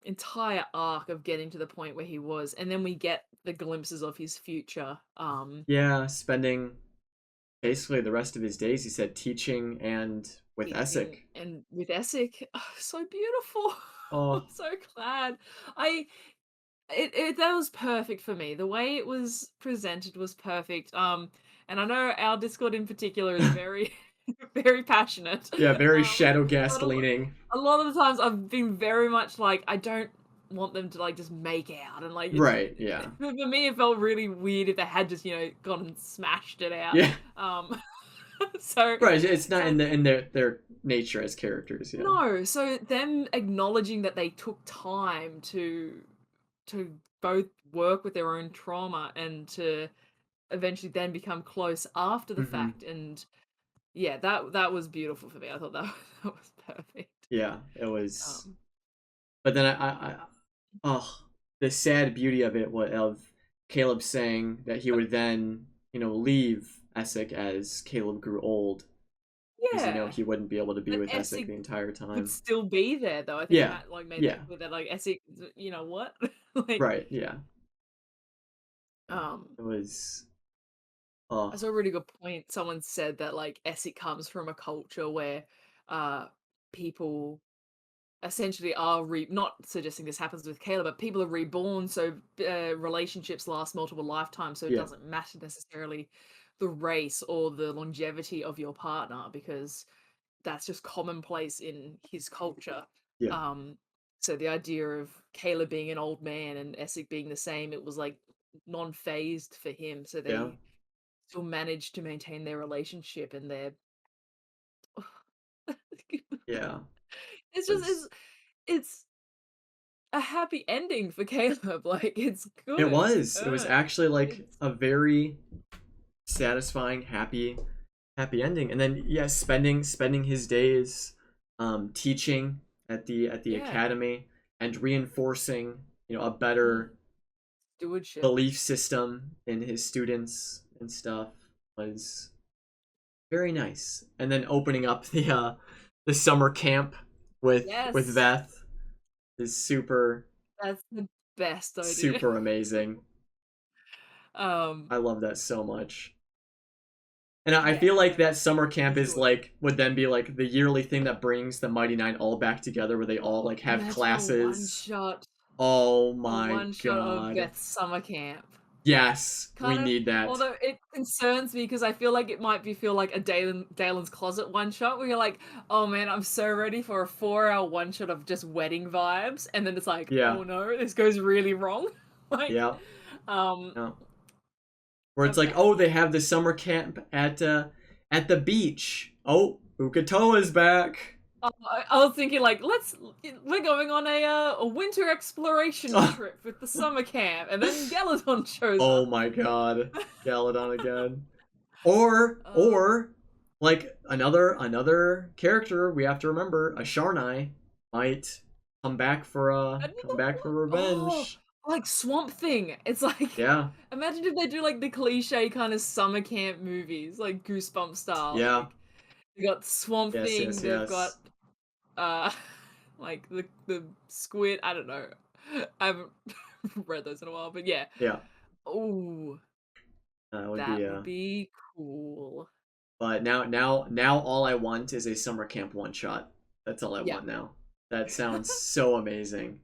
entire arc of getting to the point where he was, and then we get the glimpses of his future. Yeah, spending basically the rest of his days, he said, teaching and with Teaching Essek. and with Essek, so beautiful. I'm Oh, so glad. I it that was perfect for me. The way it was presented was perfect. And I know our Discord in particular is very, very passionate. yeah, very shadow But gas leaning. a lot of the times I've been very much like I don't want them to like just make out and like Right, yeah. for me it felt really weird if they had just gone and smashed it out. Yeah. Um, so Right, it's not so in their nature as characters, yeah. no, so them acknowledging that they took time to both work with their own trauma and to eventually then become close after the Mm-hmm. fact, and yeah, that was beautiful for me. I thought that that was perfect. Yeah, it was. Um, But then oh, the sad beauty of it was of Caleb saying that he would then, leave Essek as Caleb grew old, because yeah, he wouldn't be able to be but with Essek Essig the entire would time. still be there though. I think Yeah, Matt like made yeah, that clear that like Essig, you know what, like right, yeah, yeah. um. It was. Oh, That's a really good point. Someone said that like Essig comes from a culture where uh people essentially are not suggesting this happens with Caleb, but people are reborn, so relationships last multiple lifetimes, so it yeah, doesn't matter necessarily the race or the longevity of your partner because that's just commonplace in his culture. yeah, Um, so the idea of Caleb being an old man and Essek being the same, it was like non-phased for him, so yeah, they still managed to maintain their relationship and their yeah. it's It just was. it's a happy ending for Caleb. Like it's It good, it's was. It was earned. actually like It's a very satisfying, happy ending. And then yeah, spending his days teaching at the yeah. academy and reinforcing, a Mm. better Stewardship. belief system in his students and stuff was very nice. And then opening up the summer camp with Yes. Veth is super That's the best idea. super amazing. Um, I love that so much. And I yeah, feel like that summer camp is easily. like would then be like the yearly thing that brings the Mighty Nine all back together, where they all Oh, like have imagine classes. Oh a my one shot of god. Beth's summer camp. Yes, we Kind of, need that. although it concerns me because I feel like it might feel like a Dalen's Closet one shot where you're like, oh man, I'm so ready for a 4 hour one shot of just wedding vibes, and then it's like, Yeah, oh no, this goes really wrong. Like, yeah, um, yeah. Where it's like, man. oh, they have the summer camp at the beach. Oh, Ukatoa's back. I was thinking like, we're going on a winter exploration trip with the summer camp, and then Galadon shows Oh up. my god, Galadon again. Uh, Or like another character we have to remember, a Sharnai might come Another back for one? Oh, revenge. like Swamp Thing. It's like, Yeah, imagine if they do like the cliche kind of summer camp movies, like Goosebump style. yeah, Like they got Swamp yes, Thing, yes, they've got yes. uh like the squid. I don't know. I haven't read those in a while, but yeah. Yeah, Oh, that would be that would be cool. But now all I want is a summer camp one shot. That's all I Yeah. want now. That sounds so amazing.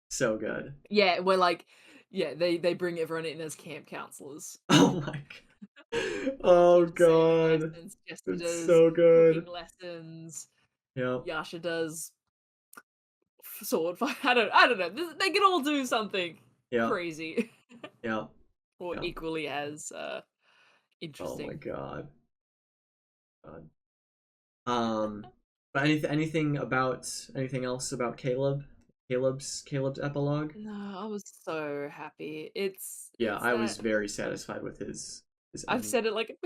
So good. Yeah, we're like, yeah, they bring everyone in as camp counselors. Oh my god. Oh Archie saving god. lessons, Jester It's does so cooking good. lessons, Yep. Yasha does sword fight. I don't know. They can all do something Yep. crazy Yep. or Yep. equally as Oh my interesting. god. God. Um but anything else about Caleb? Caleb's epilogue? No, I was so happy. Yeah, It's I was that very satisfied with his I've ending. said it like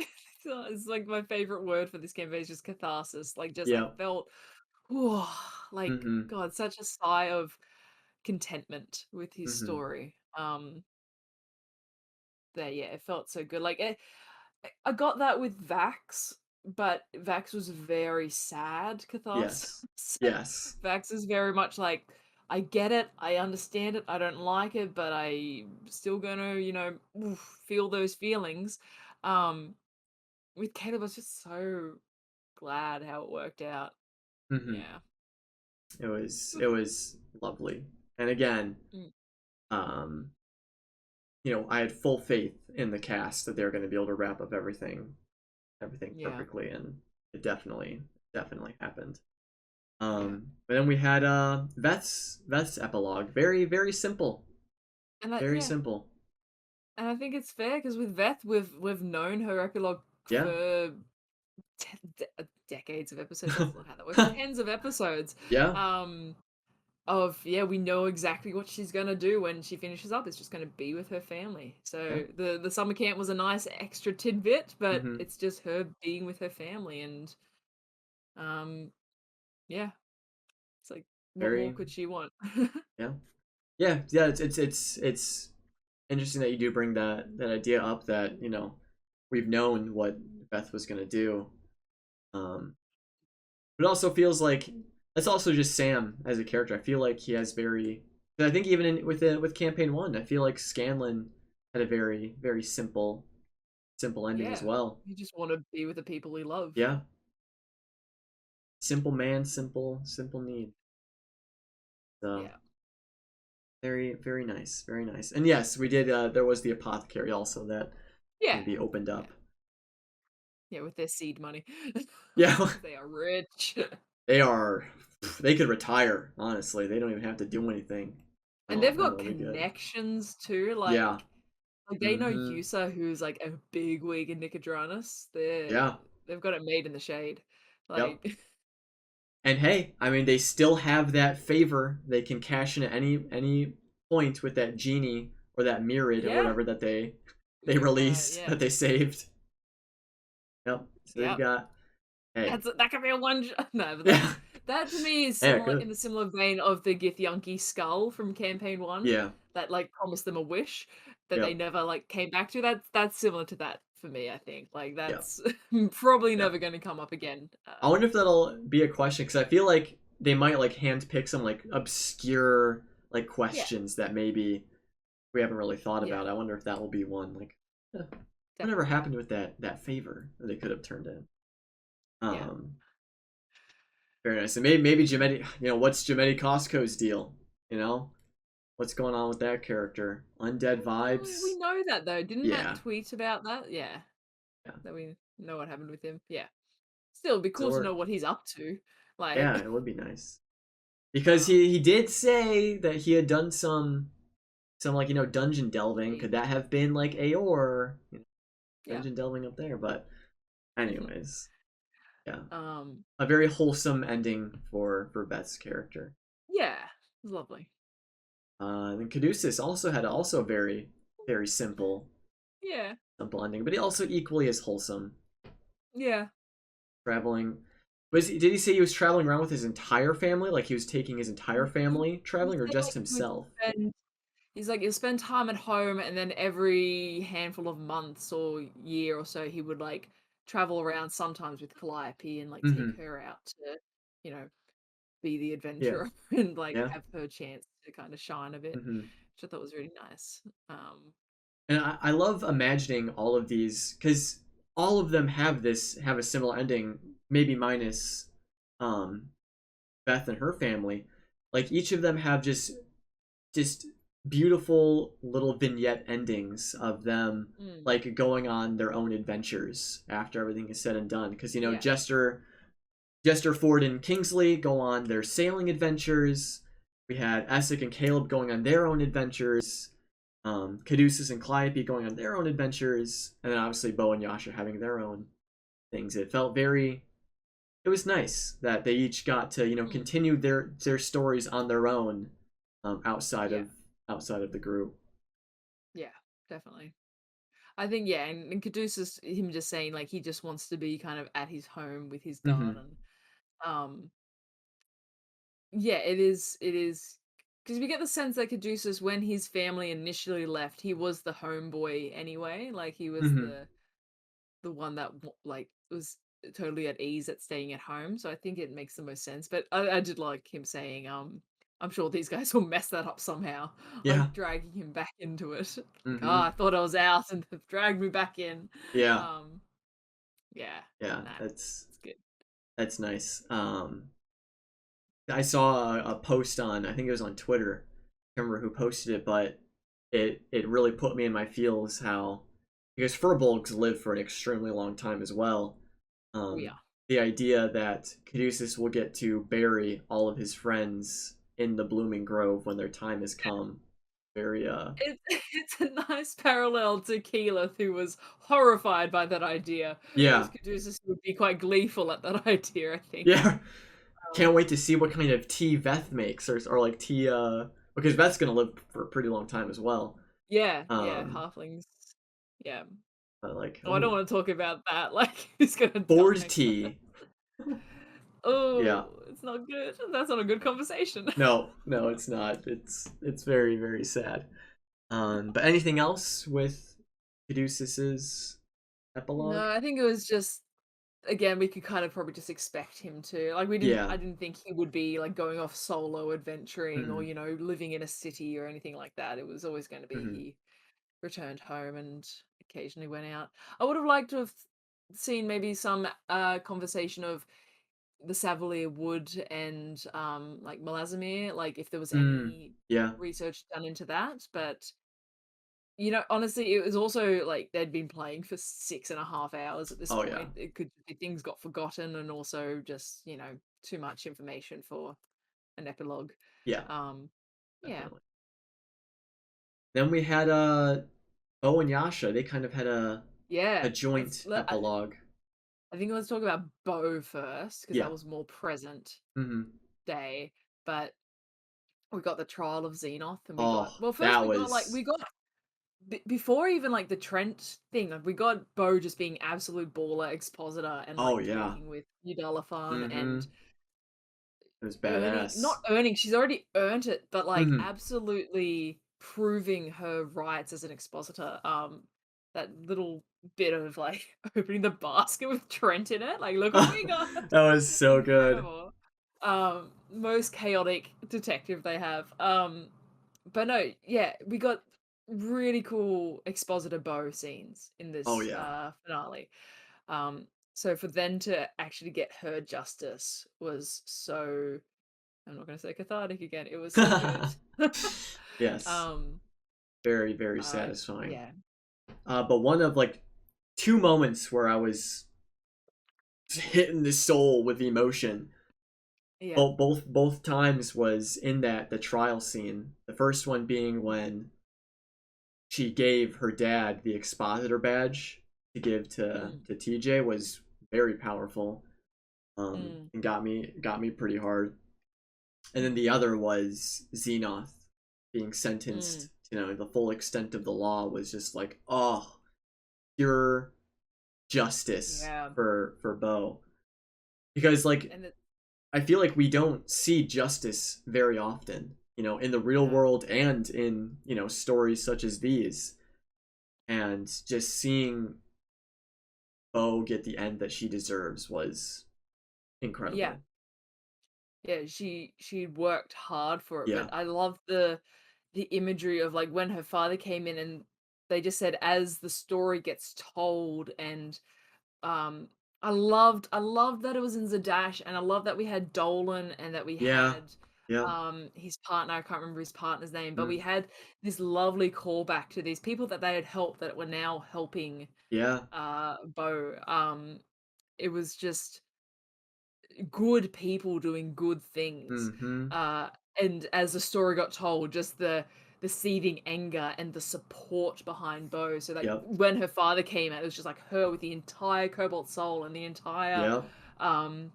it's like my favorite word for this campaign is just catharsis. Like just I Yep. felt whew, like Mm-hmm. God, such a sigh of contentment with his Mm-hmm. story. There, yeah, it felt so good. Like I got that with Vax, but Vax was very sad catharsis. Yes. Yes. Vax is very much like, I get it, I understand it, I don't like it, but I still gonna, feel those feelings. Um, with Caleb, I was just so glad how it worked out. Mm-hmm. Yeah. It was lovely. And again, Mm, um, I had full faith in the cast that they were going to be able to wrap up everything yeah. perfectly, and it definitely happened. Yeah. But then we had Veth's epilogue. Very, very simple. And that Very yeah. simple. And I think it's fair because with Veth, we've known her epilogue Yeah. for decades of episodes. That's not how that works. Tens of episodes. Yeah. Um, of yeah, we know exactly what she's gonna do when she finishes up. It's just gonna be with her family. Yeah. So the summer camp was a nice extra tidbit, but Mm-hmm. it's just her being with her family, and um, yeah, it's like what more Very. could she want? Yeah. Yeah. Yeah. It's interesting that you do bring that idea up, that we've known what Beth was gonna do. Um, but it also feels like that's also just Sam as a character. I feel like he has very. I think even with campaign one, I feel like Scanlan had a very very simple ending as Yeah, well. you just want to be with the people he love. Yeah, simple man, simple need. So Yeah, very very nice, very nice. And yes, we did. There was the apothecary also that yeah, can be opened yeah, up. yeah. With their seed money, Yeah, they are rich. they are. They could retire. Honestly, they don't even have to do anything. And Oh, they've got that'll be good. connections too, Yeah. like they know Mm-hmm. Yusa, who's like a big wig in Nicodranus. Yeah. They've got it made in the shade. Yep. Like, And hey, I mean, they still have that favor. They can cash in at any point with that genie or that Mirid or yeah, whatever that they released, yeah, that they saved. Yep. So they've yeah. got, hey, That could be a one. No, but yeah, that to me is yeah, similar in good, the similar vein of the Githyanki skull from campaign one, yeah, that like promised them a wish that they yep, never like came back to. That's similar to that for me. I think like yep, that's probably yep. never going to come up again. I wonder if that'll be a question, because I feel like they might like handpick some like obscure like Yeah. questions that maybe we haven't really thought Yeah, about. I wonder if that will be one. Like, eh, whatever definitely. happened with that favor that they could have turned in. Yeah. Um, Very nice. And maybe Jametti. What's Jametti Costco's deal? You know, what's going on with that character? Undead We vibes. know that though. Didn't Matt Yeah, tweet about that? Yeah, yeah. that we know what happened with him. Yeah. Still, it'd be cool to So know what he's up to. yeah, Like, it would be nice because um, he did say that he had done some like dungeon delving. maybe. Could that have been like Aor Yeah. dungeon delving up there? But anyways, yeah, um, a very wholesome ending for Beth's character. yeah, it was lovely. And then Caduceus also had a very very Yeah, simple ending, but he also equally as wholesome. yeah. Traveling, did he say he was traveling around with his entire family? Like he was taking his entire family He traveling, or said just like he would himself? spend. He's like he'll spend time at home, and then every handful of months or year or so, he would like travel around sometimes with Calliope and like take Mm-hmm. her out to, you know, be the Yeah. adventurer and like Yeah. have her chance to kind of shine a bit, Mm-hmm. which I thought was really nice. And I love imagining all of these because all of them have a similar ending, maybe minus um, Beth and her family. Like each of them have just beautiful little vignette endings of them Mm, like going on their own adventures after everything is said and done. Because yeah, Jester, Ford, and Kingsley go on their sailing adventures. We had Essek and Caleb going on their own adventures. Caduceus and Calliope going on their own adventures, and then obviously Bo and Yasha having their own things. It was nice that they each got to mm, continue their stories on their own, outside yeah, of the group. yeah, definitely. I think yeah, and Caduceus, him just saying like he just wants to be kind of at his home with his Mm-hmm. garden. Um, yeah, it is because we get the sense that Caduceus, when his family initially left, he was the homeboy anyway. Like he was Mm-hmm. the one that like was totally at ease at staying at home. So I think it makes the most sense. But I did like him saying, I'm sure these guys will mess that up somehow, Yeah. like dragging him back into it. Like, oh, Mm-hmm. I thought I was out and they've dragged me back in. Yeah. Um, yeah, Yeah. nah, That's it's good. that's nice. I saw a post on, I think it was on Twitter. I can't remember who posted it, but it really put me in my feels how, because furbolgs live for an extremely long time as well. Oh Um, yeah. the idea that Caduceus will get to bury all of his friends in the blooming grove when their time has come. Very It's it's a nice parallel to Keyleth, who was horrified by that idea, whereas yeah. Caduceus would be quite gleeful at that idea, I think. Yeah. Can't Um, wait to see what kind of tea Veth makes, or like tea because Veth's gonna live for a pretty long time as well. yeah, yeah, Um halflings. Yeah. but like, Oh, I don't ooh, wanna talk about that, like, who's gonna board die first. tea. Yeah. Oh, it's not good. That's not a good conversation. No, no, it's not. It's very, very sad. But anything else with Caduceus's No, epilogue? I think it was just again, we could kind of probably just expect him to. Like, I Yeah. didn't think he would be, like, going off solo adventuring or, Mm-hmm. living in a city or anything like that. It was always gonna be Mm-hmm. he returned home and occasionally went out. I would have liked to have seen maybe some, conversation of the Savalier Wood and, like, Malazimir, like, if there was Mm. any Yeah. research done into that, but, honestly, it was also, like, they'd been playing for 6.5 hours at this Oh yeah. point. It could be things got forgotten and also just, too much information for an epilogue. Yeah. Um, yeah. Definitely. Then we had Bo and Yasha. They kind of had a Yeah, joint epilogue. I think let's talk about Bo first because Yeah. that was more present Mm-hmm. day, but we got the trial of Xenoth, and we got Oh, well, first that we was. got before even like the Trent thing, like we got Bo just being absolute baller expositor and Oh like yeah. talking with Udalafan Mm-hmm. and It was earning not badass. earning, she's already earned it, but like Mm-hmm. absolutely proving her rights as an expositor. That little bit of like opening the basket with Trent in it, like look what we got. That was so good. Incredible. Most chaotic detective they have. But no, yeah, we got really cool expositor bow scenes in Oh this yeah. finale. So for them to actually get her justice was so, I'm not gonna say cathartic again. It was so good. Yes. um Very, very uh satisfying. yeah, But one of like two moments where I was hitting the soul with emotion. yeah. Both times was in the trial scene. The first one being when she gave her dad the expositor badge to give Mm, to TJ was very powerful. mm, And got me pretty hard. And then mm, the other was Xenoth being mm. sentenced. You know, the full extent of the law was just like, oh, pure justice Yeah. for Bo. Because like And it, I feel like we don't see justice very often, you know, in the real no. world and in, you know, stories such as these. And just seeing Bo get the end that she deserves was Yeah. incredible. Yeah, she worked hard for it, but Yeah. I love the imagery of, like, when her father came in and they just said as the story gets told, and um I loved that it was in Zadash, and I love that we had Dolan and that we Yeah. had Yep. his partner. I can't remember his partner's name, but we Mm. had this lovely callback to these people that they had helped that were now helping Yeah. Bo. It was just good people doing good things. Mm-hmm. Uh, and as the story got told, just the seething anger and the support behind Bo. So like Yep. when her father came out, it was just like her with the entire Cobalt Soul and the entire Yep. um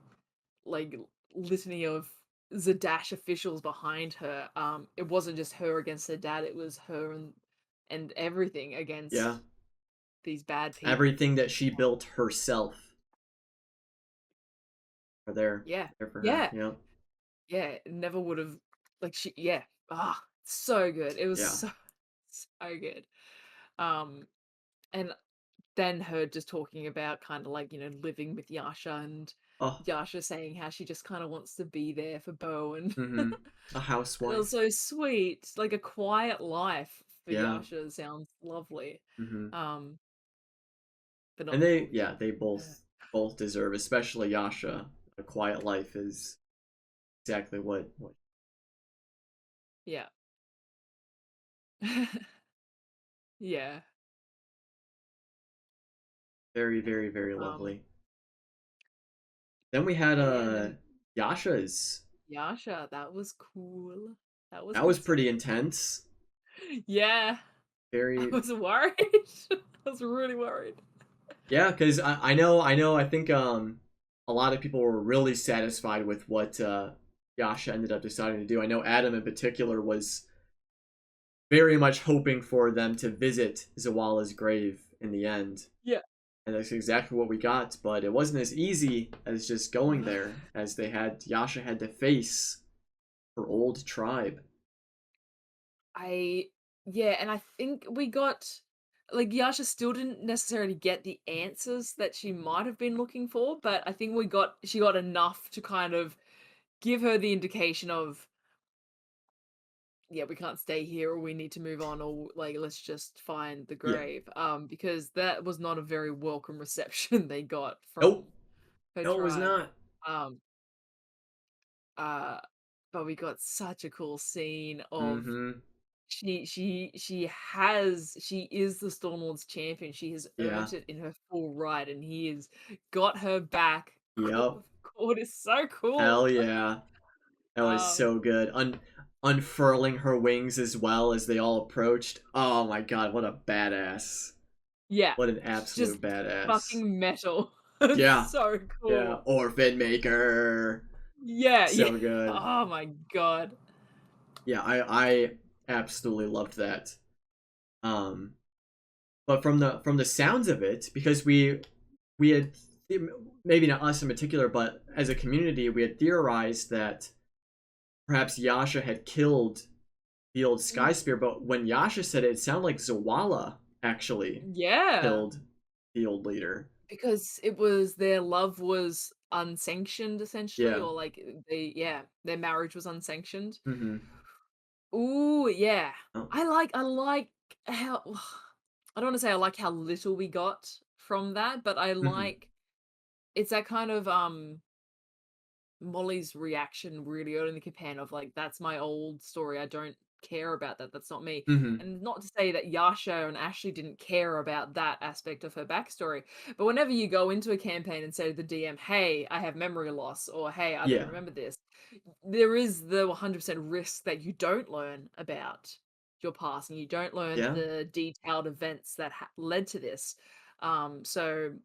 like litany of Zadash officials behind her. It wasn't just her against her dad, it was her and everything Yeah. against these bad people. Everything that she Um, built herself are there. yeah. There for her. Yeah. Yep. Yeah, never would have, like, she, yeah. So good. It was Yeah. so so good. Um, and then her just talking about kinda like, living with Yasha, and Oh. Yasha saying how she just kinda wants to be there for Bo, and Mm-hmm. A it was housewife. so sweet. Like a quiet life for Yeah. Yasha sounds lovely. Mm-hmm. Um, but not And before they, we yeah, get they her. both deserve, especially Yasha. A quiet life is exactly what Yeah. Yeah. very, Yeah. very, very Um, lovely. Then we had but yeah, and then Yasha's. Yasha, that was cool. That was That was good pretty stuff. intense. Yeah, I Very was worried. I was really worried. yeah, because I think a lot of people were really satisfied with what Yasha ended up deciding to do. I know Adam in particular was very much hoping for them to visit Zawala's grave in the end. Yeah. And that's exactly what we got, but it wasn't as easy as just going there, as Yasha had to face her old tribe. I yeah, and I think we got, like, Yasha still didn't necessarily get the answers that she might have been looking for, but I think she got enough to kind of give her the indication of, yeah, we can't stay here, or we need to move on, or like let's just find the Yeah. grave. Because that was not a very welcome reception they got Nope. from her No, it was tribe. not. Um uh but we got such a cool scene of, Mm-hmm. she is the Stormlord's champion. She has Yeah. earned it in her full right, and he has got her back. Yep. Court is so cool. Hell yeah. That was Um, so good. Unfurling her wings as well as they all approached. Oh my god, what a badass. yeah, What an just absolute badass. fucking metal. It's Yeah. so Yeah. cool. Orphan Maker. Yeah, yeah. So good. Oh my god. Yeah, I absolutely loved that. Um but from the sounds of it, because we had maybe not us in particular, but as a community, we had theorized that perhaps Yasha had killed the old Sky Mm, Spear, but when Yasha said it, it sounded like Zawala actually yeah. killed the old leader. Because it was, their love was unsanctioned essentially, Yeah. or like their marriage was unsanctioned. Mm-hmm. Ooh, yeah. Oh. I like like how I don't want to say I like how little we got from that, but I Mhm. like it's that kind of Molly's reaction really early in the campaign of like, "That's my old story. I don't care about that. That's not me." Mhm. And not to say that Yasha and Ashley didn't care about that aspect of her backstory, but whenever you go into a campaign and say to the DM, "Hey, I have memory loss," or "Hey, I don't Yeah. remember this," there is the 100% risk that you don't learn about your past and you don't learn Yeah. the detailed events that led to this. So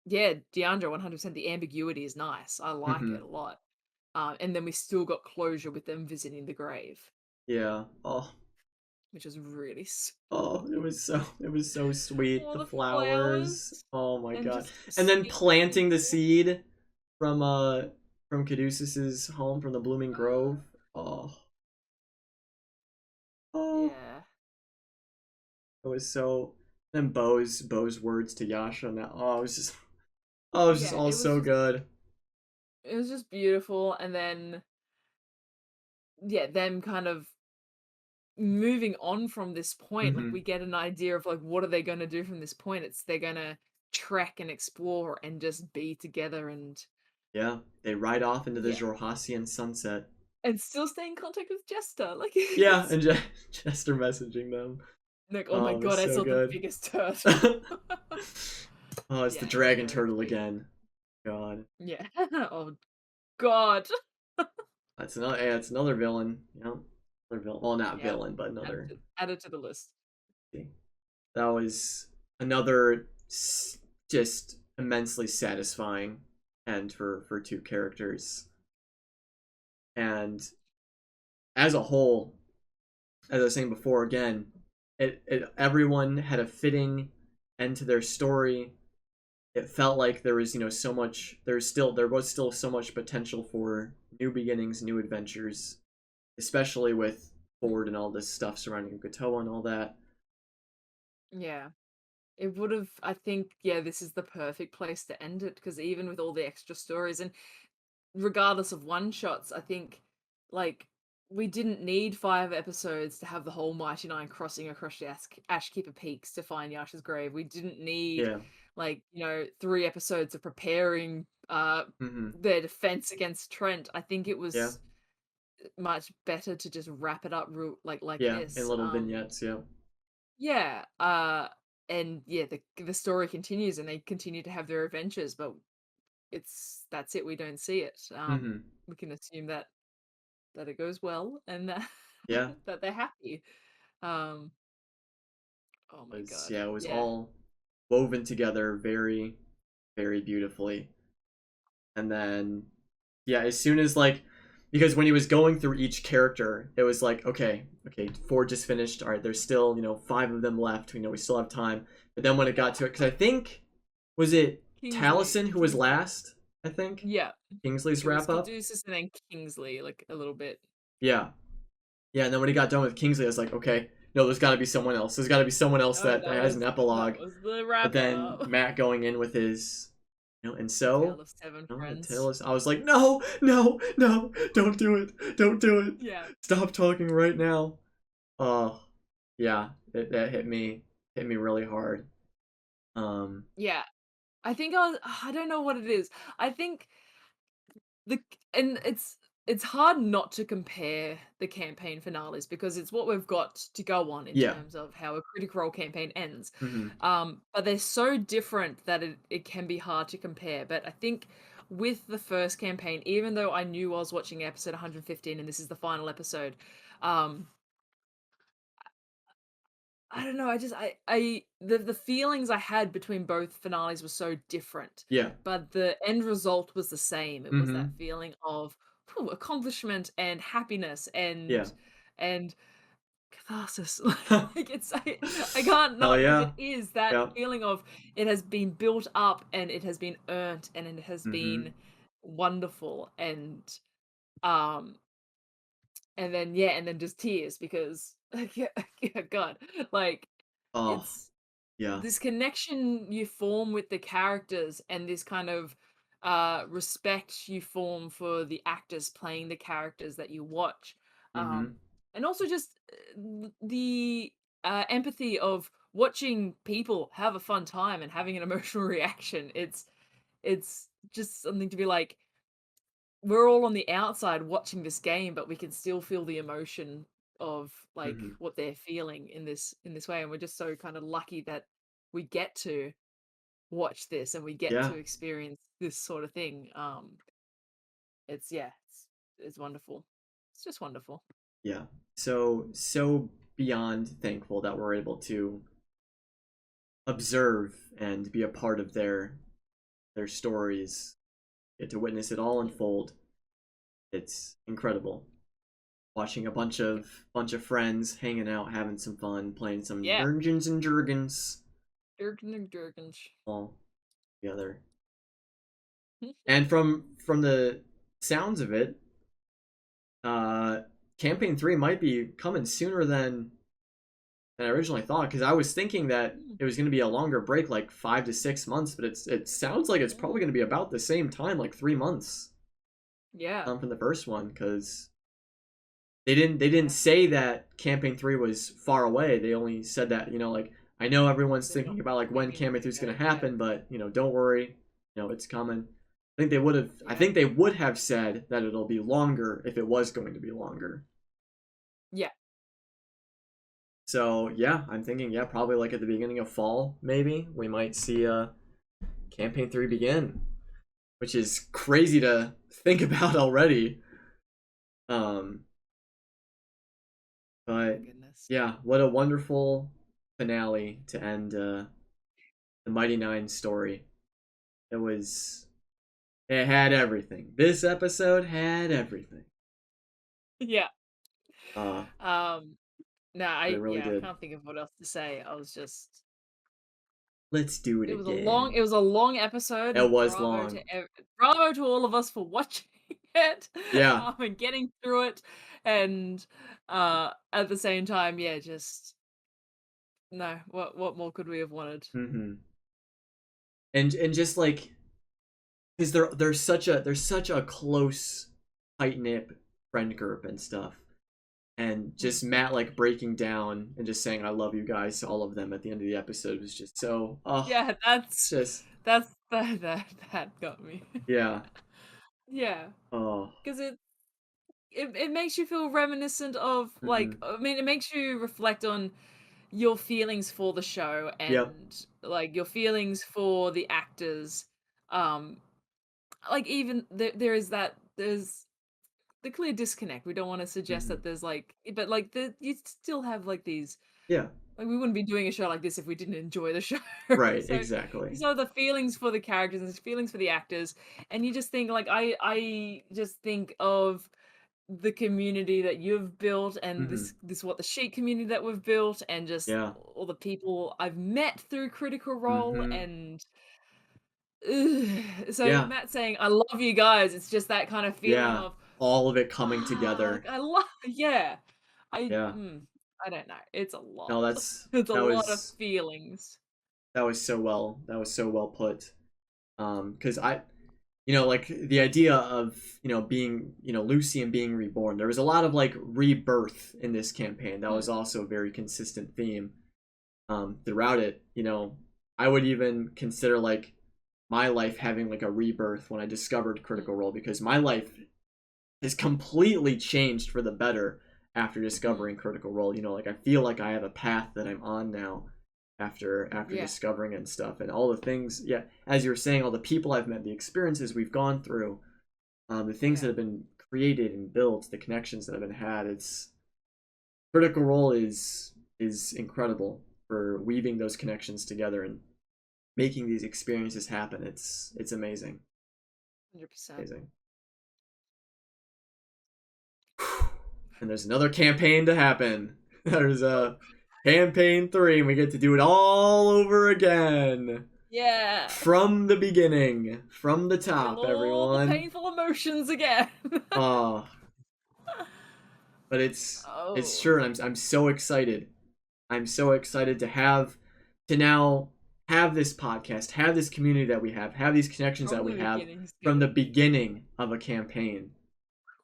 yeah, DeAndre, 100%, the ambiguity is nice. I like it Mhm. a lot. And then we still got closure with them visiting the grave, Yeah. Oh. which is really Oh, it was so sweet. all The the flowers flowers. Oh my and god. just And then seeing planting the people. seed from Caduceus's home from the Blooming Grove. Oh. Oh. Yeah. It was so then Bo's words to Yasha and that it was just Yeah, all so good. it was just beautiful. And then yeah, them kind of moving on from this point, like we Mhm. get an idea of like what are they gonna do from this point. It's they're gonna trek and explore and just be together Yeah. They ride off into the yeah. Jorhassian sunset. And still stay in contact with Jester. Like Yeah, it's and Chester messaging them. like, oh my Oh, it god, was I so saw the good. biggest turtle. Oh, it's the Yeah, it was dragon very turtle sweet. again. God. Yeah. Oh god. It's another villain. Another villain. Well, not Yeah. villain, but another. Added to the list. That was another just immensely satisfying end for two characters. And as a whole, as I was saying before, again, everyone had a fitting end to their story. It felt like there was so much. There was still so much potential for new beginnings, new adventures, especially with Ford and all this stuff surrounding Kotoa and all that. Yeah. It would have, I think, yeah, this is the perfect place to end it because even with all the extra stories and regardless of one shots, I think like we didn't need 5 episodes to have the whole Mighty Nine crossing across the Ashkeeper Peaks to find Yasha's grave. We didn't need Yeah. 3 episodes of preparing Mm-hmm. their defense against Trent. I think it Yeah. was much better to just wrap it up like Yeah. In this. little vignettes. Yeah. Yeah, and yeah, the story continues and they continue to have their adventures, but that's it. We don't see it. Mm-hmm. We can assume that it goes well and that Yeah. that they're happy. Um, oh It my was god. yeah. It was Yeah. all woven together very, very beautifully. And then yeah, as soon as because when he was going through each character, it was like, okay, Ford just finished. All right, there's still, 5 of them left. We still have time. But then when it got to it, because I think, was it Kingsley. Taliesin who was Kingsley. last? I think Yeah. Kingsley's It was wrap up. Caduceus and then Kingsley, like a little bit. Yeah, yeah. And then when he got done with Kingsley, I was like, okay, no, there's got to be someone else. There's got to be someone else Oh, that that has an was epilogue. that was the But wrap then up. Matt going in with his, and A tale so of seven the friends. tail is. I was like, no, no, no, don't do it, don't do it. Yeah. Stop talking right now. Oh, yeah, that hit me really hard. Yeah. I think I don't know what it is. I think The and it's hard not to compare the campaign finales because it's what we've got to go on in Yeah. terms of how a Critical Role campaign ends. Hmm. But they're so different that it can be hard to compare. But I think with the first campaign, even though I knew I was watching episode 115 and this is the final episode, um, I don't know. The feelings I had between both finales were so different, Yeah. but the end result was the same. It was that Hmm. feeling of accomplishment and happiness Yeah. and catharsis. Like I can't Hell not because it yeah. is that Yeah. feeling of it has been built up and it has been earned and it has Hmm. been wonderful um and then yeah and then just tears because yeah, yeah, God, like Oh, it's yeah. this connection you form with the characters and this kind of respect you form for the actors playing the characters that you watch, um Hmm. and also just the empathy of watching people have a fun time and having an emotional reaction. It's just something to be like, we're all on the outside watching this game, but we can still feel the emotion of like Hmm. what they're feeling in this way, and we're just so kind of lucky that we get to watch this and we get Yeah, to experience this sort of thing. It's yeah, it's wonderful. It's just wonderful. yeah. So beyond thankful that we're able to observe and be a part of their stories, get to witness it all Mm. unfold. It's incredible. Watching a Yep. bunch of friends hanging out, having some fun, playing some Yeah. Dungeons and Dragons Durgan and Durgans. all together. And from the sounds of it, uh, campaign 3 might be coming sooner than I originally thought. Because I was thinking that it was going to be a longer break, like 5 to 6 months, but it sounds like it's probably going to be about the same time, like 3 months, Yeah. from the first one. Because they didn't Yeah. say that campaign 3 was far away. They only said that, like, I know everyone's They're not thinking about like when saying campaign anything 3 is about going it. to Yeah. happen, but don't worry, it's coming. I Yeah. think they would have said that it'll be longer if it was going to be longer. Yeah. So yeah, I'm thinking, yeah, probably like at the beginning of fall, maybe we might see campaign 3 begin, which is crazy to think about already. Um, Oh my but goodness. yeah, what a wonderful finale to end the Mighty Nein story. It had everything. This episode had everything. Yeah. Uh, Um, no, but it I really yeah, I did. can't think of what else to say. I was just Let's do it it again. was a long episode, It and was long. bravo to all of us for watching it, Yeah. and getting through it, and at the same time, yeah, just no, what more could we have wanted? Mm-hmm. And just like, because they're such a close, tight knit friend group and stuff, and Mm. just Matt like breaking down and just saying "I love you guys" to all of them at the end of the episode was just so Yeah, it's just that got me. yeah Yeah, oh because it makes you feel reminiscent of like, mm-hmm. I mean, it makes you reflect on your feelings for the show Yep. and like your feelings for the actors. um like even there is that there's the clear disconnect. We don't want to suggest Mm-hmm. that there's like, but like you still have like these, Yeah, like we wouldn't be doing a show like this if we didn't enjoy the show. right, So exactly. these are the feelings for the characters and the feelings for the actors, and you just think like, I just think of the community that you've built, and Mm-hmm. this what the Sheik community that we've built, and just Yeah. all the people I've met through Critical Role. Mm-hmm. And ugh, so Yeah. Matt saying I love you guys, it's just that kind of feeling Yeah, of all of it coming fuck, together. I love, yeah. I Yeah. I don't know. It's a No, lot. that's It's a that lot of was feelings. so well put. Because like the idea of being Lucy and being reborn. There was a lot of like rebirth in this campaign. That Mm, was also a very consistent theme throughout it. I would even consider like my life having like a rebirth when I discovered mm, Critical Role, because my life has completely changed for the better after mm. discovering Critical Role. Like I feel like I have a path that I'm on now after Yeah, discovering and stuff, and all the things. Yeah, as you were saying, all the people I've met, the experiences we've gone through, the things that yeah, have been created and built, the connections that have been had. It's Critical Role is incredible for weaving those connections together and making these experiences happen. It's amazing, 100%. amazing. And there's another campaign to happen. There's a campaign 3, and we get to do it all over again. Yeah. From the beginning, from the Feel top, all the everyone. painful emotions again. Oh, but it's Oh, true. I'm so excited. I'm so excited to now have this podcast, have this community that we have these connections that from we the have beginnings from the together. beginning of a campaign,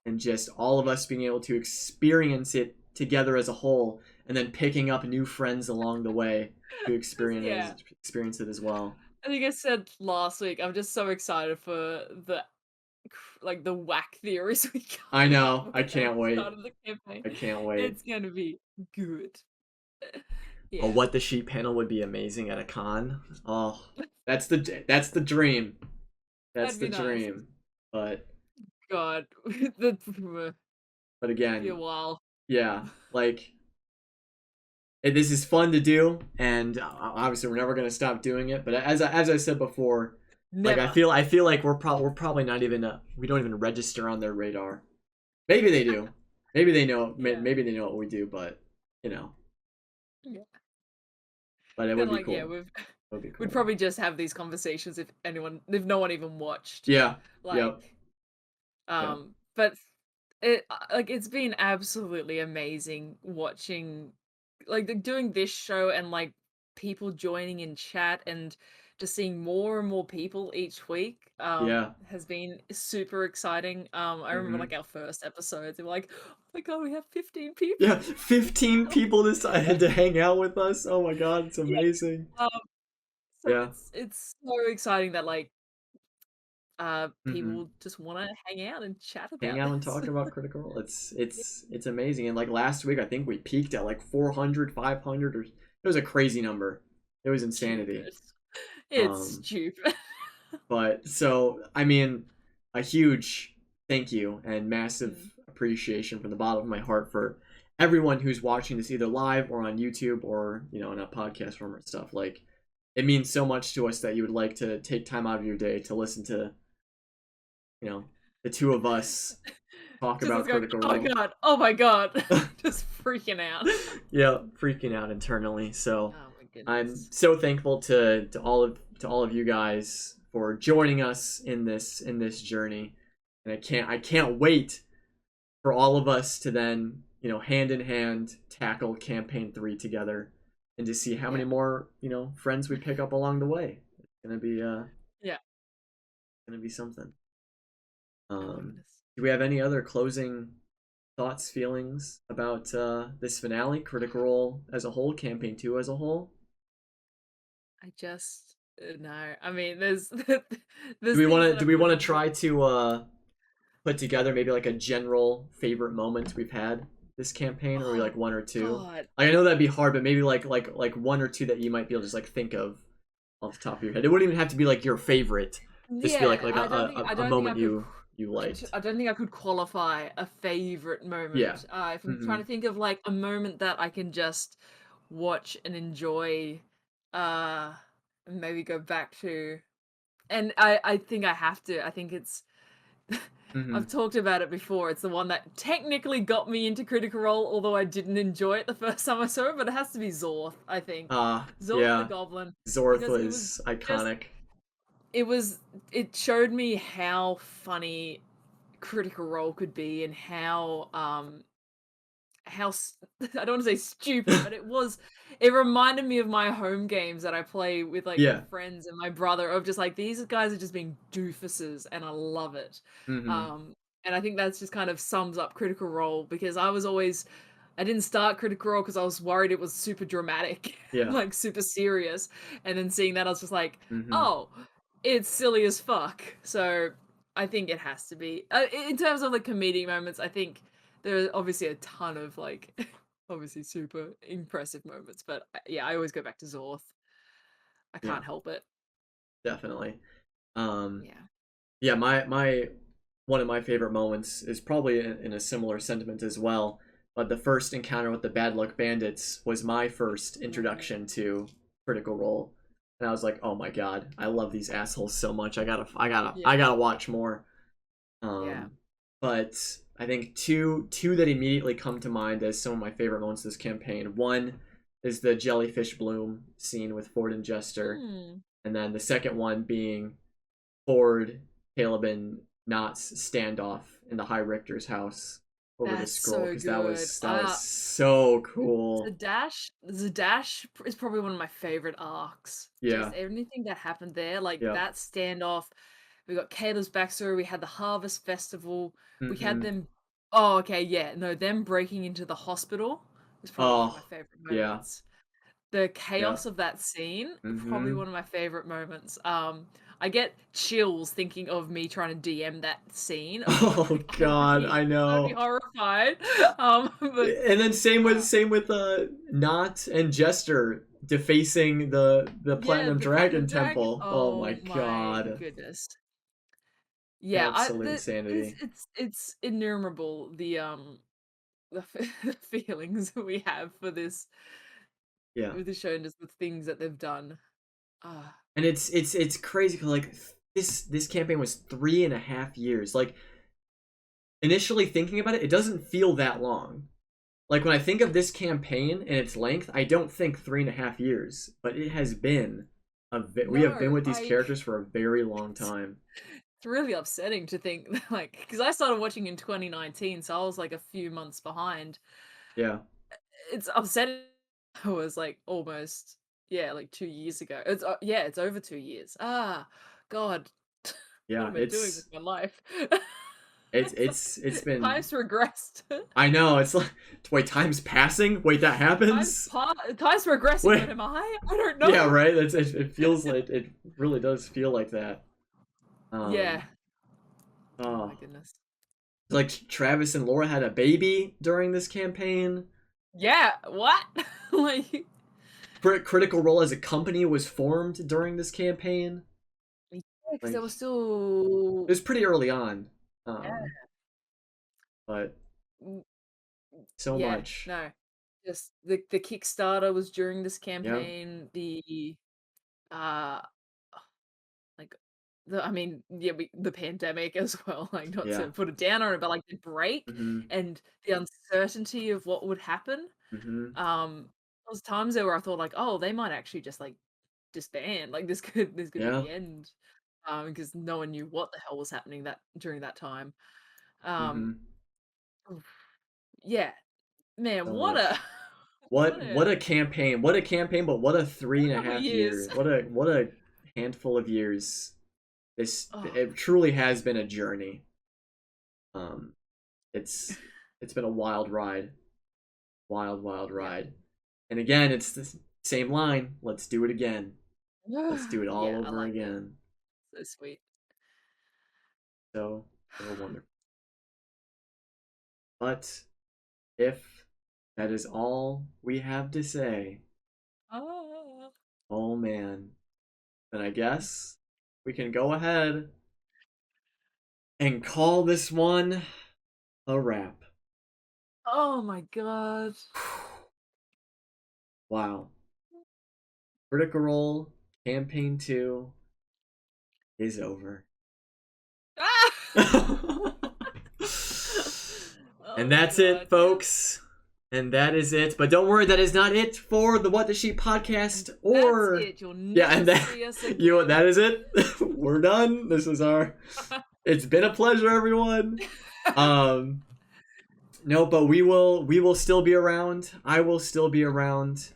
and just all of us being able to experience it together as a whole, and then picking up new friends along the way to Yeah. experience it as well. I think I said last week, I'm just so excited for the like the whack theories we I come up know. I with at can't the start wait. of the campaign. I can't wait. It's gonna be good. A Yeah. what the sheep panel would be amazing at a con. Oh, that's the dream. That's That'd the be nice. dream. But God, that but be a again, while. yeah, like this is fun to do, and obviously we're never gonna stop doing it. But as I said before, like Never. I feel like we're probably not even we don't even register on their radar. Maybe they do. Maybe they know. Yeah. Maybe they know what we do, but you know. Yeah. But it would Kinda be like, yeah, cool. It would be we'd cool. probably just have these conversations if no one even watched. Yeah. Like, Yep. Yep. but like it's been absolutely amazing watching doing this show and like people joining in chat and just seeing more and more people each week Yeah. has been super exciting. I remember Hmm. like our first episodes, they were like, oh my god, we have 15 people Yeah. 15 now. people decided to hang out with us. Oh my god, it's Yeah. amazing. um so Yeah. it's so exciting that like Hmm. people just want to hang out and chat Hang about out and this. talk about Critical Role. It's amazing. And like last week, I think we peaked at like 400, 500, or it was a crazy number. It was insanity. Stupid. It's Um, stupid. but so I mean, a huge thank you and Mm. massive appreciation from the bottom of my heart for everyone who's watching this either live or on YouTube or in a podcast form or stuff. Like it means so much to us that you would like to take time out of your day to listen to the two of us talk Just about was going, Critical "Oh my Role. god, oh my god." Just freaking out. Yeah, freaking out internally. So Oh my I'm goodness. so thankful to all of you guys for joining us in this journey, and I can't wait for all of us to then hand in hand tackle campaign 3 together, and to see how many Yeah. more friends we pick up along the way. It's Yeah. gonna be something. Oh my Um, goodness. do we have any other closing thoughts, feelings about this finale, Critical Role as a whole, campaign 2 as a whole? I just no. I mean, there's Do there's we want things to that do I we put want to into try to put together maybe like a general favorite moment we've had this campaign, or oh like one or two? god. Like I know that'd be hard, but maybe like one or two that you might be able to just like think of off the top of your head. It wouldn't even have to be like your favorite. Just be Yeah, like I a don't think I moment could you liked. I don't think I could qualify a favorite Yeah. moment. If I'm trying Mhm. to think of like a moment that I can just watch and enjoy, uh, and maybe go back to, and I think I have to. I think it's I've Mhm. talked about it before. It's the one that technically got me into Critical Role, although I didn't enjoy it the first time I saw it. But it has to be Zorth. I think Zorth the Yeah. Goblin, Zorth because it was was just iconic. it was it showed me how funny Critical Role could be and how I don't want to say stupid, but it reminded me of my home games that I play with like my Yeah. friends and my brother, of just like these guys are just being doofuses and I love it. Mhm. Um and I think that's just kind of sums up Critical Role, because I didn't start Critical Role because I was worried it was super dramatic, Yeah. like super serious. And then seeing that, I was just like, Mhm. oh, it's silly as fuck. So I think it has to be. In terms of the comedic moments, I think there are obviously a ton of like, obviously super impressive moments. But yeah, I always go back to Zorth. I Yeah. can't help it. Definitely. Um Yeah. yeah, my one of my favorite moments is probably in a similar sentiment as well. But the first encounter with the Bad Luck Bandits was my first Ooh. introduction to Critical Role, and I was like, "Oh my god, I love these assholes so much. I Yeah. gotta watch more." Yeah. Um, but I think two that immediately come to mind as some of my favorite moments of this campaign. One is the jellyfish bloom scene with Ford and Jester, Hmm. and then the second one being Ford, Caleb, and Knott's standoff in the High Richter's house over the That's scroll, so because that good. was that was so cool. Zadash is probably one of my favorite arcs. Just Yeah. everything that happened there, like Yep. that standoff. We got Caleb's backstory. We had the Harvest Festival. We had Mm-hmm. them. Oh, okay, yeah, no, them breaking into the hospital. was probably one of my Oh, favorite yeah, moments. The yeah. chaos of that scene, probably Mm-hmm. one of my favorite moments. I get chills thinking of me trying to DM that scene. Oh God, I I'd be know. horrified. But And then uh, same with Knot and Jester defacing the yeah, Platinum the Dragon Platinum Dragon. Temple. Oh my Oh my God, goodness. Yeah, absolute insanity. it's innumerable the feelings we have for this Yeah, with the show and just the things that they've done. Ah, and it's crazy 'cause, like this campaign was 3.5 years. Like initially thinking about it, it doesn't feel that long. Like when I think of this campaign and its length, I don't think 3.5 years, but it has been we have been no, with these characters for a very long it's time. it's really upsetting to think like because I started watching in 2019, so I was like a few months behind. Yeah, It's upsetting. I was like almost yeah, like 2 years ago. Yeah, it's over 2 years. Ah, God, what yeah, am I doing with my life? It's it's like been. time's regressed. I know it's like wait, time's passing. Wait, that happens. Time's regressing, Wait, but am I? I don't yeah, know. right. It feels like it really does feel like that. Yeah. Um, Oh my oh, goodness. like Travis and Laura had a baby during this campaign. Yeah. What? Like. Critical Role as a company was formed during this campaign. Yeah, because there Like was it still. was pretty early on, Yeah. but mm, so Yeah. much. No. Just the Kickstarter was during this Yeah. campaign. Uh like I mean, yeah, the pandemic as well. Like not Yeah. to put it down on it, but like the break Mhm. and the uncertainty of what would happen. Mhm. There was times there where I thought like, oh, they might actually just like disband. Like this could be Yeah. the end. Because no one knew what the hell was happening that during that time. Um, Mhm. oof, yeah, man, So what a much. what What a a campaign. What a campaign, but what a three what and a a couple half years. years. What a handful of years. This Oh, it truly has been a journey. Um it's it's been a wild ride. Wild yeah, ride. And again, it's the same line. Let's do it again. Let's do it all yeah, I over like it. again. So sweet. So so wonderful. But if that is all we have to say, Oh, oh man, then I guess we can go ahead and call this one a wrap. oh my god. Wow. Critical Role Campaign 2 is over. Ah! And Oh my that's it, god. Yep. folks. And that is it. But don't worry, that is not it for the What the Sheep podcast. That's Or it. You'll yeah, never and that see us you know what, again. that is it. We're done. This is our. It's been a pleasure, everyone. Um, no, but we will still be around. I will still be around.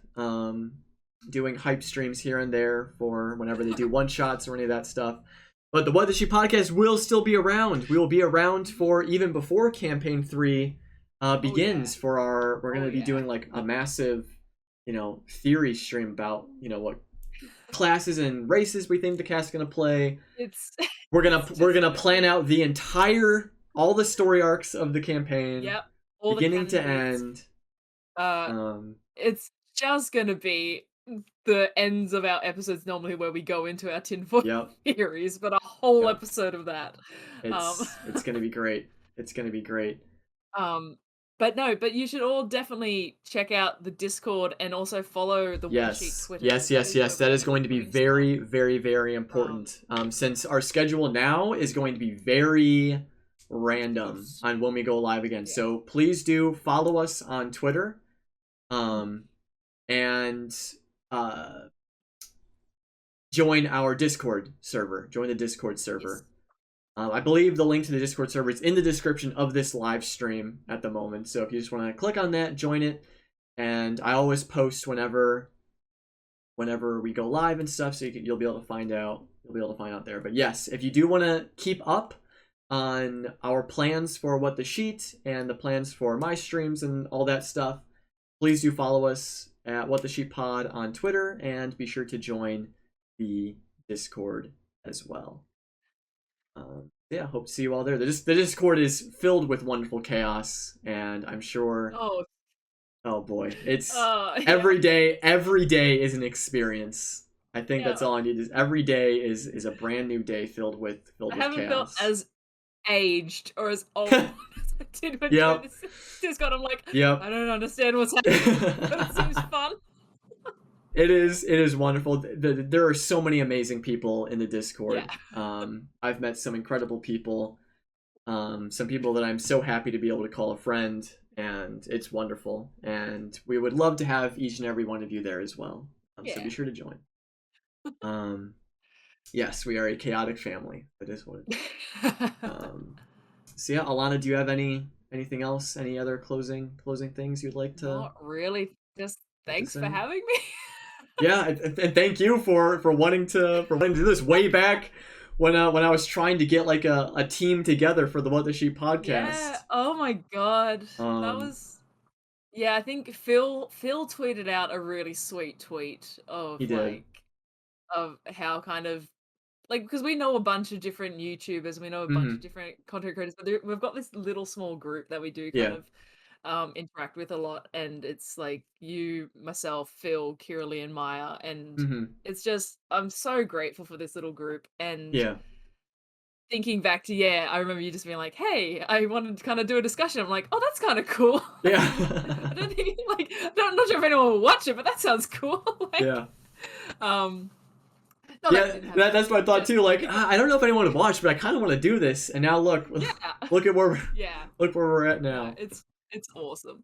Doing hype streams here and there for whenever they do one shots or any of that stuff. But the What the She podcast will still be around. We will be around for even before campaign 3 Oh yeah. begins for our we're going Oh to be yeah. doing like a massive, theory stream about, what classes and races we think the cast's going to play. It's We're going it's to we're just going to gonna plan be out the entire all the story arcs of the campaign yep, all the beginning canon to beats. end. Uh, Um it's just gonna be the ends of our episodes normally where we go into our tinfoil yep. theories, but a whole Yep. episode of that. Um, It's going to be great. It's going to be great. um, but no, but you should all definitely check out the Discord and also follow the What the Sheet Yes, Twitter yes, because that yes, is where yes. we're That is gonna be going to be putting stuff. very, very, very Um, important. Since our schedule now is going to be very random loose. on when we go live again. Yeah. So please do follow us on Twitter, Mhm. um, and uh, join our Discord server. Join the Discord Yes. server. I believe the link to the Discord server is in the description of this live stream at the moment. So if you just want to click on that, join it. And I always post whenever we go live and stuff, so you'll be able to find out. You'll be able to find out there. But yes, if you do want to keep up on our plans for What the Sheet and the plans for my streams and all that stuff, please do follow us at What the Sheep Pod on Twitter, and be sure to join the Discord as well. Yeah, hope to see you all there. The Discord is filled with wonderful chaos, and I'm sure. Oh boy, it's yeah. every day. Every day is an experience. I think that's Yeah. all I need. Is every day is a brand new day filled with I haven't chaos. felt as aged or as old as I did when doing this Discord. I'm like, I don't understand what's happening, but it seems fun. It is wonderful. There are so many amazing people in the Discord. Yeah. I've met some incredible people. Some people that I'm so happy to be able to call a friend, and it's wonderful. And we would love to have each and every one of you there as well. So be sure to join. Yes, we are a chaotic family. That is what it is. So yeah, Alana, do you have anything else? Any other closing things you'd like to? Not really. Just thanks for having me. Yeah, and thank you for wanting to do this way back when I was trying to get like a team together for the What the Sheep podcast. Yeah. Oh my god. That was. Yeah, I think Phil tweeted out a really sweet tweet of of how kind of like, because we know a bunch of different YouTubers, we know a bunch of different content creators, but we've got this little small group that we do kind of interact with a lot, and it's like you, myself, Phil, Kiralee, and Maya, and it's just I'm so grateful for this little group. And thinking back to I remember you just being like, "Hey, I wanted to kind of do a discussion." I'm like, "Oh, that's kind of cool." Yeah. I don't think I'm not sure if anyone will watch it, but that sounds cool. No, that's what I thought too. Like, I don't know if anyone would watch, but I kind of want to do this. And now look at where we're at now. Yeah, it's awesome.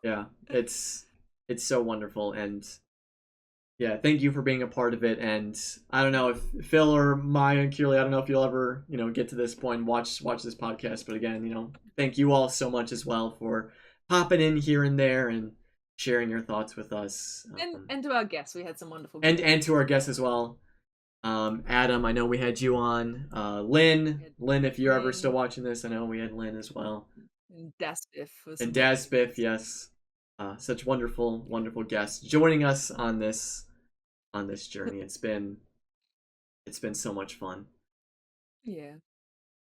Yeah, it's so wonderful, and yeah, thank you for being a part of it. And I don't know if Phil or Maya and Kiralee, I don't know if you'll ever get to this point and watch this podcast, but again, thank you all so much as well for popping in here and there and sharing your thoughts with us. And to our guests, we had some wonderful guests. And to our guests as well. Adam, I know we had you on. Lynn, if you're ever still watching this, I know we had Lynn as well. And Dasbiff was. And Dasbiff, yes. Such wonderful guests joining us on this journey. It's been so much fun. Yeah.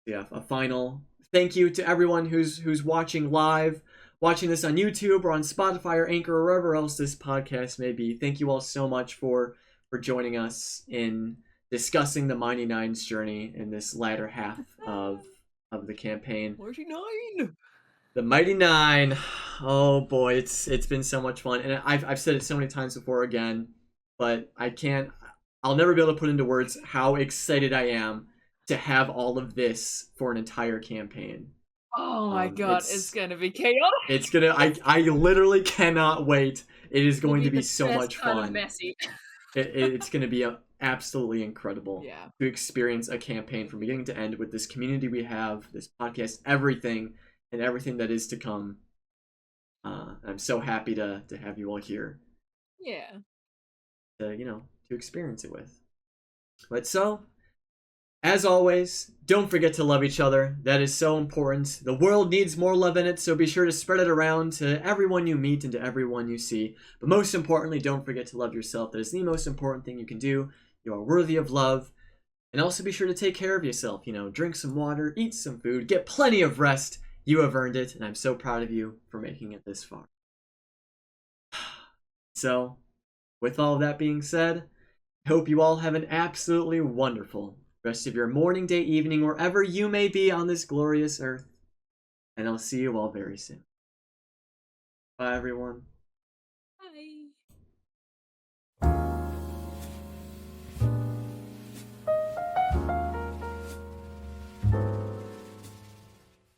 Yeah, a final thank you to everyone who's watching live, watching this on YouTube or on Spotify or Anchor or wherever else this podcast may be. Thank you all so much for joining us in discussing the Mighty Nine's journey in this latter half of the campaign. Mighty Nine. The Mighty Nine. Oh boy, it's been so much fun, and I've said it so many times before again, but I'll never be able to put into words how excited I am to have all of this for an entire campaign. Oh my god, it's gonna be chaotic. It's gonna. I literally cannot wait. It is going to be so much fun. Kind of messy. It's going to be absolutely incredible to experience a campaign from beginning to end with this community we have, this podcast, everything that is to come. I'm so happy to have you all here. Yeah. To experience it with. But so, as always, don't forget to love each other. That is so important. The world needs more love in it, so be sure to spread it around to everyone you meet and to everyone you see. But most importantly, don't forget to love yourself. That is the most important thing you can do. You are worthy of love. And also be sure to take care of yourself. Drink some water, eat some food, get plenty of rest. You have earned it, and I'm so proud of you for making it this far. So, with all of that being said, I hope you all have an absolutely wonderful rest of your morning, day, evening, wherever you may be on this glorious earth. And I'll see you all very soon. Bye, everyone.